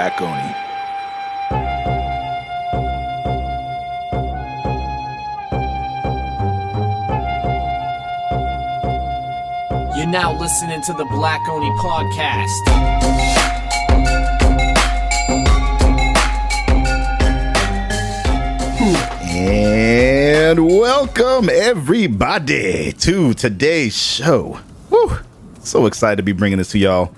Black Oni. You're now listening to the Black Oni podcast. And welcome everybody to today's show. Woo. So excited to be bringing this to y'all.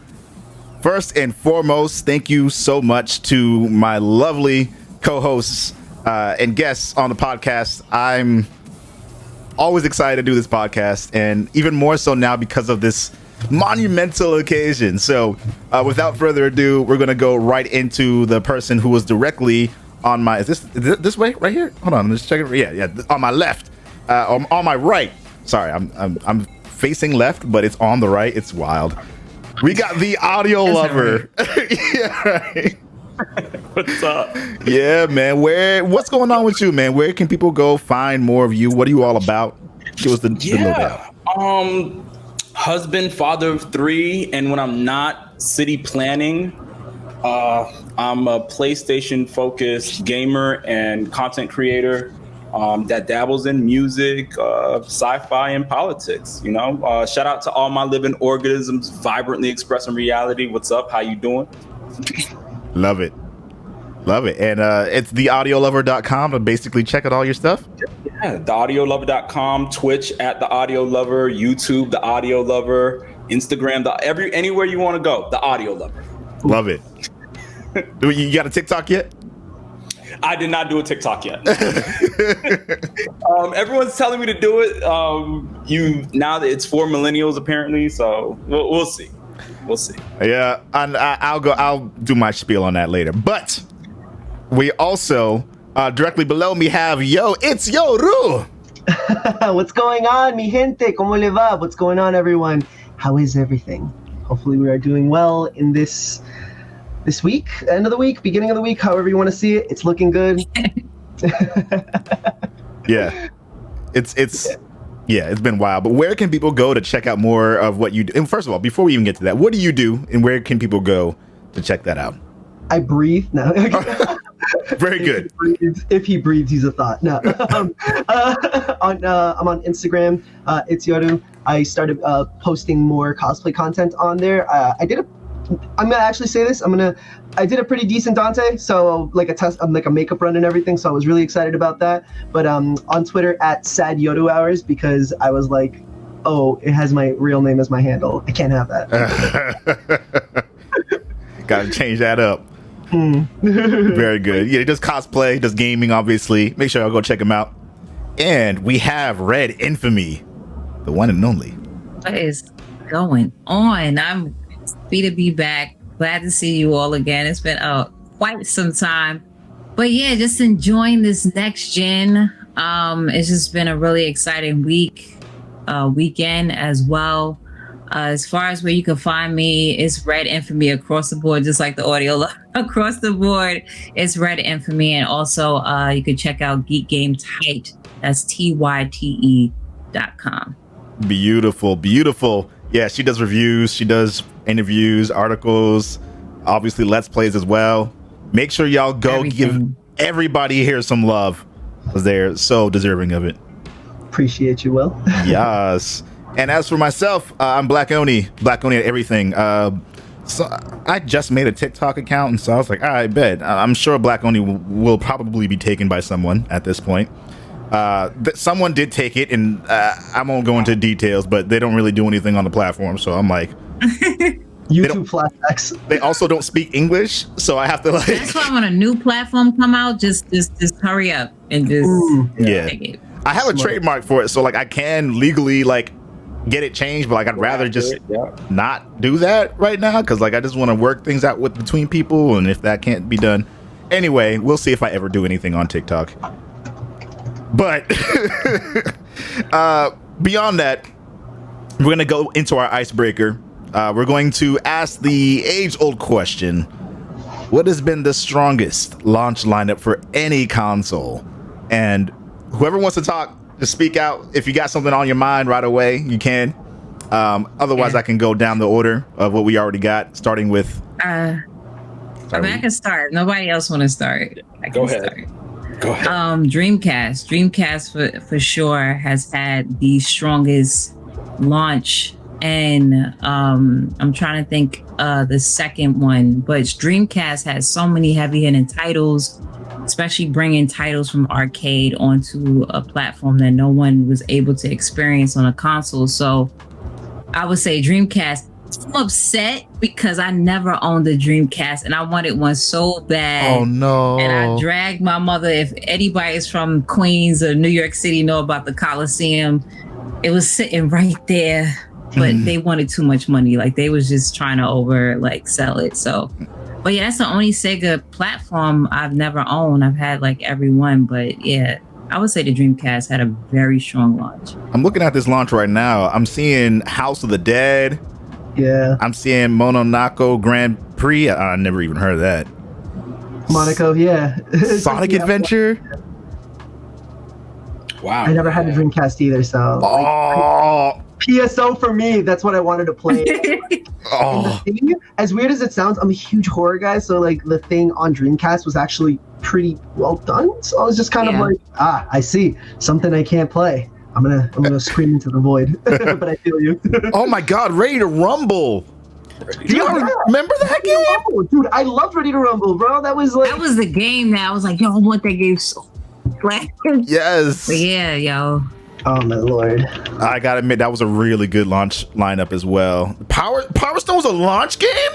First and foremost, thank you so much to my lovely co-hosts and guests on the podcast. I'm always excited to do this podcast, and even more so now because of this monumental occasion. So without further ado, we're going to go right into the person who was directly on my, is this way right here? Hold on, let's check it. Yeah, on my left, on my right. Sorry, I'm facing left, but it's on the right. It's wild. We got the audio lover. Yeah, right. What's up? Yeah, man. What's going on with you, man? Where can people go find more of you? What are you all about? Give us the lowdown. Husband, father of 3, and when I'm not city planning, I'm a PlayStation focused gamer and content creator that dabbles in music, sci-fi, and politics. You know, shout out to all my living organisms vibrantly expressing reality. What's up? How you doing? Love it. And it's theaudiolover.com to basically check out all your stuff. Yeah, theaudiolover.com, Twitch at the Audio Lover, YouTube the Audio Lover, Instagram anywhere you want to go, the Audio Lover. Love it. You got a TikTok yet? I did not do a TikTok yet. Everyone's telling me to do it. Now that it's for millennials apparently, so we'll see. We'll see. Yeah, and I'll do my spiel on that later. But we also directly below me have it's Yoru. What's going on, mi gente? ¿Cómo le va? What's going on, everyone? How is everything? Hopefully we are doing well in this week, end of the week, beginning of the week, however you want to see it. It's looking good. Yeah. It's been wild. But where can people go to check out more of what you do? And first of all, before we even get to that, what do you do and where can people go to check that out? I breathe. No. Very good. If he breathes, he's a thought. No. I'm on Instagram. It's Yoru. I started posting more cosplay content on there. I'm gonna actually say this. I did a pretty decent Dante, so like a makeup run and everything. So I was really excited about that. But on Twitter at Sad Yoru Hours, because I was like, oh, it has my real name as my handle. I can't have that. Gotta change that up. Very good. Yeah, he does cosplay, does gaming, obviously. Make sure y'all go check him out. And we have Red Infamy, the one and only. What is going on? I'm happy to be back. Glad to see you all again. It's been quite some time. But yeah, just enjoying this next gen. It's just been a really exciting weekend as well. As far as where you can find me, it's Red Infamy across the board, just like the audio across the board. It's Red Infamy. And also you can check out Geek Game Tight. That's TYTE.com. Beautiful. Yeah, she does reviews. She does interviews, articles, obviously Let's Plays as well. Make sure y'all go give everybody here some love, because they're so deserving of it. Appreciate you, Will. Yes. And as for myself, I'm Black Oni at everything. So I just made a TikTok account, and so I was like, I bet. I'm sure Black Oni will probably be taken by someone at this point. Someone did take it, and I won't go into details, but they don't really do anything on the platform, so I'm like... YouTube flashbacks. They also don't speak English, so I have to like... That's why when a new platform come out, just hurry up and just take it. I have a trademark for it, so like I can legally like get it changed, but like I'd rather just not do that right now, because like I just want to work things out between people, and if that can't be done, anyway, we'll see if I ever do anything on TikTok. But beyond that, we're gonna go into our icebreaker. We're going to ask the age-old question: what has been the strongest launch lineup for any console? And whoever wants to talk, just speak out. If you got something on your mind right away, you can. Otherwise, I can go down the order of what we already got, starting with I mean, I can start. Nobody else want to start. I can Go ahead. start. Go ahead. Dreamcast for sure has had the strongest launch, and I'm trying to think the second one, but Dreamcast has so many heavy-hitting titles, especially bringing titles from arcade onto a platform that no one was able to experience on a console. So I would say Dreamcast. I'm upset because I never owned the Dreamcast and I wanted one so bad. Oh no. And I dragged my mother. If anybody's from Queens or New York City know about the Coliseum, it was sitting right there, but they wanted too much money. Like they was just trying to sell it. So, but yeah, that's the only Sega platform I've never owned. I've had like every one, but yeah, I would say the Dreamcast had a very strong launch. I'm looking at this launch right now. I'm seeing House of the Dead. Yeah. I'm seeing Mononako Grand Prix. I never even heard of that. Monaco, yeah. Sonic Adventure. Wow. I never had a Dreamcast either, so Oh. PSO for me, that's what I wanted to play. Oh. And the thing, as weird as it sounds, I'm a huge horror guy, so like the thing on Dreamcast was actually pretty well done. So I was just kind of like, I see something I can't play. I'm gonna scream into the void. But I feel you. Oh my God! Ready to Rumble. Do you remember that game? Dude, I loved Ready to Rumble, bro. That was the game that I was like, yo, I want that game so bad. Yes. But yeah, yo. Oh my lord. I gotta admit that was a really good launch lineup as well. Power Stone was a launch game?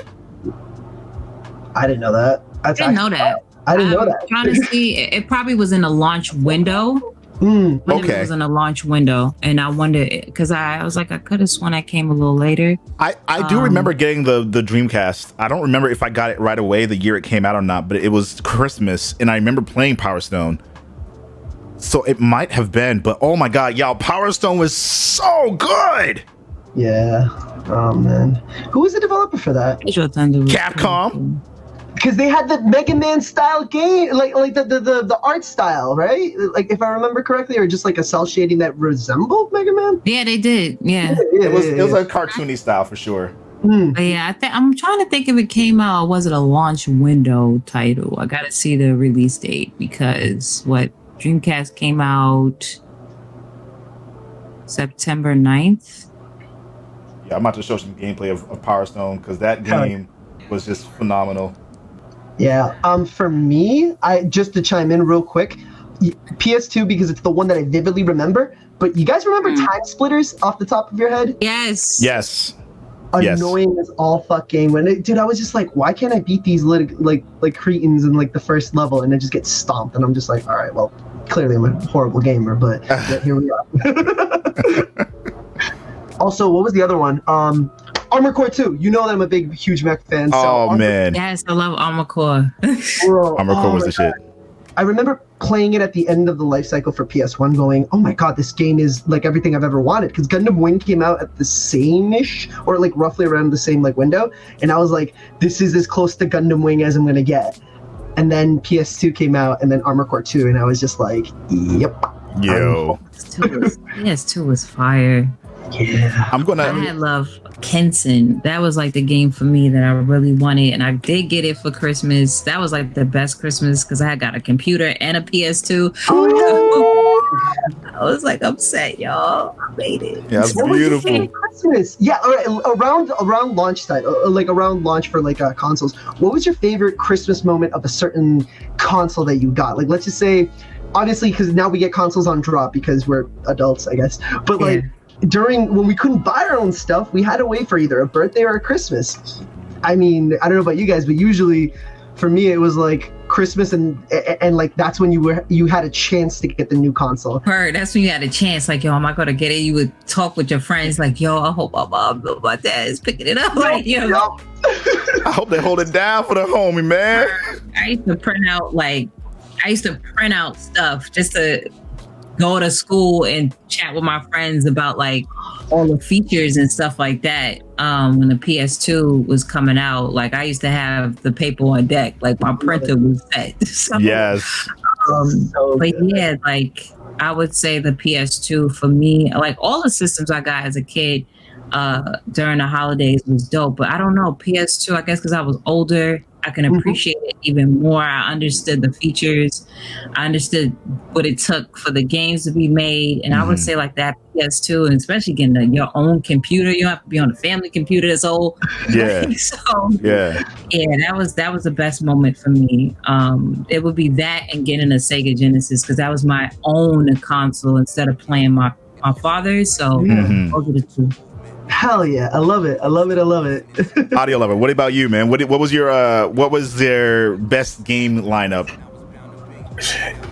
I didn't know that. I didn't know that. I didn't know that. I'm trying to see, it probably was in a launch window. Okay. It was in a launch window, and I wondered because I was like, I could have sworn I came a little later. I do remember getting the Dreamcast. I don't remember if I got it right away the year it came out or not, but it was Christmas, and I remember playing Power Stone. So it might have been, but oh my God, y'all, Power Stone was so good. Yeah. Oh man. Who was the developer for that? Capcom. Because they had the Mega Man style game, like the art style, right? Like if I remember correctly, or just like a cell shading that resembled Mega Man. Yeah, they did. Yeah. It was a cartoony style for sure. But yeah, I'm trying to think if it came out. Was it a launch window title? I got to see the release date because Dreamcast came out September 9th. Yeah, I'm about to show some gameplay of Power Stone because that game was just phenomenal. Yeah. For me, I just to chime in real quick, PS2 because it's the one that I vividly remember. But you guys remember Time Splitters off the top of your head? Yes. Yes. Annoying as all fuck game. Dude, I was just like, why can't I beat these like cretins in like the first level and I just get stomped? And I'm just like, all right, well, clearly I'm a horrible gamer, but here we are. Also, what was the other one? Armored Core 2. You know that I'm a big, huge mech fan. So man. Yes, I love Armored Core. Bro, Armored Core was the shit. I remember playing it at the end of the life cycle for PS1 going, oh my God, this game is like everything I've ever wanted. Because Gundam Wing came out at the same-ish, or like roughly around the same like window. And I was like, this is as close to Gundam Wing as I'm going to get. And then PS2 came out and then Armored Core 2. And I was just like, yep. Yo. PS2 was fire. Yeah. I love Kensen. That was like the game for me that I really wanted, and I did get it for Christmas. That was like the best Christmas because I got a computer and a PS2. I was like upset, y'all. I made it. Yeah, it's beautiful. Christmas. Yeah, around launch time, like around launch for like consoles. What was your favorite Christmas moment of a certain console that you got? Like, let's just say, obviously, because now we get consoles on drop because we're adults, I guess. But like. During when we couldn't buy our own stuff, we had to wait for either a birthday or a Christmas. I mean, I don't know about you guys, but usually for me it was like Christmas and like that's when you had a chance to get the new console. That's when you had a chance. Like, yo, am I gonna get it? You would talk with your friends, like, yo, I hope my mom, my dad is picking it up. Like, yo, I hope they hold it down for the homie, man. I used to print out stuff just to go to school and chat with my friends about like all the features and stuff like that. When the PS2 was coming out, like I used to have the paper on deck, like my printer was set. So, yes. But yeah, like I would say the PS2 for me, like all the systems I got as a kid during the holidays was dope. But I don't know, PS2, I guess because I was older, I I can appreciate it even more. I understood the features. I understood what it took for the games to be made. And I would say like that PS2, and especially getting your own computer. You don't have to be on a family computer that's old. Yeah. Yeah, that was the best moment for me. It would be that and getting a Sega Genesis, because that was my own console instead of playing my father's. So those are the two. Hell yeah, I love it. Audio lover, what about you, man? What was their best game lineup?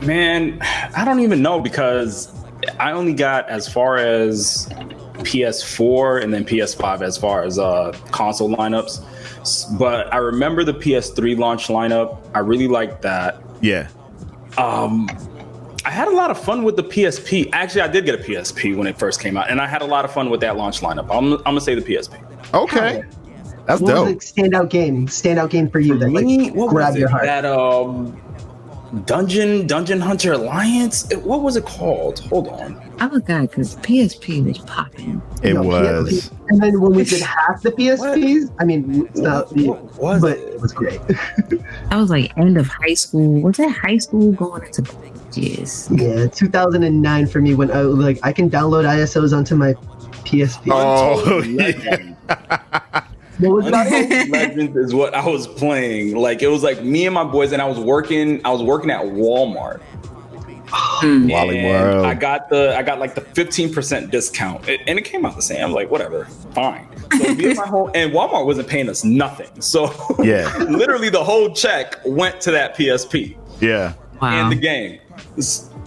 Man, I don't even know, because I only got as far as PS4 and then PS5 as far as console lineups. But I remember the PS3 launch lineup. I really liked that. Yeah. I had a lot of fun with the PSP. Actually, I did get a PSP when it first came out, and I had a lot of fun with that launch lineup. I'm gonna say the PSP. Okay, that's what dope. Was the standout game for you that like grabbed your heart? That Dungeon Hunter Alliance. What was it called? Hold on. I forgot, because PSP was popping. It was. PSP. And then when we did half the PSPs, I mean, it's not, but it was great. I was like end of high school. Was that high school going into years? Yeah, 2009 for me, when I can download ISOs onto my PSP. Oh, What was that? Legends is what I was playing. Like, it was like me and my boys, and I was working at Walmart. Wally World. I got like the 15% discount, and it came out the same. I'm like, whatever, fine. So me and my whole, and Walmart wasn't paying us nothing. So Yeah. literally the whole check went to that PSP. Yeah. Wow. And the game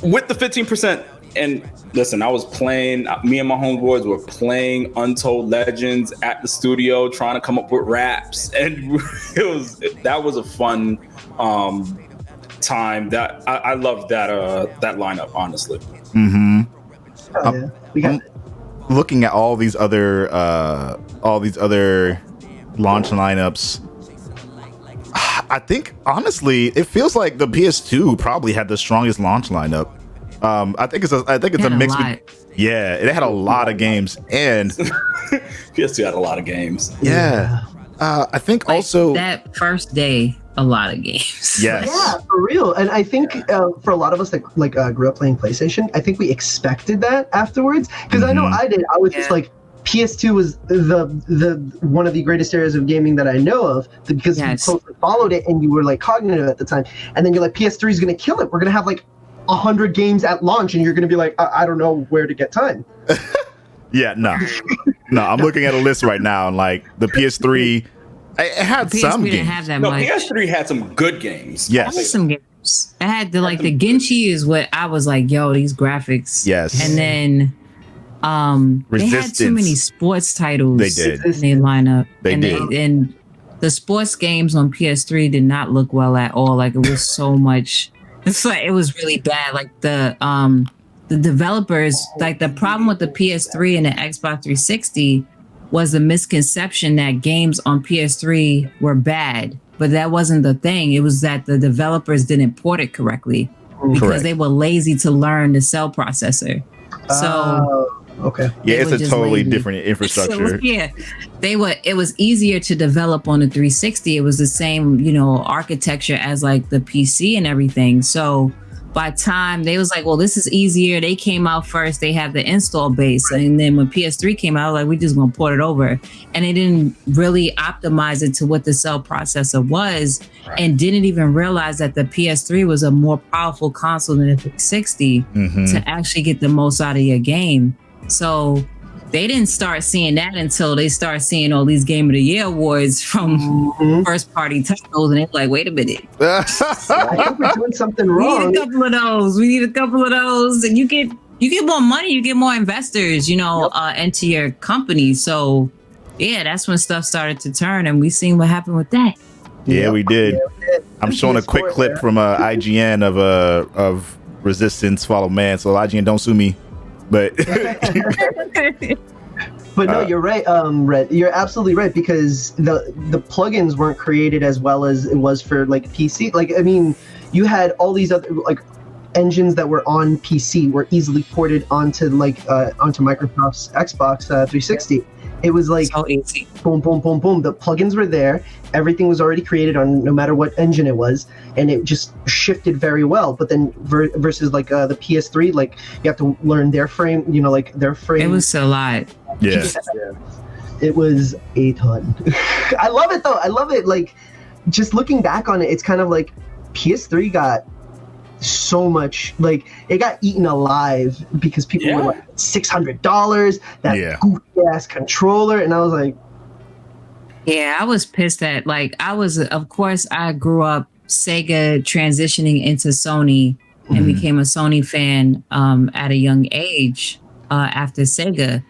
with the 15%. And listen, I was playing. Me and my homeboys were playing Untold Legends at the studio, trying to come up with raps, and that was a fun time. That I loved that lineup, honestly. Mm-hmm. Oh, yeah. We got Looking at all these other launch lineups, I think honestly, it feels like the PS2 probably had the strongest launch lineup. I think it's a mix. Yeah, it had a lot of games, and PS2 had a lot of games. yeah. I think Like, also that first day, a lot of games. yes. Yeah, for real. And I think for a lot of us that grew up playing PlayStation, I think we expected that afterwards. Because I know I did. I was just like, PS2 was the one of the greatest areas of gaming that I know of, because you closely followed it and you were like cognitive at the time. And then you're like, PS3 is going to kill it. We're going to have like 100 games at launch, and you're going to be like, I don't know where to get time. Yeah, no. I'm looking at a list right now, and like the PS3, it had some didn't games. have that No, much. PS3 had some good games. I had Yes. some games. I had the Genshi is what I was like, yo, these graphics. Yes. And then they had too many Resistance. sports titles. They did. In their lineup. They did. And the sports games on PS3 did not look well at all. Like, it was so much. It's like, it was really bad. Like the developers, like the problem with the PS3 and the Xbox 360 was the misconception that games on PS3 were bad, but that wasn't the thing. It was that the developers didn't port it correctly because Correct. they were lazy to learn the cell processor. So Okay. Yeah, they it's were a just totally lazy. different infrastructure. So, yeah, it was easier to develop on the 360. It was the same, architecture as like the PC and everything. So by time they was like, well, this is easier. They came out first. They have the install base. And then when PS3 came out, like, we just gonna port it over. And they didn't really optimize it to what the cell processor was, and didn't even realize that the PS3 was a more powerful console than the 360 to actually get the most out of your game. So they didn't start seeing that until they start seeing all these Game of the Year awards from first party titles, and they're like, wait a minute, I think we're doing something we wrong. need a couple of those. We need a couple of those, and you get more money, you get more investors, into your company. So yeah, that's when stuff started to turn, and we seen what happened with that. Yeah, we did. I'm showing a quick clip from IGN of Resistance Follow Man. So IGN, don't sue me. But But no, you're right, Red. You're absolutely right, because the plugins weren't created as well as it was for like PC. Like, I mean, you had all these other like engines that were on PC were easily ported onto onto Microsoft's Xbox 360, It was like So easy. boom, boom, boom, boom. The plugins were there. Everything was already created on no matter what engine it was, and it just shifted very well. But then versus like the PS3, like you have to learn their frame, like their frame. It was a lot. Yeah. It was a ton. I love it though. I love it. Like, just looking back on it, it's kind of like PS3 got so much, like it got eaten alive because people were like $600, that goofy ass controller, and I was like, Yeah, I was pissed at, of course, I grew up Sega transitioning into Sony and became a Sony fan at a young age after Sega.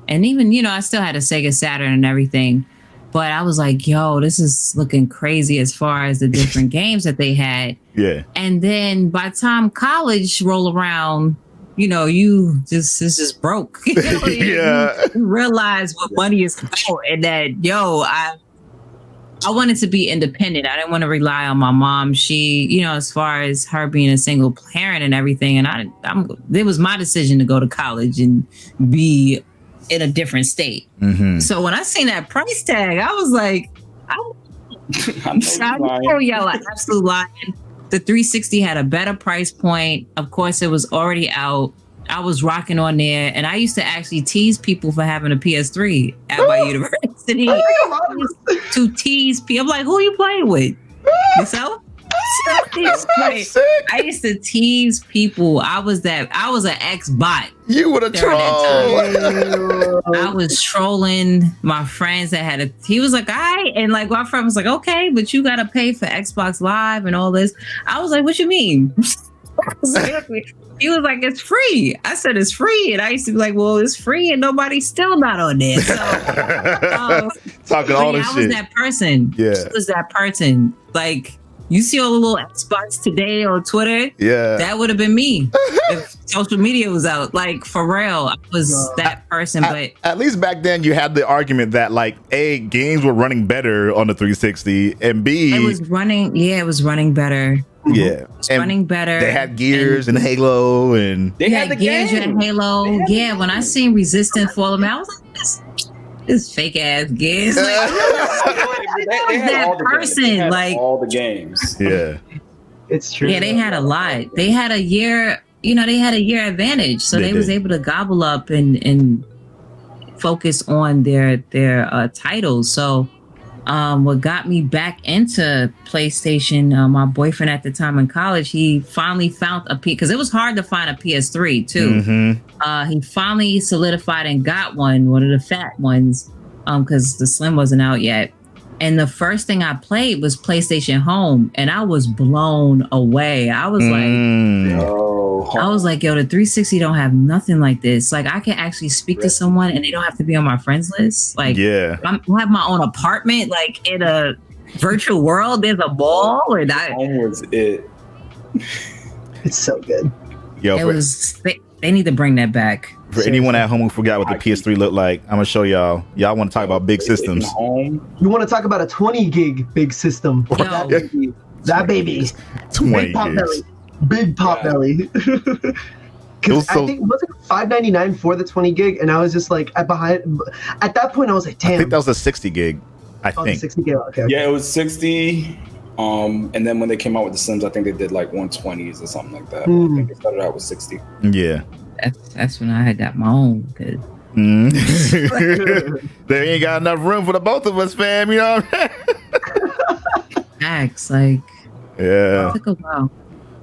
And even, I still had a Sega Saturn and everything. But I was like, yo, this is looking crazy as far as the different games that they had. Yeah. And then by the time college roll around, it's just broke. You realize what money is about, and that, I wanted to be independent. I didn't want to rely on my mom. She, as far as her being a single parent and everything, and it was my decision to go to college and be in a different state. So when I seen that price tag, I was like, I'm sorry, y'all are absolute lying. The 360 had a better price point. Of course, it was already out. I was rocking on there, and I used to actually tease people for having a PS3 at my university. To tease people, I'm like, "Who you playing with? Yourself?" I used to tease people. I was an ex-bot. You would have trolled. I was trolling my friends that had he was like, and like my friend was like, okay, but you gotta pay for Xbox Live and all this. I was like, what you mean? He was like, it's free. I said, it's free. And I used to be like, well, it's free and nobody's still not on there. So, talking all this shit. I was that person. Yeah. I was that person. Like, you see all the little Xbox today on Twitter? Yeah. That would have been me if social media was out. Like, for real, I was that person. But at least back then, you had the argument that, like, A, games were running better on the 360, and B, it was running better. Yeah. It was running better. They had Gears and Halo, and they had the Gears game. and Halo. Yeah, when I seen Resistance fall, I was like, this fake ass Gears. Like, they had that all the person, games. They had like all the games. Yeah. It's true. Yeah, they had a lot. They had a year, they had a year advantage. So they was able to gobble up and focus on their titles. So what got me back into PlayStation, my boyfriend at the time in college, he finally found because it was hard to find a PS3 too. He finally solidified and got one of the fat ones, because the Slim wasn't out yet. And the first thing I played was PlayStation Home, and I was blown away. I was like, yo, the 360 don't have nothing like this. Like, I can actually speak to someone and they don't have to be on my friends list. Like, I have my own apartment, like in a virtual world. There's a mall, and Home was it. It's so good. Yo, they need to bring that back. For anyone at home who forgot what the PS3 looked like, I'm gonna show y'all. Y'all want to talk about big systems? You want to talk about a 20 gig big system? That baby. 20 big pop gigs. belly. Big pop belly. Because I think was it $5.99 for the 20 gig, and I was just like at that point I was like, damn. I think that was a 60 gig. I think 60 gig. Okay. Yeah, it was 60. And then when they came out with the Sims, I think they did like 120s or something like that. I think they started out with 60. Yeah. That's when I had got my own. They ain't got enough room for the both of us, fam. You know what I mean? Acts like, yeah. It took a while.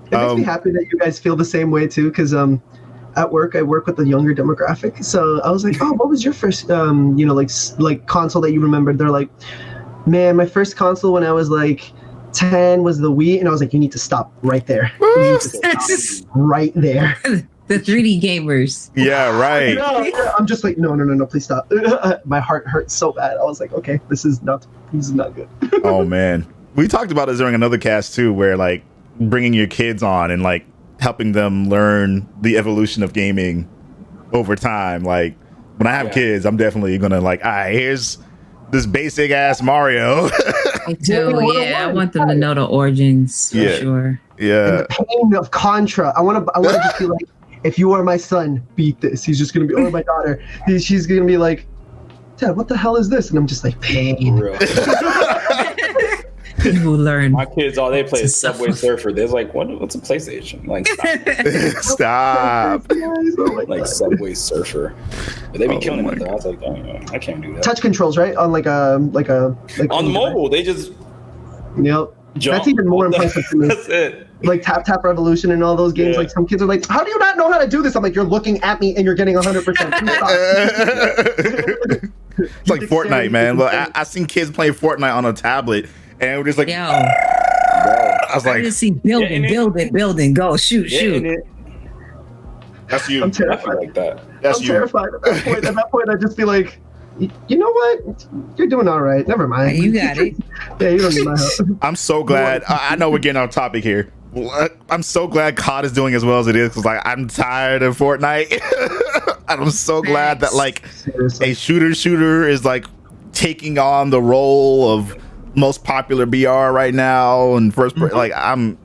It makes me happy that you guys feel the same way too, because at work I work with the younger demographic. So I was like, oh, what was your first like console that you remembered? They're like, man, my first console when I was like 10 was the Wii, and I was like, you need to stop right there. You need to stop right there. The 3D gamers. Yeah, right. I'm just like, no, please stop. My heart hurts so bad. I was like, okay, this is not good. Oh man, we talked about this during another cast too, where like bringing your kids on and like helping them learn the evolution of gaming over time. Like when I have kids, I'm definitely gonna like, all right, here's this basic ass Mario. I do, yeah. I want them to know the origins for sure. Yeah. And the pain of Contra. I want to just be like, if you are my son, beat this. He's just gonna be, or my daughter. She's gonna be like, Dad, what the hell is this? And I'm just like, For pain. real. You will learn. My kids, all they play To is Subway Surfer. They're like, what's a PlayStation? Like, Stop. Oh my like God. Subway Surfer. But they be Oh killing my it though. I was like, dang, I can't do that. Touch controls, right? On like On the mobile, they just Yep. jump. That's even more impressive to me. That's it. Like Tap Tap Revolution and all those games. Yeah. Like some kids are like, how do you not know how to do this? I'm like, you're looking at me and you're getting 100%. It's like Fortnite, man. Look, I seen kids playing Fortnite on a tablet, and it was just like, Yo, I was I like, just see building, building, go, shoot, Yeah, shoot. and it, that's you. I'm I feel terrified. like that. That's I'm you. terrified at that point. At that point, I'd just be like, you know what? You're doing all right. Never mind. You got it. Yeah, you don't need my help. I'm so glad. I know we're getting off topic here. I'm so glad COD is doing as well as it is, because like I'm tired of Fortnite. I'm so glad that like Seriously. a shooter is like taking on the role of most popular BR right now and like I'm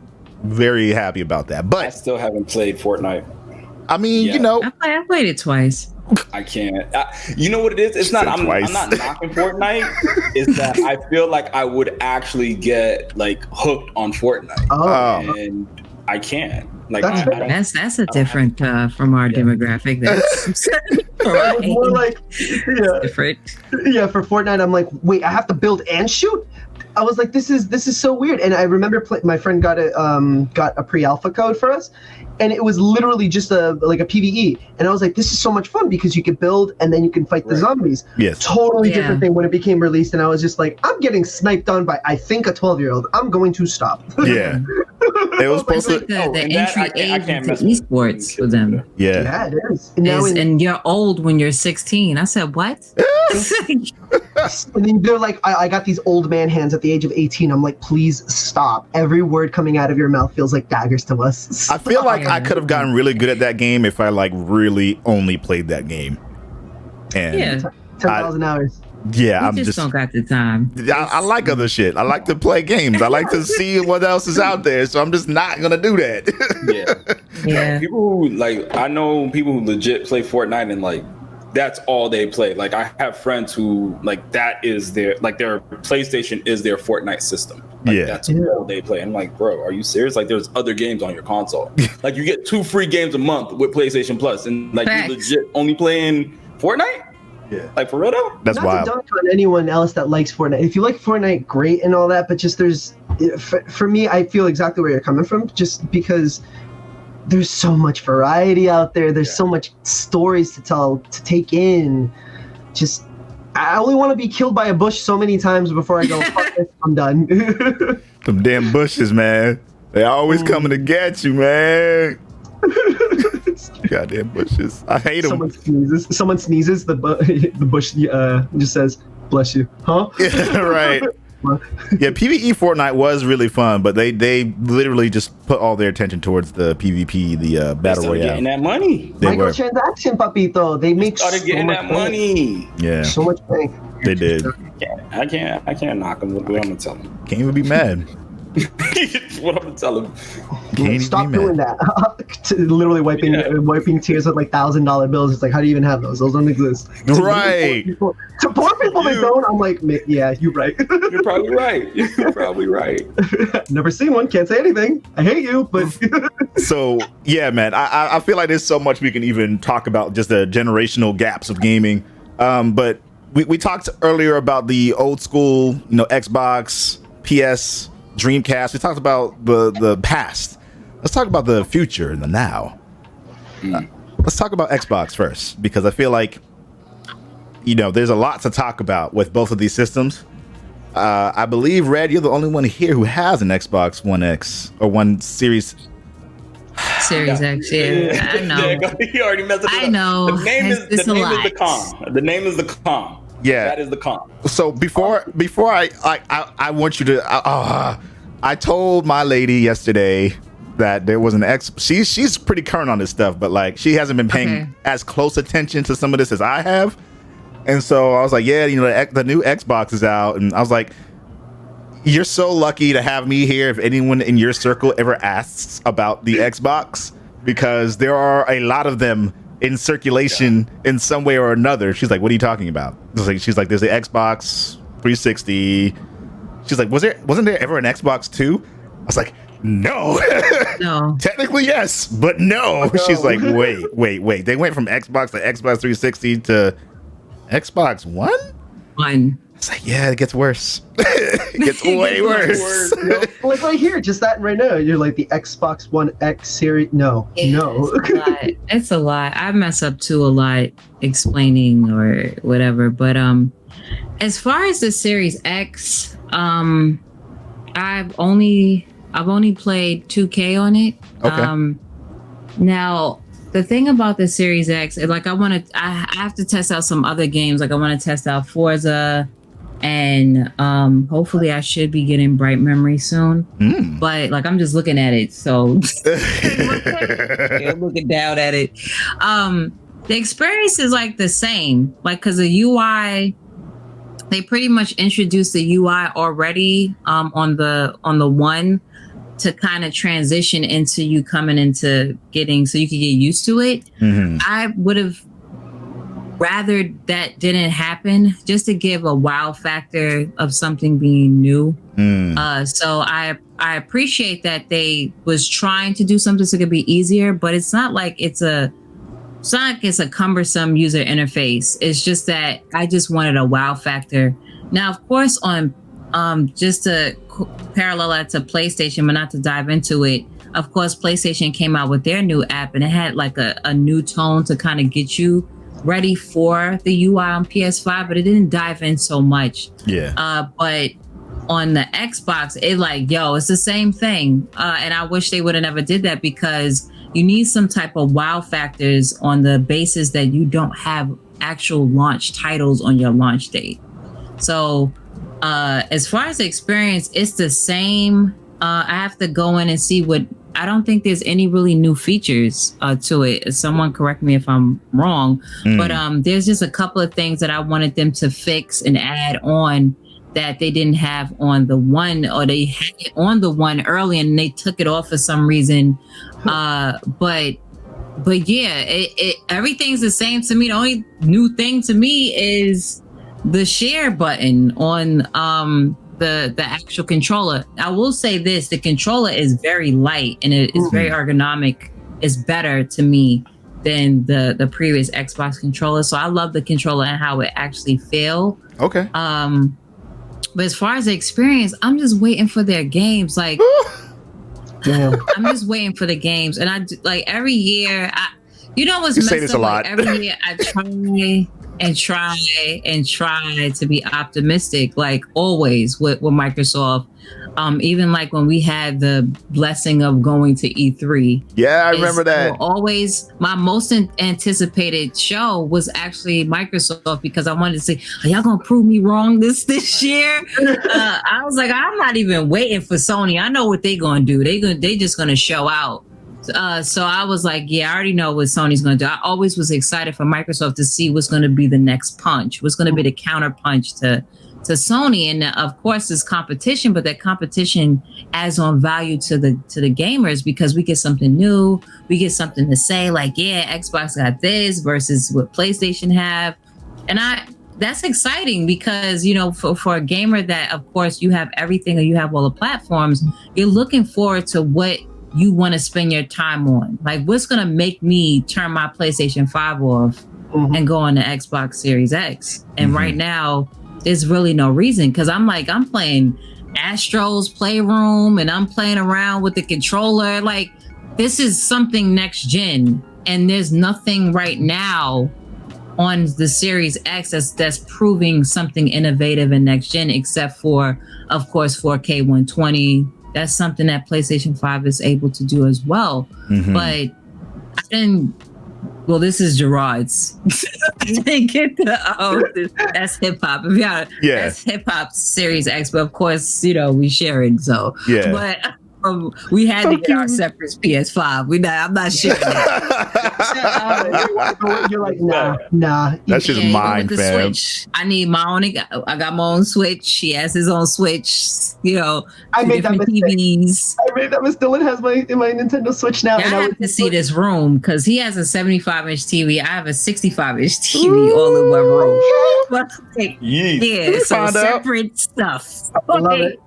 very happy about that. I But still haven't played Fortnite. I mean, Yeah. you know, I played it twice. I can't. You know what it is? It's not. Said I'm twice. not knocking Fortnite. It's that I feel like I would actually get like hooked on Fortnite, Oh, and I can't. Like That's I fair. don't. That's a different from our demographic. That's from our it's more age, like, yeah, different. yeah. For Fortnite, I'm like, wait, I have to build and shoot. I was like, this is so weird. And I remember my friend got a pre-alpha code for us, and it was literally just a PVE. And I was like, this is so much fun because you could build and then you can fight the Right. zombies. yes. Totally Yeah. different thing when it became released, and I was just like, I'm getting sniped on by I think a 12-year-old. I'm going to stop. Yeah. It was It's supposed like to. the and that, entry I can't age mess into with esports for them. Yeah. Yeah, it is. And now And you're old when you're 16. I said, what? and then they're like, I got these old man hands at the age of 18. I'm like, please stop. Every word coming out of your mouth feels like daggers to us. I feel like I Yeah. could have gotten really good at that game if I like really only played that game. And Yeah, 10,000 hours. yeah, you I'm just just. don't got the time. I like other shit. I like to play games. I like to see what else is out there. So I'm just not gonna do that. Yeah. Yeah. People who like I know people who legit play Fortnite and like that's all they play. Like I have friends who like that is their PlayStation is their Fortnite system. Like, Yeah. that's all they play. I'm like, bro, are you serious? Like there's other games on your console. Like you get 2 free games a month with PlayStation Plus, and like Facts. you legit only playing Fortnite? Yeah. Like for real though? That's Not wild. to dunk on anyone else that likes Fortnite. If you like Fortnite, great and all that, but just for me, I feel exactly where you're coming from, just because there's so much variety out there. There's so much stories to tell, to take in. Just, I only want to be killed by a bush so many times before I go, fuck this, I'm done. Them damn bushes, man. They always coming to get you, man. Goddamn bushes. I hate them. Someone sneezes, the bush just says, bless you. Huh? Right. Yeah, PvE Fortnite was really fun, but they literally just put all their attention towards the PvP, the battle Started royale. getting that money. They were. Microtransaction, papito. They make Started so getting much that money. Yeah, So much bank. they did. I can't knock them. What I'm gonna tell them? Can't even be mad. What I'm gonna tell them? Can't even Stop be doing mad. that. Literally wiping tears with like $1,000 bills. It's like, how do you even have those? Those don't exist. Right. To poor people that don't, I'm like, yeah, you're right. You're probably right. You're probably right. Never seen one. Can't say anything. I hate you, but So yeah, man, I feel like there's so much we can even talk about, just the generational gaps of gaming. But we talked earlier about the old school, Xbox, PS, Dreamcast. We talked about the past. Let's talk about the future and the now. Let's talk about Xbox first, because I feel like there's a lot to talk about with both of these systems. I believe, Red, you're the only one here who has an Xbox One X or One Series. Series X, yeah. I know. He already messed it up. I know. The name is It's the a name is lot. the con. The name is the con. Yeah. That is the con. So before I want you to, I told my lady yesterday that there was an she's pretty current on this stuff, but like she hasn't been paying Okay. as close attention to some of this as I have. And so I was like, yeah, the new Xbox is out. And I was like, you're so lucky to have me here if anyone in your circle ever asks about the Xbox, because there are a lot of them in circulation in some way or another. She's like, what are you talking about? She's like, there's the Xbox 360. She's like, wasn't there ever an Xbox 2? I was like, no. No. Technically, yes, but no. She's like, wait. They went from Xbox to Xbox 360 to Xbox One? One. It's like, yeah, it gets worse. It gets way worse. Like right here, just that right now. You're like the Xbox One X series. No. It's a lot. I mess up too a lot explaining or whatever. But as far as the Series X, I've only played 2K on it. Okay. Now the thing about the Series X is like I have to test out some other games. Like I want to test out Forza, and hopefully I should be getting Bright Memory soon. But like I'm just looking at it, so looking down at it. The experience is like the same, like because the UI, they pretty much introduced the UI already on the one to kind of transition into you coming into getting so you could get used to it. I would have rather that didn't happen just to give a wow factor of something being new. So I appreciate that they was trying to do something so it could be easier, but it's not like it's a cumbersome user interface. It's just that I just wanted a wow factor. Now, of course, on just to parallel that to PlayStation, but not to dive into it, of course, PlayStation came out with their new app and it had like a new tone to kind of get you ready for the UI on PS5, but it didn't dive in so much. Yeah. But on the Xbox, it like, it's the same thing. And I wish they would have never did that because you need some type of wow factors on the basis that you don't have actual launch titles on your launch date. So as far as the experience, it's the same. I have to go in and see I don't think there's any really new features to it. Someone correct me if I'm wrong, but there's just a couple of things that I wanted them to fix and add on that they didn't have on the one, or they had it on the one early and they took it off for some reason. But yeah, everything's the same to me. The only new thing to me is the share button on the actual controller. I will say this: the controller is very light and it is very ergonomic. It's better to me than the previous Xbox controller. So I love the controller and how it actually feels. Okay. But as far as the experience, I'm just waiting for their games. Like, I'm just waiting for the games, and I like every year. What's messed say this up? a lot. Like, every year I try to be optimistic, like always with Microsoft. Even like when we had the blessing of going to E3. Yeah, I remember that. Always, my most anticipated show was actually Microsoft because I wanted to say, are y'all gonna prove me wrong this year? I was like, I'm not even waiting for Sony. I know what they're gonna do. They just gonna show out. So I was like, yeah, I already know what Sony's going to do. I always was excited for Microsoft to see what's going to be the next punch, what's going to be the counter punch to Sony. And of course, there's competition, but that competition adds on value to the gamers because we get something new. We get something to say like, yeah, Xbox got this versus what PlayStation have. And that's exciting because, for a gamer that, of course, you have everything or you have all the platforms, you're looking forward to what you want to spend your time on. Like, what's going to make me turn my PlayStation 5 off and go on the Xbox Series X? And right now, there's really no reason because I'm playing Astro's Playroom and I'm playing around with the controller. Like, this is something next gen. And there's nothing right now on the Series X that's proving something innovative and next gen, except for, of course, 4K 120. That's something that PlayStation 5 is able to do as well. But this is Gerard's. I didn't get that's hip hop. That's hip hop Series X, but of course, we sharing. So, yeah. But We had to get our separate PS5. I'm not sharing that. You're like, nah. That's just even mine, with the fam. Switch. I need my own. I got my own Switch. He has his own Switch. You know, I two made that different mistake. TVs. I made that mistake. Dylan has my Nintendo Switch now. I have to see this room because he has a 75-inch TV. I have a 65-inch TV all in one room. But, like, yeah, so find out. separate stuff. I love it.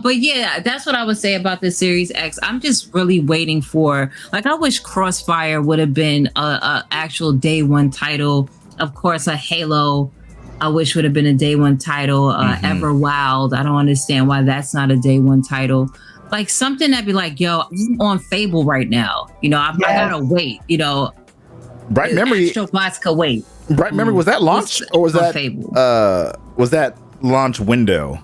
But yeah, that's what I would say about the Series X. I'm just really waiting for, like, I wish Crossfire would have been a actual day one title. Of course, a Halo, I wish would have been a day one title. Everwild, I don't understand why that's not a day one title. Like something that'd be like, yo, I'm on Fable right now. You know, I gotta wait. You know, Bright Memory. Astrobots could wait. Bright Memory, was that launch or was on that Fable. was that launch window?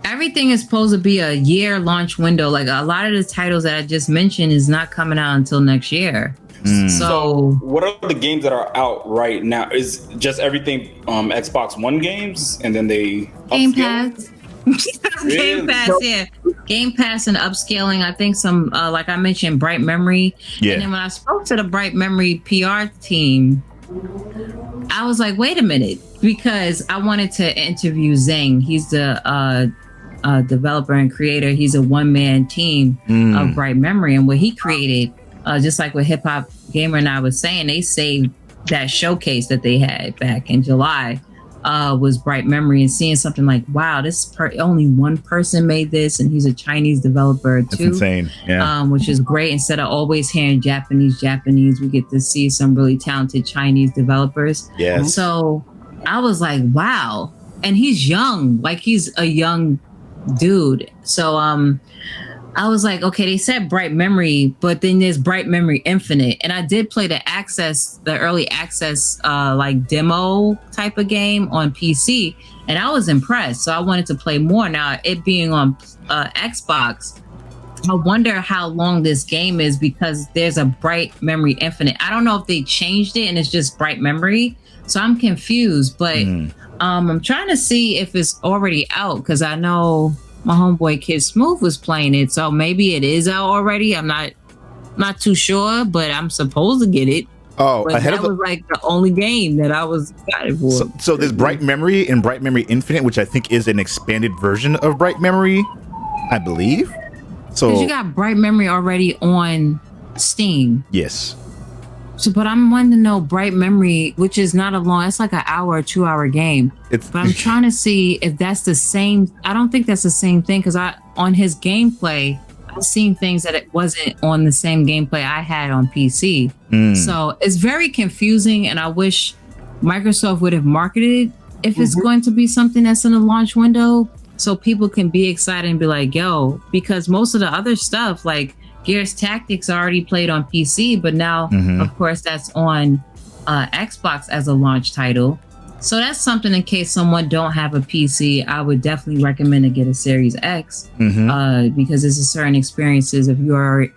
Everything is supposed to be a year launch window. Like a lot of the titles that I just mentioned is not coming out until next year. So what are the games that are out right now? Is just everything Xbox One games and then they Game upscale? Pass. Really? Game Pass, yeah. Game Pass and upscaling. I think some, like I mentioned, Bright Memory. Yeah. And then when I spoke to the Bright Memory PR team, I was like, wait a minute, because I wanted to interview Zing. He's the developer and creator. He's a one-man team of Bright Memory. And what he created, just like what Hip Hop Gamer and I was saying, they saved that showcase that they had back in July. Was Bright Memory, and seeing something like, wow, only one person made this, and he's a Chinese developer too. That's insane. Yeah. Which is great. Instead of always hearing Japanese, we get to see some really talented Chinese developers. Yes. So I was like, wow. And he's young, like he's a young dude. So I was like, okay, they said Bright Memory, but then there's Bright Memory Infinite. And I did play the early access like demo type of game on PC, and I was impressed. So I wanted to play more. Now, it being on Xbox, I wonder how long this game is, because there's a Bright Memory Infinite. I don't know if they changed it and it's just Bright Memory. So I'm confused, but I'm trying to see if it's already out, because I know my homeboy Kid Smooth was playing it, so maybe it is out already. I'm not too sure, but I'm supposed to get it. Oh, But ahead that of the, was like the only game that I was excited for. so there's Bright Memory and Bright Memory Infinite, which I think is an expanded version of Bright Memory, I believe. So 'Cause you got Bright Memory already on Steam. yes. So, but I'm wanting to know Bright Memory, which is not it's like an hour or 2 hour game. It's But I'm trying to see if that's the same. I don't think that's the same thing, because on his gameplay, I've seen things that it wasn't on the same gameplay I had on PC. So it's very confusing, and I wish Microsoft would have marketed if it's going to be something that's in the launch window, so people can be excited and be like, yo, because most of the other stuff, like Gears Tactics, already played on PC, but now, of course, that's on Xbox as a launch title. So that's something, in case someone don't have a PC, I would definitely recommend to get a Series X, because there's a certain experiences. If you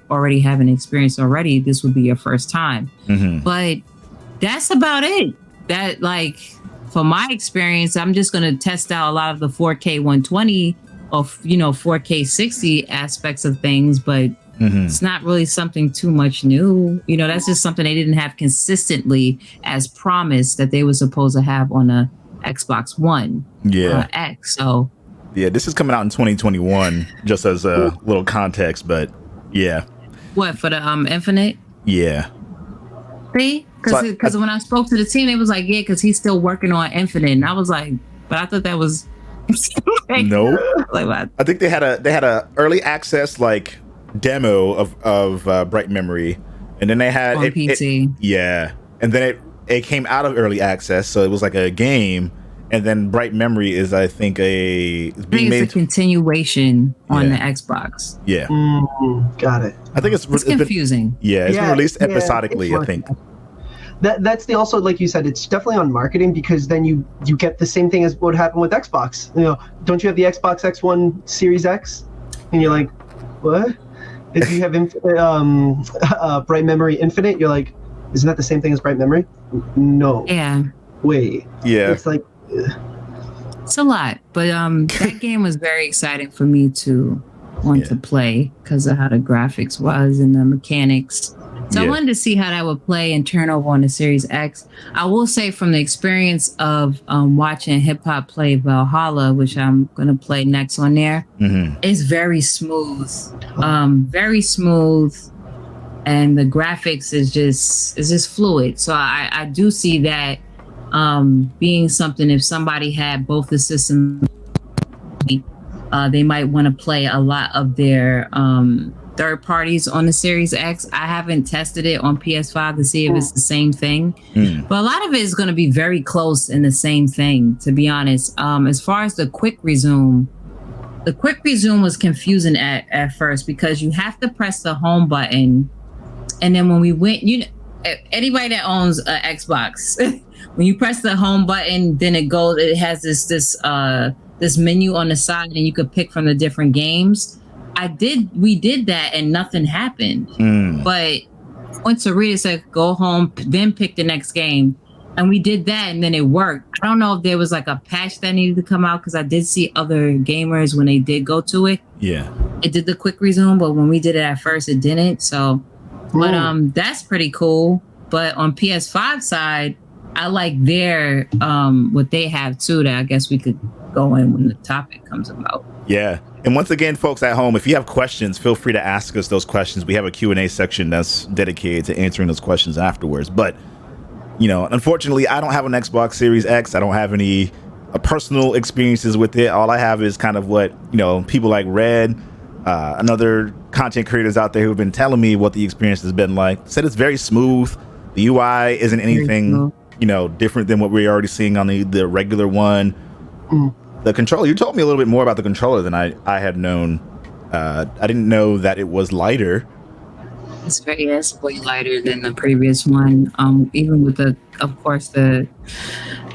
already have an experience already, this would be your first time. But that's about it. That, like, for my experience, I'm just going to test out a lot of the 4K 120 or 4K 60 aspects of things, but it's not really something too much new. That's just something they didn't have consistently as promised that they were supposed to have on a Xbox One X. So Yeah, this is coming out in 2021, just as a little context, but yeah. what, for the Infinite? Yeah. See? Because when I spoke to the team, they was like, yeah, because he's still working on Infinite. And I was like, but I thought that was No. like, what? I think they had a early access like demo of Bright Memory, and then they had On PC. yeah, and then it came out of early access, so it was like a game, and then Bright Memory is, I think, I think it's a continuation on the Xbox. Yeah, Got it. I think it's been, confusing. it's been released episodically. it's I think. That's the also, like you said, it's definitely on marketing, because then you get the same thing as what happened with Xbox. Don't you have the Xbox X1 Series X? And you're like, what? If you have Bright Memory Infinite, you're like, isn't that the same thing as Bright Memory? No. Yeah. Wait. Yeah. It's like, It's a lot, but that game was very exciting for me to want to play because of how the graphics was and the mechanics. So I wanted to see how that would play and turn over on the Series X. I will say from the experience of watching Hip Hop play Valhalla, which I'm going to play next on there, it's very smooth. Very smooth. And the graphics is just fluid. So I do see that being something, if somebody had both the systems, they might want to play a lot of their third parties on the Series X. I haven't tested it on PS5 to see if it's the same thing, but a lot of it is going to be very close in the same thing, to be honest. As far as the quick resume was confusing at first because you have to press the home button, and then when we went, anybody that owns an Xbox, when you press the home button, then it has this menu on the side, and you could pick from the different games. We did that and nothing happened. But once Sarita said go home, then pick the next game, and we did that and then it worked. I don't know if there was like a patch that needed to come out because I did see other gamers when they did go to it. Yeah, it did the quick resume, but when we did it at first, it didn't. So, but that's pretty cool. But on PS5 side, I like their what they have too. That I guess we could go in when the topic comes about. Yeah. And once again, folks at home, if you have questions, feel free to ask us those questions. We have a Q&A section that's dedicated to answering those questions afterwards. But, unfortunately, I don't have an Xbox Series X. I don't have any personal experiences with it. All I have is kind of what, people like Red and other content creators out there who've been telling me what the experience has been like. Said it's very smooth. The UI isn't anything, different than what we're already seeing on the regular one. The controller, you told me a little bit more about the controller than I had known. I didn't know that it was lighter. It's way lighter than the previous one. Even with of course, the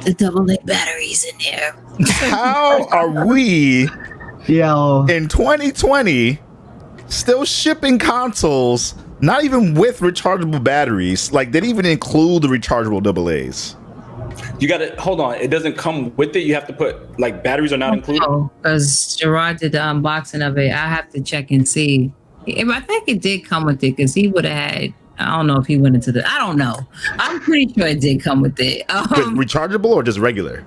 AA batteries in there. How are we in 2020 still shipping consoles, not even with rechargeable batteries? Like, they didn't even include the rechargeable AA's. You got to hold on. It doesn't come with it. You have to put batteries are not included. Oh, because Gerard did the unboxing of it. I have to check and see. I think it did come with it because he would have had. I don't know if he went into I don't know. I'm pretty sure it did come with it. Rechargeable or just regular?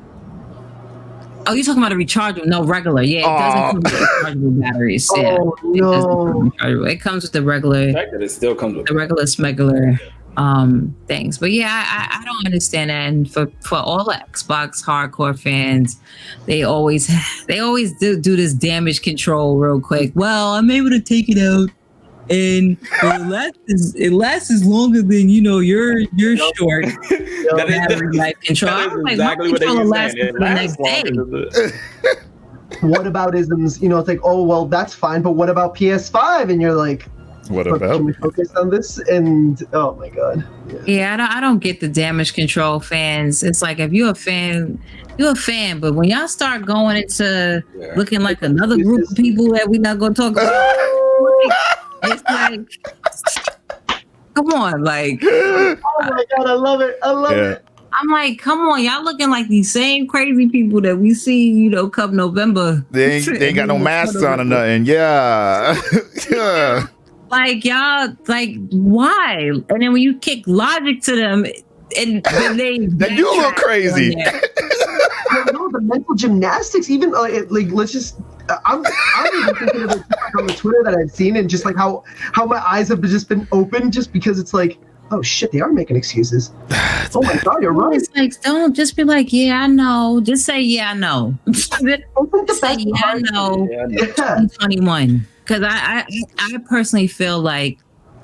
Oh, you're talking about a rechargeable? No, regular. Yeah, it doesn't come with rechargeable batteries. Yeah, no. It comes with the regular. The fact that it still comes with the regular smuggler things. But yeah, I don't understand that. And for all the Xbox hardcore fans, they always do this damage control real quick. Well, I'm able to take it out, and it lasts as longer than your short battery life control. That is exactly what they're saying. It lasts longer. What about isms? It's like, oh well, that's fine, but what about PS5? And you're like, what about? Can we focus on this? And oh my god. Yeah, I don't get the damage control fans. It's like if you're a fan, you're a fan. But when y'all start going into looking like another group of people that we're not going to talk about, it's like, come on, like. Oh my god, I love it. I love it. I'm like, come on, y'all looking like these same crazy people that we see, come November. They ain't got no masks on or nothing. Yeah. Yeah. Like, y'all, like, why? And then when you kick logic to them, and they do a little crazy. The mental gymnastics, even let's just. I'm even thinking of it on the Twitter that I've seen, and just like how my eyes have just been open, just because it's like, oh shit, they are making excuses. Oh my god, you're right. It's like, don't just be like, yeah, I know. Just say, yeah, I know. Say, yeah, I know. 2021. Because I personally feel like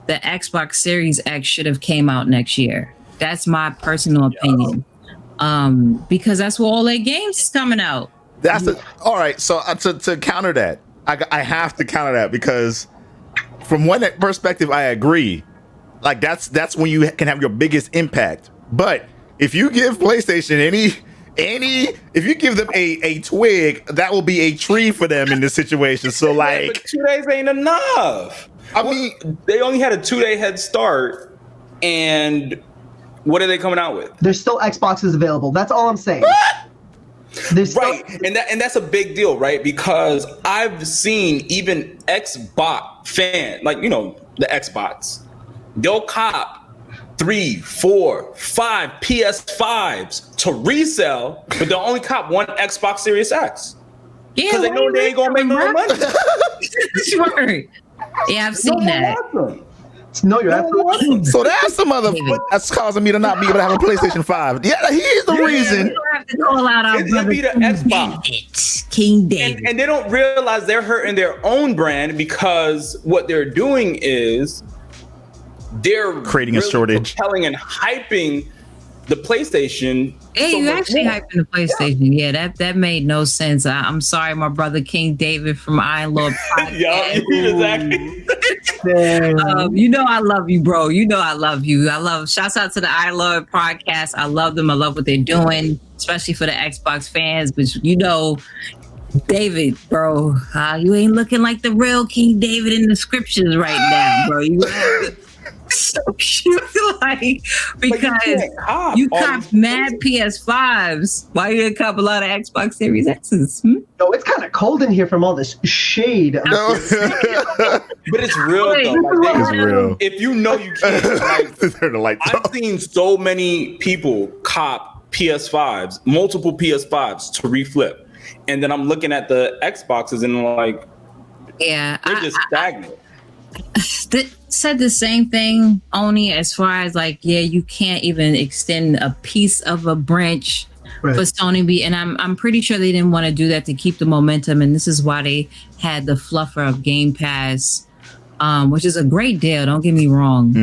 the Xbox Series X should have came out next year. That's my personal opinion. Because that's where all their games is coming out. All right. So to counter that, I have to counter that because from one perspective, I agree. Like that's when you can have your biggest impact. But if you give PlayStation if you give them a twig, that will be a tree for them in this situation. So like, but 2 days ain't enough. I mean, they only had a 2-day head start, and what are they coming out with? There's still Xboxes available. That's all I'm saying. What? Right, and that's a big deal, right? Because I've seen even Xbox fan, like the Xbox, they'll cop 3, 4, 5 PS5s to resell, but they'll only cop one Xbox Series X because they know they ain't gonna make no money. Sure. Yeah, I've seen that. No, you're absolutely So that's the motherfucker that's causing me to not be able to have a PlayStation 5. Yeah, he's the reason. You have to call out our brother be the Xbox. King David. And they don't realize they're hurting their own brand because what they're doing is they're creating a shortage, propelling and hyping the PlayStation. Hey, so you much actually more. hyping the PlayStation. Yeah, that made no sense. I'm sorry, my brother King David from Iron Lord Podcast. Yeah, exactly. You know I love you, bro. You know I love you. Shouts out to the Iron Lord Podcast. I love them. I love what they're doing, especially for the Xbox fans. But David, bro, you ain't looking like the real King David in the scriptures right now, bro. You so cute, like because you copped mad PS5s. Why you didn't cop a lot of Xbox Series X's? No, it's kind of cold in here from all this shade. No. But it's real though. Like, It's real. If you know you can't, like, Turn the lights I've off. seen so many people cop PS5s, multiple PS5s to reflip, and then I'm looking at the Xboxes and I'm like, Yeah, they're just stagnant. said the same thing, Oni, as far as like, yeah, you can't even extend a piece of a branch for Sony. And I'm pretty sure they didn't want to do that to keep the momentum. And this is why they had the fluffer of Game Pass, which is a great deal. Don't get me wrong.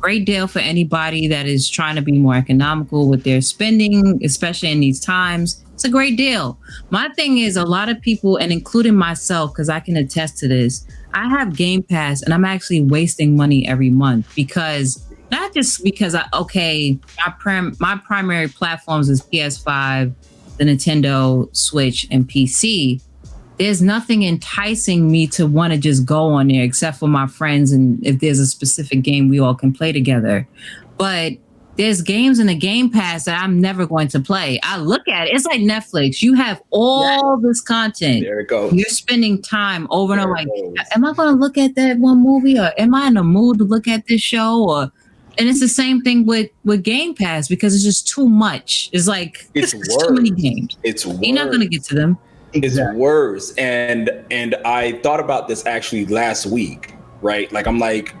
Great deal for anybody that is trying to be more economical with their spending, especially in these times. It's a great deal. My thing is, a lot of people, and including myself, because I can attest to this, I have Game Pass and I'm actually wasting money every month because not just because my primary platforms is PS5, the Nintendo Switch, and PC. There's nothing enticing me to want to just go on there except for my friends and if there's a specific game we all can play together. But there's games in the Game Pass that I'm never going to play. I look at it. It's like Netflix. You have all this content. There it goes. You're spending time over and over. Like, am I going to look at that one movie, or am I in the mood to look at this show? And it's the same thing with Game Pass because it's just too much. It's like It's too many games. It's worse. You're not going to get to them. It's worse. And I thought about this actually last week, right? Like, I'm like,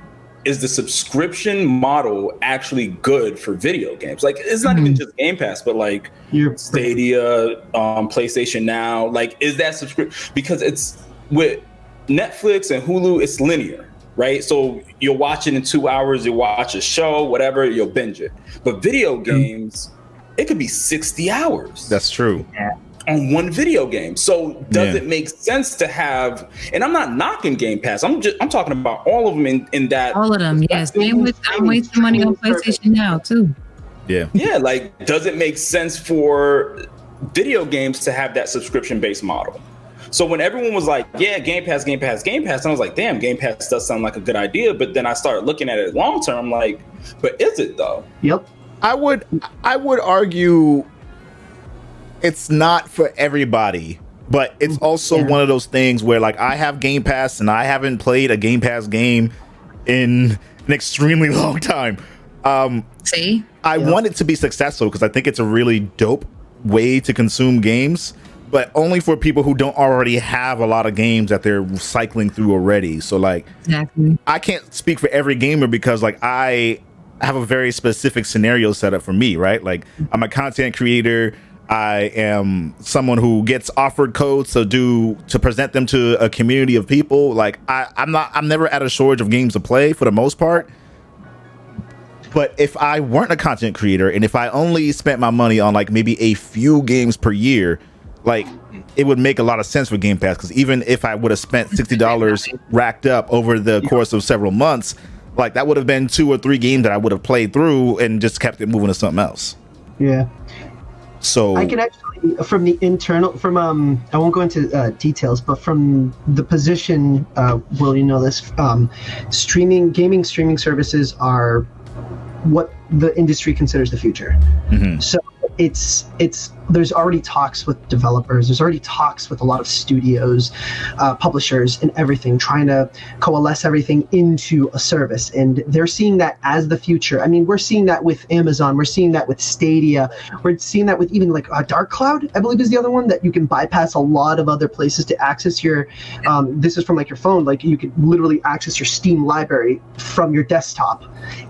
is the subscription model actually good for video games? Like, it's not even just Game Pass, but like Stadia, PlayStation Now. Like, is that subscription? Because it's with Netflix and Hulu, it's linear, right? So you'll watch it in 2 hours, you'll watch a show, whatever, you'll binge it. But video games, it could be 60 hours. That's true. On one video game. So does it make sense to have, and I'm not knocking Game Pass, I'm talking about all of them in that. All of them, yes. I'm wasting money on PlayStation Now too. Yeah, like, does it make sense for video games to have that subscription-based model? So when everyone was like, yeah, Game Pass, and I was like, damn, Game Pass does sound like a good idea, but then I started looking at it long term, I'm like, but is it though? Yep. I would argue it's not for everybody, but it's also one of those things where, like, I have Game Pass and I haven't played a Game Pass game in an extremely long time. See? I want it to be successful because I think it's a really dope way to consume games, but only for people who don't already have a lot of games that they're cycling through already. So, like, Exactly. I can't speak for every gamer because, like, I have a very specific scenario set up for me, right? Like, I'm a content creator. I am someone who gets offered codes to present them to a community of people. Like, I'm never at a shortage of games to play for the most part. But if I weren't a content creator and if I only spent my money on like maybe a few games per year, like, it would make a lot of sense for Game Pass. Because even if I would have spent $60 racked up over the course of several months, like, that would have been 2 or 3 games that I would have played through and just kept it moving to something else. Yeah. So I can actually, from the internal, I won't go into details, but from the position, Will, you know this, gaming streaming services are what the industry considers the future. So it's there's already talks with developers. There's already talks with a lot of studios, publishers, and everything, trying to coalesce everything into a service. And they're seeing that as the future. I mean, we're seeing that with Amazon. We're seeing that with Stadia. We're seeing that with even like Dark Cloud, I believe is the other one, that you can bypass a lot of other places to access your, this is from like your phone, like you could literally access your Steam library from your desktop,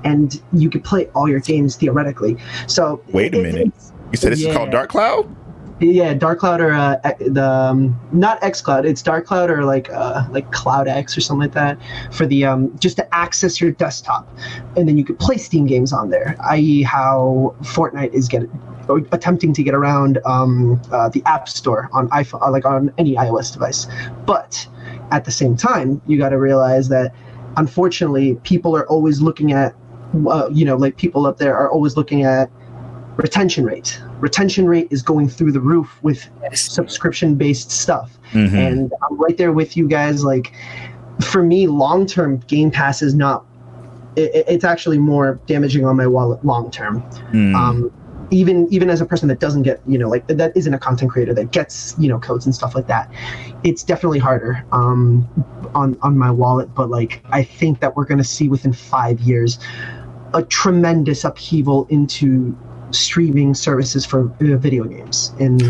and you could play all your games theoretically. So wait a minute. You said this is called Dark Cloud? Yeah, Dark Cloud, or not X Cloud. It's Dark Cloud, or like Cloud X or something like that, for the just to access your desktop, and then you could play Steam games on there. I.e., how Fortnite is attempting to get around the App Store on iPhone, like on any iOS device. But at the same time, you got to realize that unfortunately, people are always looking at, like people up there are always looking at retention rate. Retention rate is going through the roof with subscription-based stuff. Mm-hmm. And I'm right there with you guys. Like, for me, long-term Game Pass is not, it's actually more damaging on my wallet long-term. Even as a person that doesn't get, like that isn't a content creator that gets, codes and stuff like that, it's definitely harder on my wallet. But like, I think that we're going to see within 5 years a tremendous upheaval into streaming services for video games. And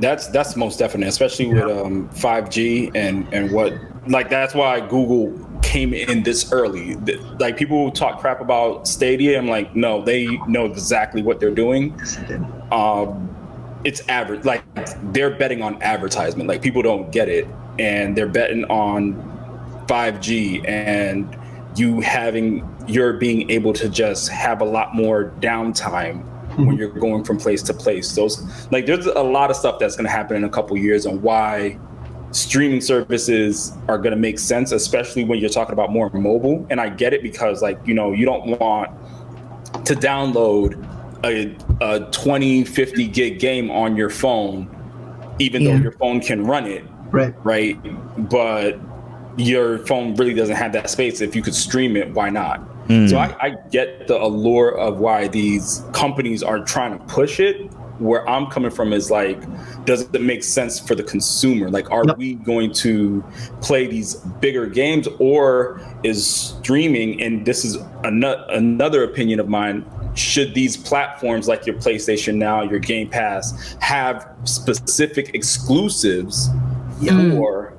that's most definite, especially with 5G and what, like, that's why Google came in this early. Like, people talk crap about Stadia. I'm like, no, they know exactly what they're doing. It's average. Like, they're betting on advertisement. Like, people don't get it, and they're betting on 5G and you're being able to just have a lot more downtime when you're going from place to place. There's a lot of stuff that's going to happen in a couple of years on why streaming services are going to make sense, especially when you're talking about more mobile. And I get it, because like, you don't want to download a 20, 50 gig game on your phone, even though your phone can run it. Right. But your phone really doesn't have that space. If you could stream it, why not? So I get the allure of why these companies are trying to push it. Where I'm coming from is like, does it make sense for the consumer? Like, are we going to play these bigger games, or is streaming, and this is another opinion of mine, should these platforms like your PlayStation Now, your Game Pass, have specific exclusives for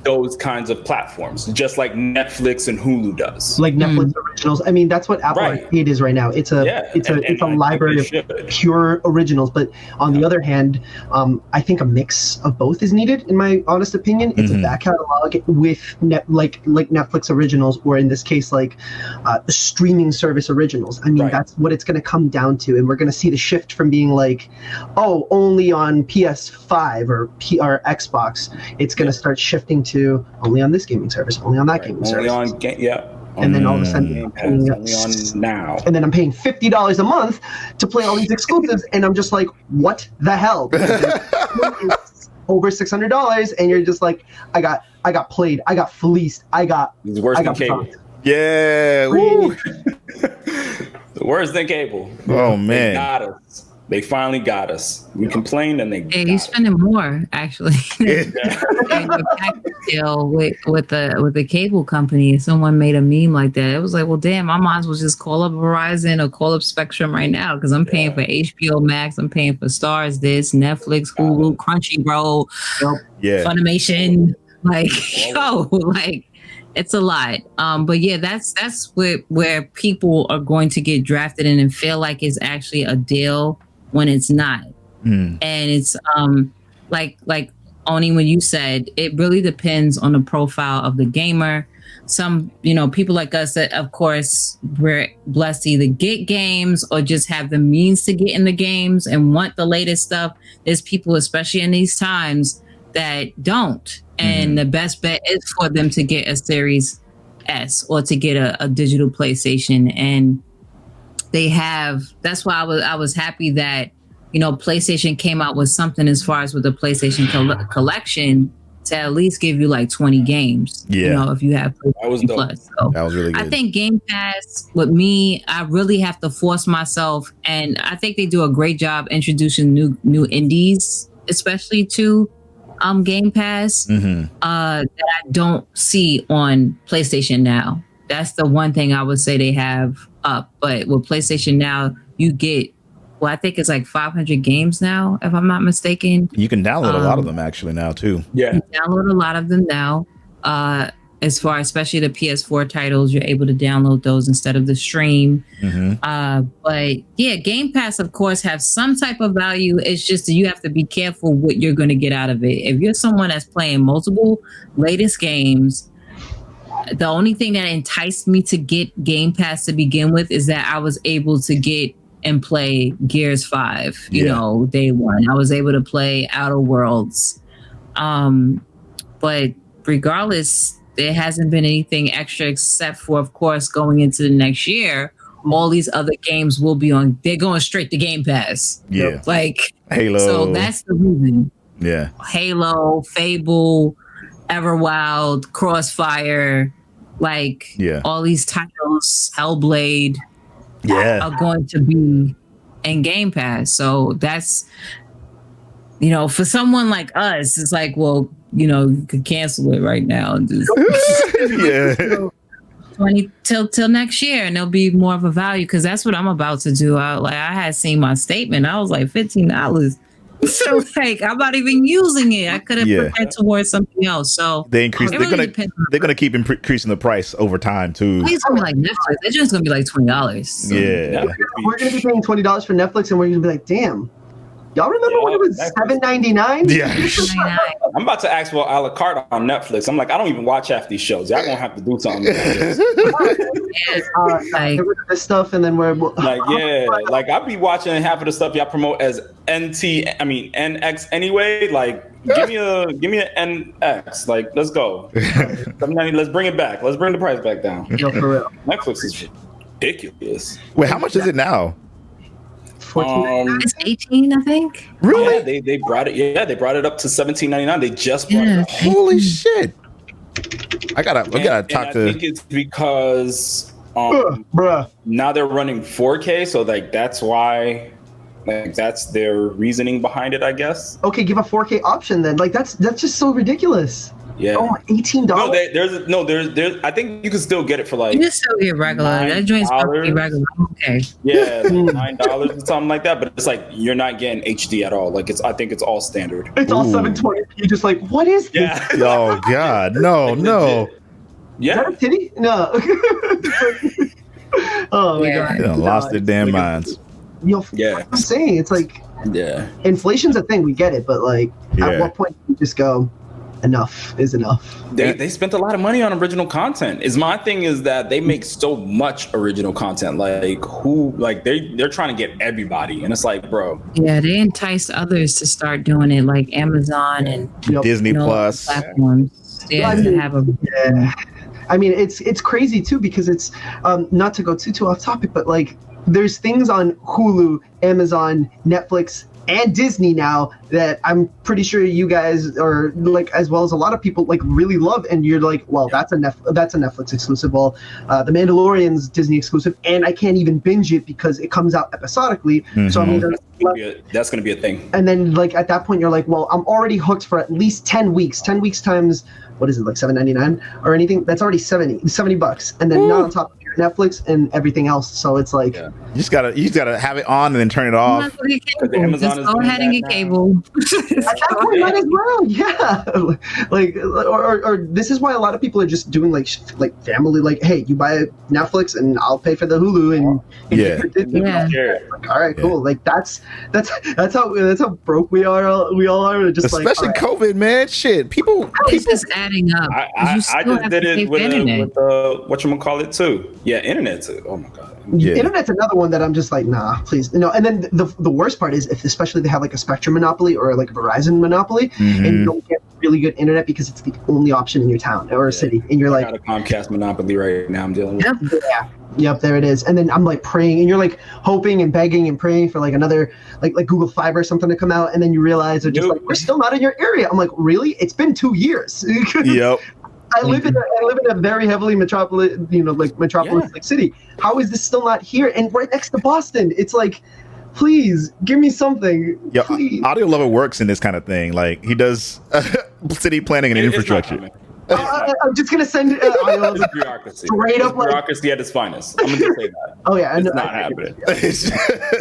those kinds of platforms, just like Netflix and Hulu does? Like Netflix originals. I mean, that's what Apple Arcade is right now. It's a library of pure originals. But on the other hand, I think a mix of both is needed, in my honest opinion. It's a back catalog with like Netflix originals, or in this case, like the streaming service originals. I mean, that's what it's going to come down to, and we're going to see the shift from being like, oh, only on PS5 or Xbox. It's going to start shifting to only on this gaming service, only on that gaming service. And then all of a sudden, only on now. And then I'm paying $50 a month to play all these exclusives, and I'm just like, what the hell? It's over $600, and you're just like, I got played, I got fleeced, it's worse than cable. Yeah. Woo. Worse than cable. Oh man. They got us. They finally got us. We complained, and you're spending more, actually. Deal with the cable company. Someone made a meme like that. It was like, well, damn, I might as well just call up Verizon or call up Spectrum right now, because I'm paying for HBO Max, I'm paying for Stars, Netflix, Hulu, Crunchyroll, Funimation. Like, it's a lot. But yeah, that's where people are going to get drafted in and feel like it's actually a deal when it's not. And it's like Oni, when you said, it really depends on the profile of the gamer. Some, people like us that, of course, we're blessed to either get games or just have the means to get in the games and want the latest stuff. There's people, especially in these times, that don't. And the best bet is for them to get a Series S or to get a digital PlayStation. And that's why I was happy that, PlayStation came out with something as far as with the PlayStation collection, to at least give you like 20 games. Yeah. You know, if you have That was dope. Plus. So That was really good. I think Game Pass with me, I really have to force myself, and I think they do a great job introducing new indies, especially to Game Pass that I don't see on PlayStation Now. That's the one thing I would say they have up. But with PlayStation Now, you get, well, I think it's like 500 games now, if I'm not mistaken. You can download a lot of them actually now too. Yeah. You download a lot of them now. As far, especially the PS4 titles, you're able to download those instead of the stream. But yeah, Game Pass, of course, have some type of value. It's just that you have to be careful what you're going to get out of it. If you're someone that's playing multiple latest games, the only thing that enticed me to get Game Pass to begin with is that I was able to get and play Gears 5, you know, day one. I was able to play Outer Worlds. But regardless, there hasn't been anything extra except for, of course, going into the next year, all these other games will be on, they're going straight to Game Pass. Yeah. Like Halo. So that's the reason. Yeah. Halo, Fable, Everwild, Crossfire, like all these titles, Hellblade, are going to be in Game Pass. So that's, you know, for someone like us, it's like, well, you know, you could cancel it right now and just 20 till next year, and there'll be more of a value, because that's what I'm about to do. I had seen my statement. I was like $15. So like, I'm not even using it. I could have put that towards something else. So they're gonna keep increasing the price over time too. It's gonna be like Netflix. It's just gonna be like $20. So. Yeah, we're gonna be paying $20 for Netflix, and we're gonna be like, damn. Y'all remember when it was $7.99? Yeah. I'm about to ask for a la carte on Netflix. I'm like, I don't even watch half these shows. Y'all gonna have to do something. This stuff, and then we're like, like I'll be watching half of the stuff y'all promote as NX anyway. Like, give me an NX. Like, let's go. Let's bring it back. Let's bring the price back down. Yo, for real. Netflix is ridiculous. Wait, how much is it now? It's 18, I think. Really? Yeah, they brought it. Yeah, they brought it up to $17.99. They just brought it up. Holy shit! I gotta talk to. I think it's because now they're running 4K, so like that's why, like that's their reasoning behind it, I guess. Okay, give a 4K option then. Like that's just so ridiculous. Yeah. Oh, $18. No, there's. I think you can still get it for like. You can still get regular. That joint's probably regular. Okay. Yeah, like $9 or something like that. But it's like you're not getting HD at all. Like I think it's all standard. It's all 720p. Just like, what is this? Yeah. Oh God, no. Yeah. Is that a titty? No. Oh my God. They lost their damn minds. I'm saying, it's like, inflation's a thing. We get it, but like, at what point do you just go, enough is enough? They spent a lot of money on original content. My thing is that they make so much original content. Like they're trying to get everybody, and it's like, bro. Yeah, they entice others to start doing it, like Amazon and Disney Plus platforms. I mean, it's crazy too, because it's not to go too off topic, but like there's things on Hulu, Amazon, Netflix, and Disney now that I'm pretty sure you guys are like, as well as a lot of people, like really love, and you're like, well, that's a Netflix exclusive. Well, The Mandalorian's Disney exclusive, and I can't even binge it because it comes out episodically. So I mean, that's going to be a thing. And then like at that point, you're like, well, I'm already hooked for at least 10 weeks. 10 weeks times, what is it, like $7.99 or anything? That's already $70, and then not on top of your Netflix and everything else. So it's like you just gotta have it on and then turn it off. Just go ahead and get cable. At that point, might as well, like or this is why a lot of people are just doing like family, like, hey, you buy Netflix and I'll pay for the Hulu, and like, all right, cool. Like that's how broke we all are. Just especially like, COVID, man. Shit, people just adding up. I just did it with whatchamacallit too. Yeah, internet too. Oh my God. Internet's another one that I'm just like, nah, please. And then the worst part is if especially they have like a Spectrum monopoly or like a Verizon monopoly, and you don't get really good internet because it's the only option in your town or city, and you're I like, got a Comcast monopoly right now. I'm dealing with. Yep, there it is. And then I'm like praying, and you're like hoping and begging and praying for like another like Google Fiber or something to come out, and then you realize they're just like, we're still not in your area. I'm like, really? It's been 2 years. Yep. I live in a very heavily metropolis like city. How is this still not here? And right next to Boston, it's like, please give me something. Yeah, Please. Audio Lover works in this kind of thing. Like he does city planning and infrastructure. I'm just gonna send It's bureaucracy. straight up like, Bureaucracy at its finest. I'm gonna just say that. oh yeah, I know. It's not happening.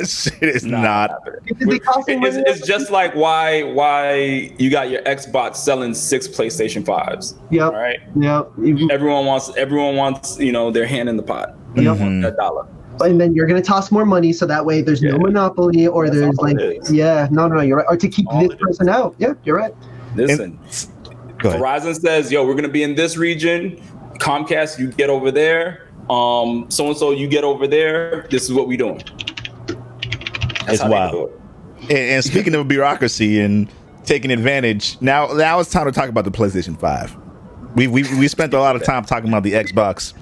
Shit is not. happening. It's It's just like why you got your Xbox selling 6 PlayStation 5s. Yep. All right. Yep. Everyone wants their hand in the pot. Yep. That dollar. And then you're gonna toss more money so that way there's no monopoly or That's there's all like it is. no, you're right. Or to keep All this it person out. Yeah, you're right. Listen. Go ahead. Verizon says, "Yo, we're gonna be in this region. Comcast, you get over there. So and so, you get over there. This is what we doing." That's It's how they wild. do it. And speaking of bureaucracy and taking advantage, now it's time to talk about the PlayStation 5. We spent a lot of time talking about the Xbox.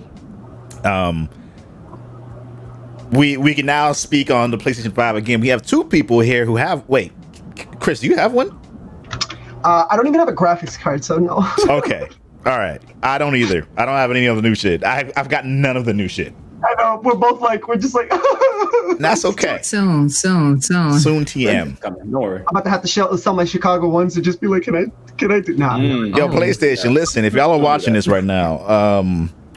We can now speak on the PlayStation 5 again. We have 2 people here who have. Wait, Chris, do you have one? I don't even have a graphics card, so no. Okay, all right. I don't either. I don't have any of the new shit. I've got none of the new shit. I know we're just like That's okay. Soon. Soon TM. Coming, don't worry. I'm about to have to sell my Chicago ones to just be like, can I do nah. Yo, PlayStation, listen, if y'all are watching this right now,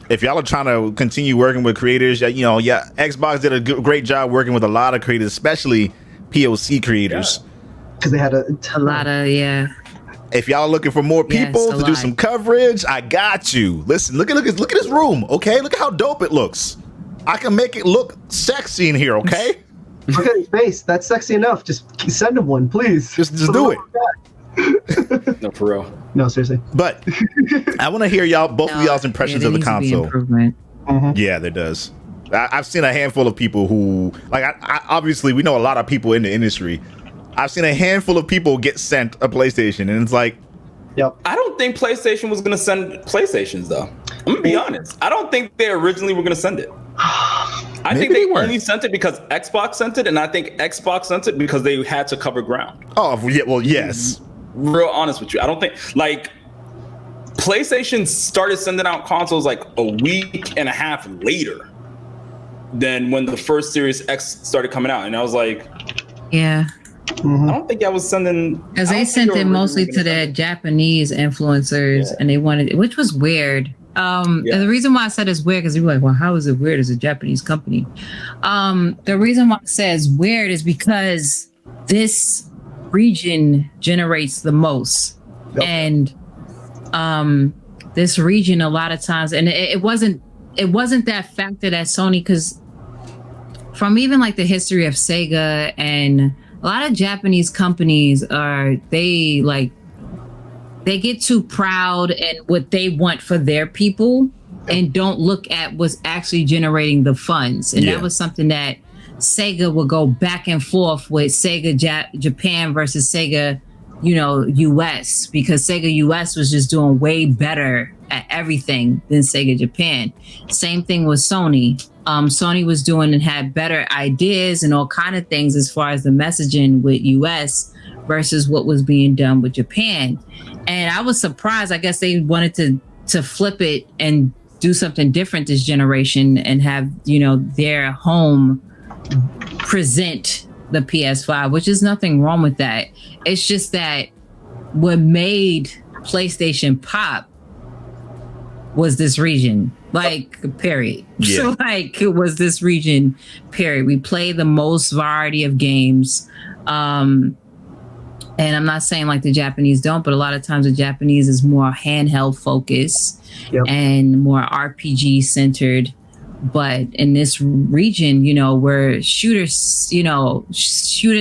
if y'all are trying to continue working with creators, Xbox did a great job working with a lot of creators, especially POC creators. Because they had a lot of If y'all are looking for more Yes, people a to do lot. some coverage, I got you. Listen, look at this room, okay? Look at how dope it looks. I can make it look sexy in here, okay? Look at his face. That's sexy enough. Just send him one, please. Just do it. No, for real. No, seriously. But I want to hear both of y'all's impressions of the console. Yeah, there does. I've seen a handful of people who, like, I obviously we know a lot of people in the industry. I've seen a handful of people get sent a PlayStation, and it's like, Yep. I don't think PlayStation was gonna send PlayStations though. I'm gonna be honest. I don't think they originally were gonna send it. I Maybe think they they weren't. only sent it because Xbox sent it, and I think Xbox sent it because they had to cover ground. oh yeah, well yes, Real honest with you, I don't think like PlayStation started sending out consoles like a week and a half later than when the first Series X started coming out, and I was like, Yeah. I don't think I was sending. Because I they don't think sent they it were mostly originally to gonna their send it. Japanese influencers, and they wanted, which was weird. And the reason why I said it's weird because you're like, well, how is it weird as a Japanese company? The reason why I say it's weird is because this region generates the most, and this region a lot of times, and it wasn't that factor that Sony, because from even like the history of Sega and a lot of Japanese companies they get too proud and what they want for their people and don't look at what's actually generating the funds. And that was something that Sega would go back and forth with Sega Japan versus Sega, US, because Sega US was just doing way better at everything than Sega Japan. Same thing with Sony. Sony was doing and had better ideas and all kind of things as far as the messaging with US versus what was being done with Japan. And I was surprised. I guess they wanted to flip it and do something different this generation and have, their home present the PS5, which is nothing wrong with that. It's just that what made PlayStation pop was this region, period. Yeah. So it was this region, period. We play the most variety of games. And I'm not saying like the Japanese don't, but a lot of times the Japanese is more handheld focused and more RPG centered. But in this region, we're shooter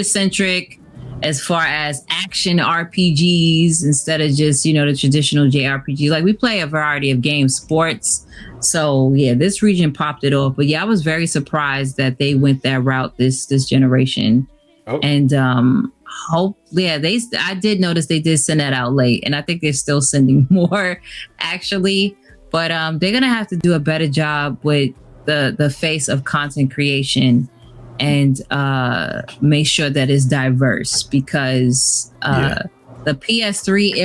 centric as far as action RPGs instead of just, the traditional JRPG. Like we play a variety of games, sports. So yeah, this region popped it off. But yeah, I was very surprised that they went that route this generation. Oh. And hope, yeah, I did notice they did send that out late, and I think they're still sending more actually. But they're gonna have to do a better job with the face of content creation and make sure that it's diverse, because the PS3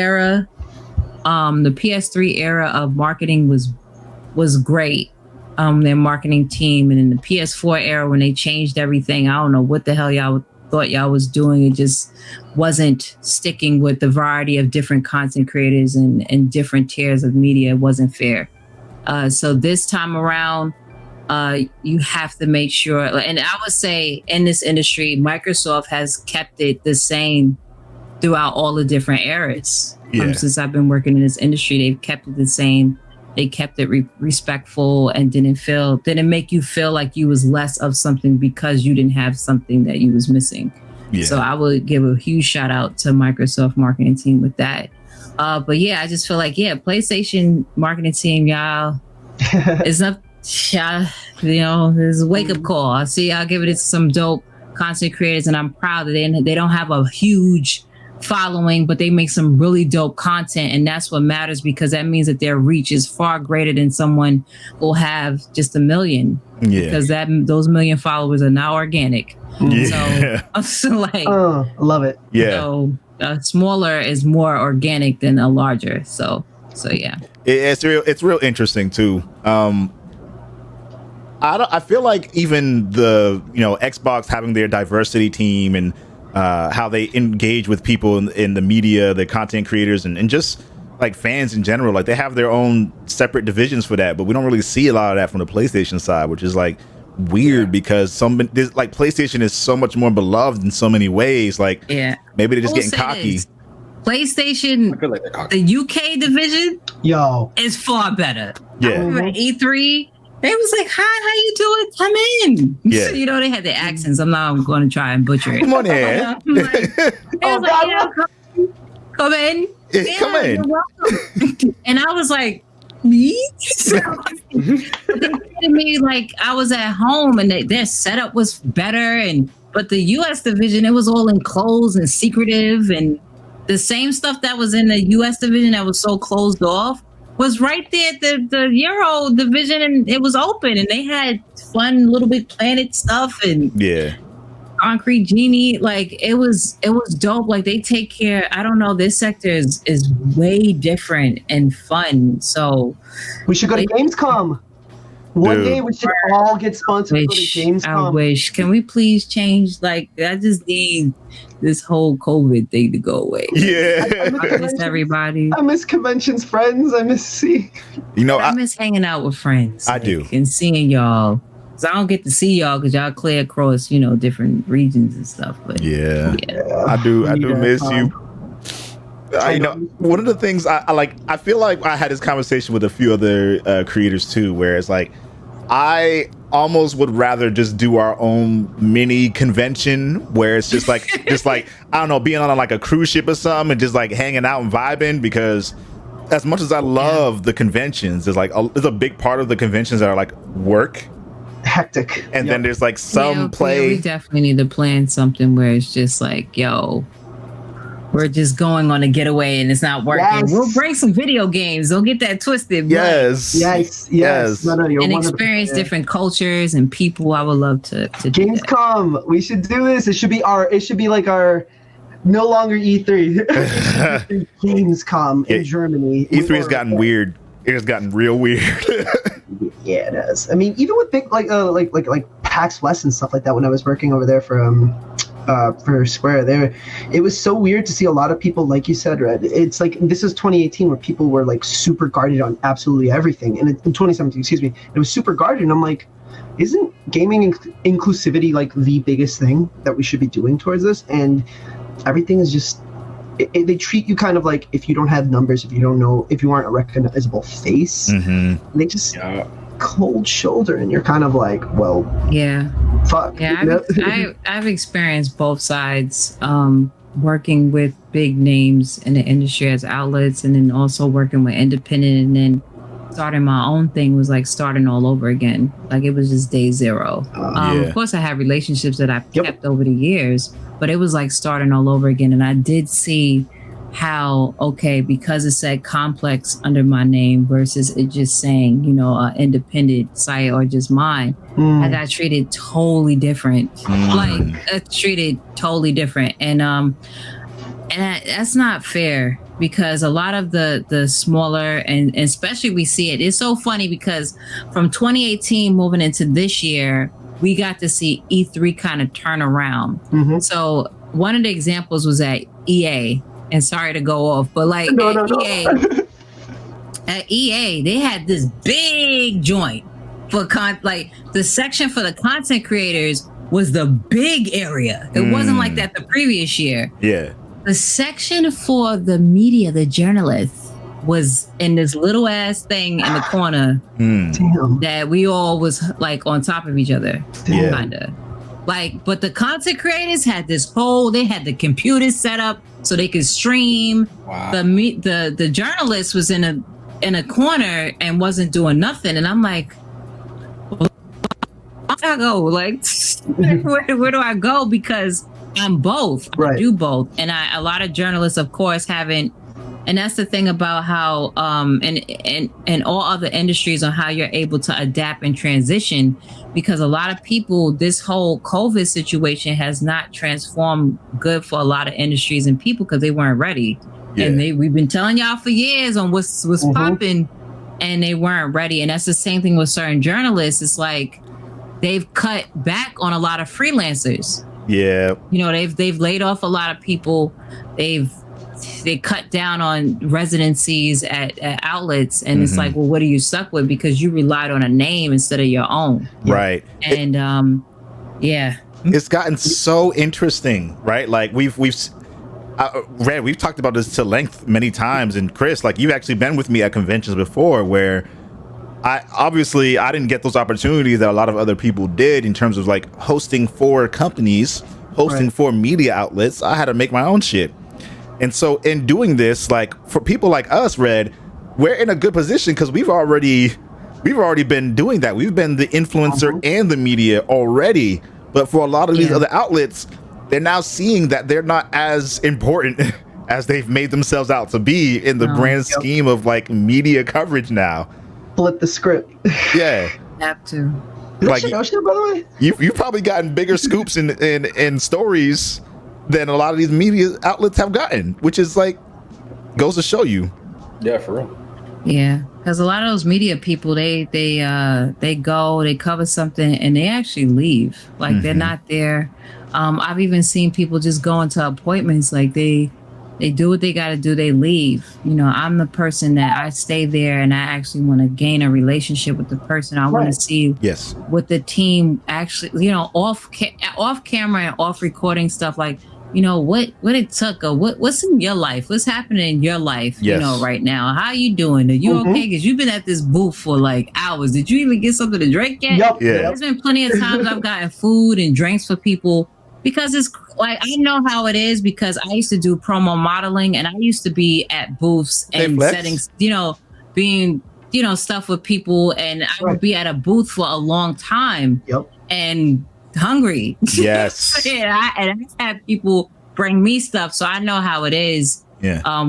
era, of marketing was great. Their marketing team, and in the PS4 era when they changed everything, I don't know what the hell y'all thought y'all was doing. It just wasn't sticking with the variety of different content creators and different tiers of media. It wasn't fair. So this time around, you have to make sure, and I would say in this industry, Microsoft has kept it the same throughout all the different eras. Since I've been working in this industry, they've kept it the same. They kept it respectful and didn't make you feel like you was less of something because you didn't have something that you was missing. Yeah. So I would give a huge shout out to Microsoft marketing team with that. But yeah, I just feel like, PlayStation marketing team, y'all, it's not, there's a wake up call. I'll give it to some dope content creators, and I'm proud that they don't have a huge following, but they make some really dope content, and that's what matters, because that means that their reach is far greater than someone who'll have just 1 million. Because those 1 million followers are now organic. So like, love it. So smaller is more organic than a larger. So yeah, it's real interesting too. I feel like even the Xbox having their diversity team and how they engage with people in the media, the content creators, and just like fans in general, like they have their own separate divisions for that, but we don't really see a lot of that from the PlayStation side, which is like weird, because PlayStation is so much more beloved in so many ways. Like, maybe they're just getting cocky. PlayStation, I feel like they're cocky. The UK division, is far better. I remember at E3, they was like, "Hi, how you doing? Come in." So, they had their accents. I'm going to try and butcher it. Come on in. Come in. Come in. You're welcome. And I was like, me? They treated me like I was at home, and their setup was better. But the US division, it was all enclosed and secretive, and the same stuff that was in the US division that was so closed off was right there at the Euro division, and it was open, and they had fun Little Big Planet stuff and Concrete Genie. Like, it was dope. Like, they take care. I don't know, this sector is way different and fun. So we should go to Gamescom. One day we should all get sponsored for the Gamescom. I wish. Can we please change? Like, I just need this whole COVID thing to go away. Yeah. I miss everybody. I miss conventions, friends. I miss seeing. I miss hanging out with friends. I do. And seeing y'all. Because I don't get to see y'all because y'all clear across, different regions and stuff. But I do miss you. One of the things I feel like I had this conversation with a few other creators too, where it's like, I almost would rather just do our own mini convention where it's just like I don't know, being on like a cruise ship or something and just like hanging out and vibing, because as much as I love the conventions, there's a big part of the conventions that are like work. Hectic. And then there's like some play. We definitely need to plan something where it's just like, we're just going on a getaway and it's not working. Yes. We'll bring some video games. Don't get that twisted. Yes. No, and experience different cultures and people. I would love to do Gamescom. That. We should do this. It should be like our no longer E3. Gamescom in Germany. E3 has gotten weird. It has gotten real weird. Yeah, it has. I mean, even with big like PAX West and stuff like that, when I was working over there for Square there, it was so weird to see a lot of people, like you said, Red. It's like, this is 2018 where people were like super guarded on absolutely everything, and in 2017, excuse me, it was super guarded, and I'm like, isn't gaming inclusivity like the biggest thing that we should be doing towards this? And everything is just they treat you kind of like, if you don't have numbers, if you don't know, if you aren't a recognizable face, they just cold shoulder, and you're kind of like, well, fuck. I've experienced both sides, working with big names in the industry as outlets, and then also working with independent, and then starting my own thing was like starting all over again. Like, it was just day zero. Of course I have relationships that I've kept over the years, but it was like starting all over again. And I did see how, okay, because it said Complex under my name versus it just saying, you know, independent site or just mine, I got treated totally different. Treated totally different. And that's not fair, because a lot of the smaller, and especially we see it's so funny because from 2018 moving into this year, we got to see E3 kind of turn around. So one of the examples was at EA, and sorry to go off, but like EA, at EA, they had this big joint for like the section for the content creators was the big area. It wasn't like that the previous year. Yeah. The section for the media, the journalists, was in this little ass thing in the corner that we all was like on top of each other, kinda. Like, but the content creators had they had the computers set up so they could stream. Wow. The journalist was in a corner and wasn't doing nothing, and I'm like, where do I go? Like, where do I go? Because I'm both. I do both, and a lot of journalists, of course, haven't. And that's the thing about how, and all other industries, on how you're able to adapt and transition, because a lot of people, this whole COVID situation has not transformed good for a lot of industries and people because they weren't ready. Yeah. And we've been telling y'all for years on what's popping, and they weren't ready. And that's the same thing with certain journalists. It's like they've cut back on a lot of freelancers. Yeah. You know, they've laid off a lot of people. They cut down on residencies at outlets, and it's like, well, what are you stuck with? Because you relied on a name instead of your own. Right. And yeah. It's gotten so interesting, right? Like we've Red, we've talked about this to length many times, and Chris, like you've actually been with me at conventions before where I didn't get those opportunities that a lot of other people did in terms of like hosting for companies, hosting for media outlets. I had to make my own shit. And so in doing this, like for people like us, Red, we're in a good position because we've already been doing that. We've been the influencer and the media already. But for a lot of these other outlets, they're now seeing that they're not as important as they've made themselves out to be in the grand scheme of like media coverage now. Flip the script. Yeah. Have to. Like, by the way? You've probably gotten bigger scoops in stories than a lot of these media outlets have gotten, which is like goes to show you. Yeah, for real. Yeah, because a lot of those media people, they go, they cover something, and they actually leave. Like they're not there. I've even seen people just go into appointments, like they do what they got to do, they leave. You know, I'm the person that I stay there, and I actually want to gain a relationship with the person. I want to see what the team actually, you know, off camera and off recording stuff, like, you know, what it took, or what's in your life, what's happening in your life, you know, right now. How you doing? Are you okay? Because you've been at this booth for like hours. Did you even get something to drink yet? Yep. Yeah. There's been plenty of times I've gotten food and drinks for people, because it's like, I know how it is, because I used to do promo modeling, and I used to be at booths and settings, you know, being, you know, stuff with people, and I would be at a booth for a long time and hungry. Yes. And I had people bring me stuff, so I know how it is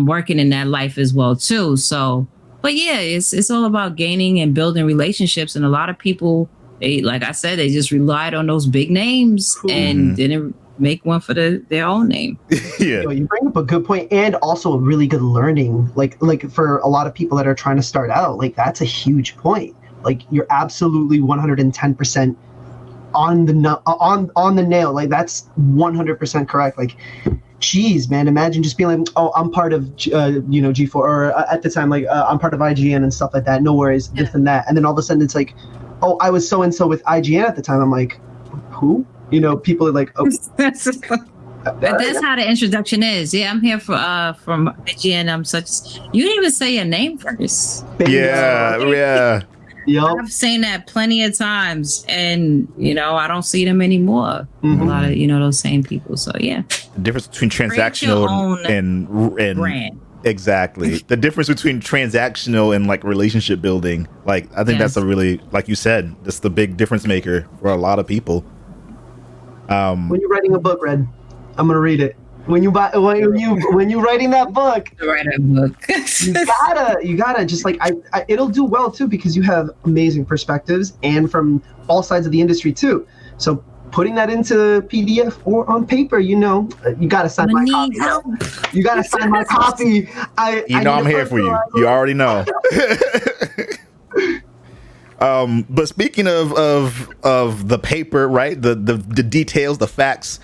working in that life as well too. So, but yeah, it's all about gaining and building relationships, and a lot of people, they, like I said, they just relied on those big names and didn't make one for their own name. Yeah. You bring up a good point, and also a really good learning. Like for a lot of people that are trying to start out, like that's a huge point. Like you're absolutely 110% on the nail. Like that's 100% correct. Like, geez, man, imagine just being like, oh, I'm part of G4, or at the time, like I'm part of IGN and stuff like that. No worries, this and that. And then all of a sudden it's like, oh, I was so and so with IGN at the time. I'm like, who? You know, people are like, oh. That's how the introduction is. Yeah, I'm here from IGN. I'm such. You didn't even say your name first. Yeah. Yep. I've seen that plenty of times, and you know, I don't see them anymore. A lot of, you know, those same people. So yeah, the difference between transactional and brand. Exactly. The difference between transactional and like relationship building. Like I think that's a really, like you said, that's the big difference maker for a lot of people. When you're writing a book, Red, I'm gonna read it. When you writing that book, To write a book. you gotta just like it'll do well too because you have amazing perspectives and from all sides of the industry too. So putting that into PDF or on paper, you gotta sign my copy. help. You gotta sign my copy. I'm here for you. You already know. But speaking of the paper, right? The details, the facts.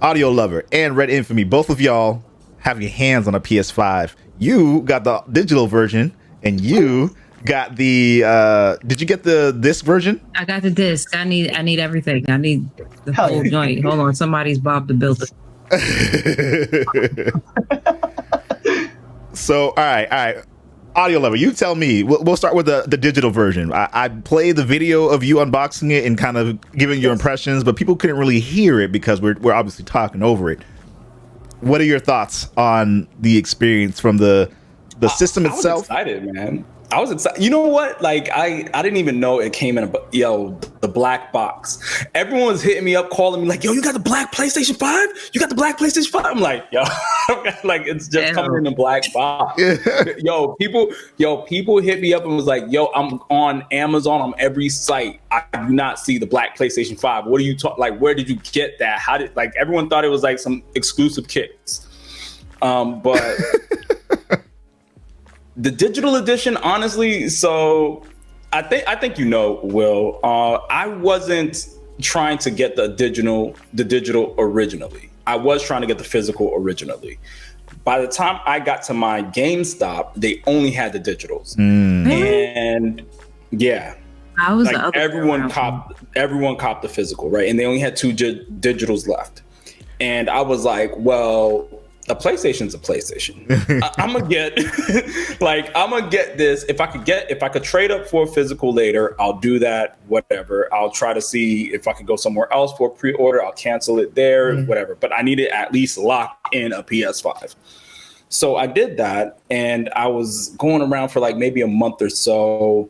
Audio Lover and Red Infamy, both of y'all have your hands on a PS5. You got the digital version, and you got the. Did you get the disc version? I got the disc. I need everything. I need the whole joint. Hold on, somebody's Bob the Builder. So, all right. Audio Lover, you tell me. We'll start with the digital version. I played the video of you unboxing it and kind of giving your impressions, but people couldn't really hear it because we're obviously talking over it. What are your thoughts on the experience from the system itself? I was excited, man. I was excited. You know what? Like I didn't even know it came in the black box. Everyone was hitting me up, calling me like, "Yo, you got the black PlayStation 5? You got the black PlayStation 5?" I'm like, "Yo, like it's just coming in a black box." People hit me up and was like, "Yo, I'm on Amazon on every site. I do not see the black PlayStation 5. What are you talking? Like, where did you get that? How did like everyone thought it was like some exclusive kits?" But the digital edition, honestly, so I think Will. I wasn't trying to get the digital originally. I was trying to get the physical originally. By the time I got to my GameStop, they only had the digitals, and yeah, I was like everyone copped the physical, right? And they only had two digitals left, and I was like, well, a PlayStation's a PlayStation. I'm gonna get this. If I could trade up for a physical later, I'll do that. Whatever. I'll try to see if I could go somewhere else for a pre-order. I'll cancel it there. Whatever. But I need to at least lock in a PS5. So I did that, and I was going around for like maybe a month or so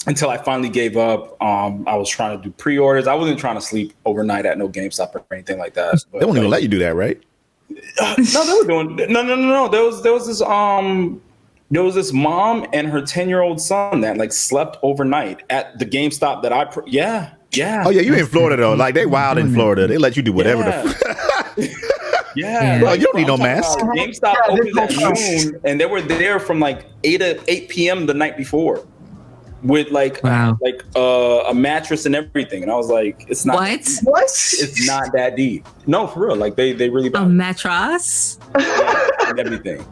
until I finally gave up. I was trying to do pre-orders. I wasn't trying to sleep overnight at no GameStop or anything like that. They won't even let you do that, right? No, they were doing no. There was this mom and her 10-year-old son that like slept overnight at the GameStop that yeah. Oh yeah, you in Florida though. Like they wild in Florida. They let you do whatever. Yeah. Bro, you don't need no mask. GameStop opens at noon, and they were there from like 8 p.m. the night before with like a mattress and everything. And I was like, it's not what? It's not that deep. No, for real. Like they really a mattress and everything.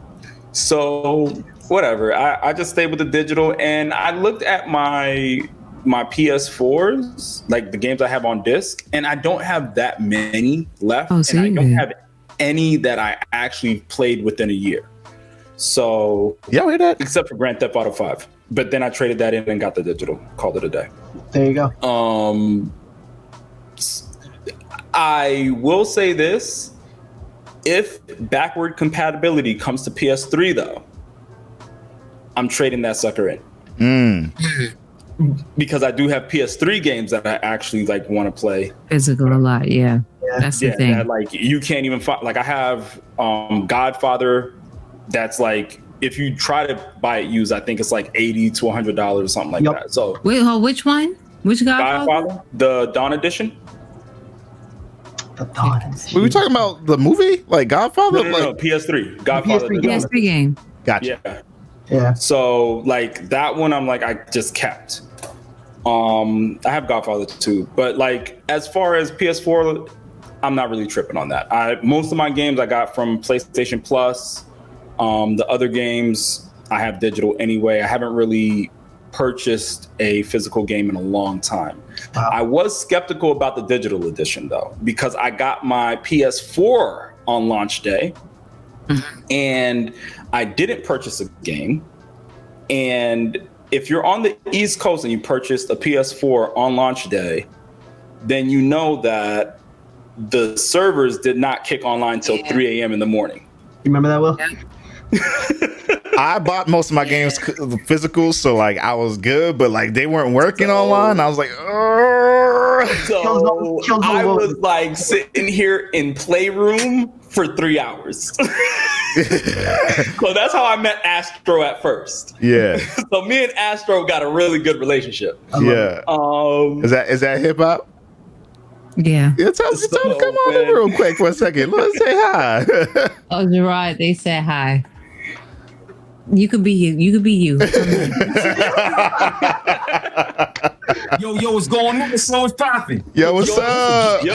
So whatever. I just stayed with the digital, and I looked at my PS4s, like the games I have on disc, and I don't have that many left. And I don't have any that I actually played within a year. So y'all hear that? Except for Grand Theft Auto 5. But then I traded that in and got the digital. Called it a day. There you go. I will say this. If backward compatibility comes to PS3 though, I'm trading that sucker in. Because I do have PS3 games that I actually like want to play physical a lot. Yeah. That's the thing. That, like you can't even find. Like I have Godfather. That's like if you try to buy it used, I think it's like $80 to $100 or something like that. So wait, which one? Which Godfather? The Dawn Edition. The Dawn Edition. Were we talking about the movie, like Godfather? No, PS3. Godfather. PS3 game. Gotcha. Yeah. So like that one, I'm like I just kept. I have Godfather 2, but like as far as PS4, I'm not really tripping on that. Most of my games I got from PlayStation Plus. The other games I have digital anyway. I haven't really purchased a physical game in a long time. Wow. I was skeptical about the digital edition though, because I got my PS4 on launch day and I didn't purchase a game. And if you're on the East Coast and you purchased a PS4 on launch day, then you know that the servers did not kick online till 3 a.m. in the morning. You remember that, Will? I bought most of my games physical, so like I was good, but like they weren't working online. I was like, So kills the I load. was like sitting here in Playroom for 3 hours. So that's how I met Astro at first. Yeah. So me and Astro got a really good relationship. Yeah. Is that hip hop? Yeah. Yeah, tell him to come on in real quick for a second. Let's say hi. Oh, Gerard, they said hi. You could be you. You could be you. Yo, what's going on? So it's popping. Yo, what's up? Yo,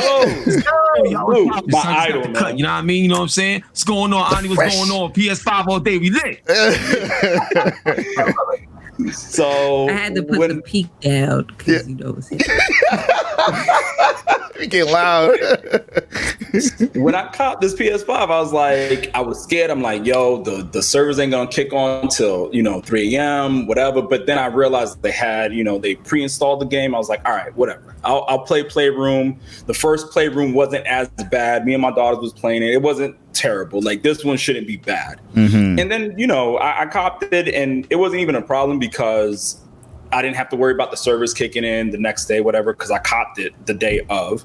Yo, my idol, cut, man. you know what I mean? You know what I'm saying? What's going on, Ani? What's Fresh. going on? PS5 all day. We lit. So I had to put the peak down because you know it's You get loud. when I copped this PS5, I was scared. I'm like, yo, the servers ain't gonna kick on till 3 a.m. whatever. But then I realized they pre-installed the game. I was like, all right, whatever. I'll play Playroom. The first Playroom wasn't as bad. Me and my daughters was playing it. It wasn't terrible. Like this one shouldn't be bad. Mm-hmm. And then I copped it, and it wasn't even a problem because I didn't have to worry about the servers kicking in the next day, whatever, because I copped it the day of.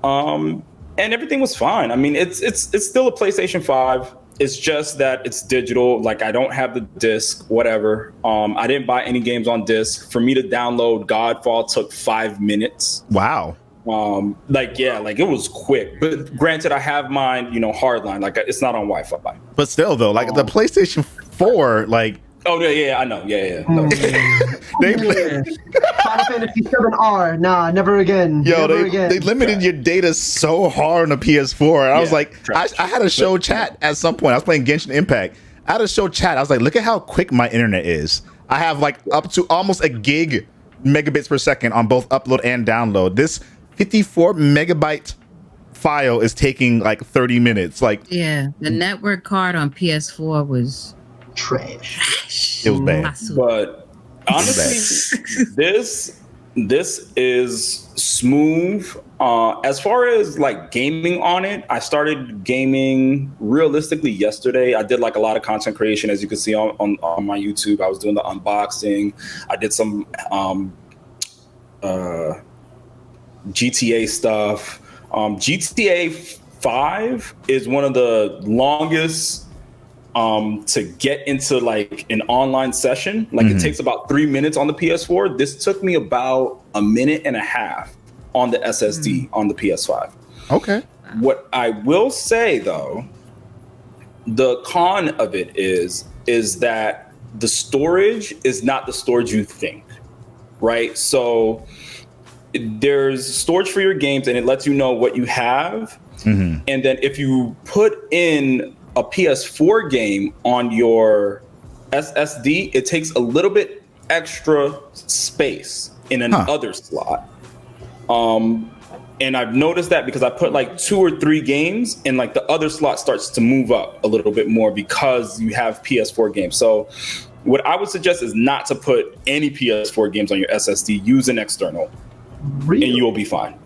And everything was fine. I mean, it's still a PlayStation 5. It's just that it's digital. Like I don't have the disc, whatever. I didn't buy any games on disc. For me to download Godfall took 5 minutes. Wow. It was quick. But granted, I have mine, hardline. Like it's not on Wi-Fi. But still, though, like the PlayStation 4, like. Oh yeah, I know. Yeah. No. Final Fantasy 7R. Nah, never again. They limited your data so hard on the PS4. And I was like, I had a show chat at some point. I was playing Genshin Impact. I had a show chat. I was like, look at how quick my internet is. I have like up to almost a gig megabits per second on both upload and download. This 54 megabyte file is taking like 30 minutes. Like, yeah, the network card on PS4 was trash. it was bad. But honestly, this is smooth. As far as like gaming on it, I started gaming realistically yesterday. I did like a lot of content creation, as you can see on my YouTube. I was doing the unboxing. I did some GTA stuff. GTA 5 is one of the longest to get into like an online session. Like it takes about 3 minutes on the PS4. This took me about a minute and a half on the SSD on the PS5. Okay. What I will say though, the con of it is that the storage is not the storage you think, right? So there's storage for your games and it lets you know what you have. And then if you put in a PS4 game on your SSD, it takes a little bit extra space in another slot. And I've noticed that because I put like 2 or 3 games and like the other slot starts to move up a little bit more because you have PS4 games. So what I would suggest is not to put any PS4 games on your SSD. Use an external Really? and you will be fine.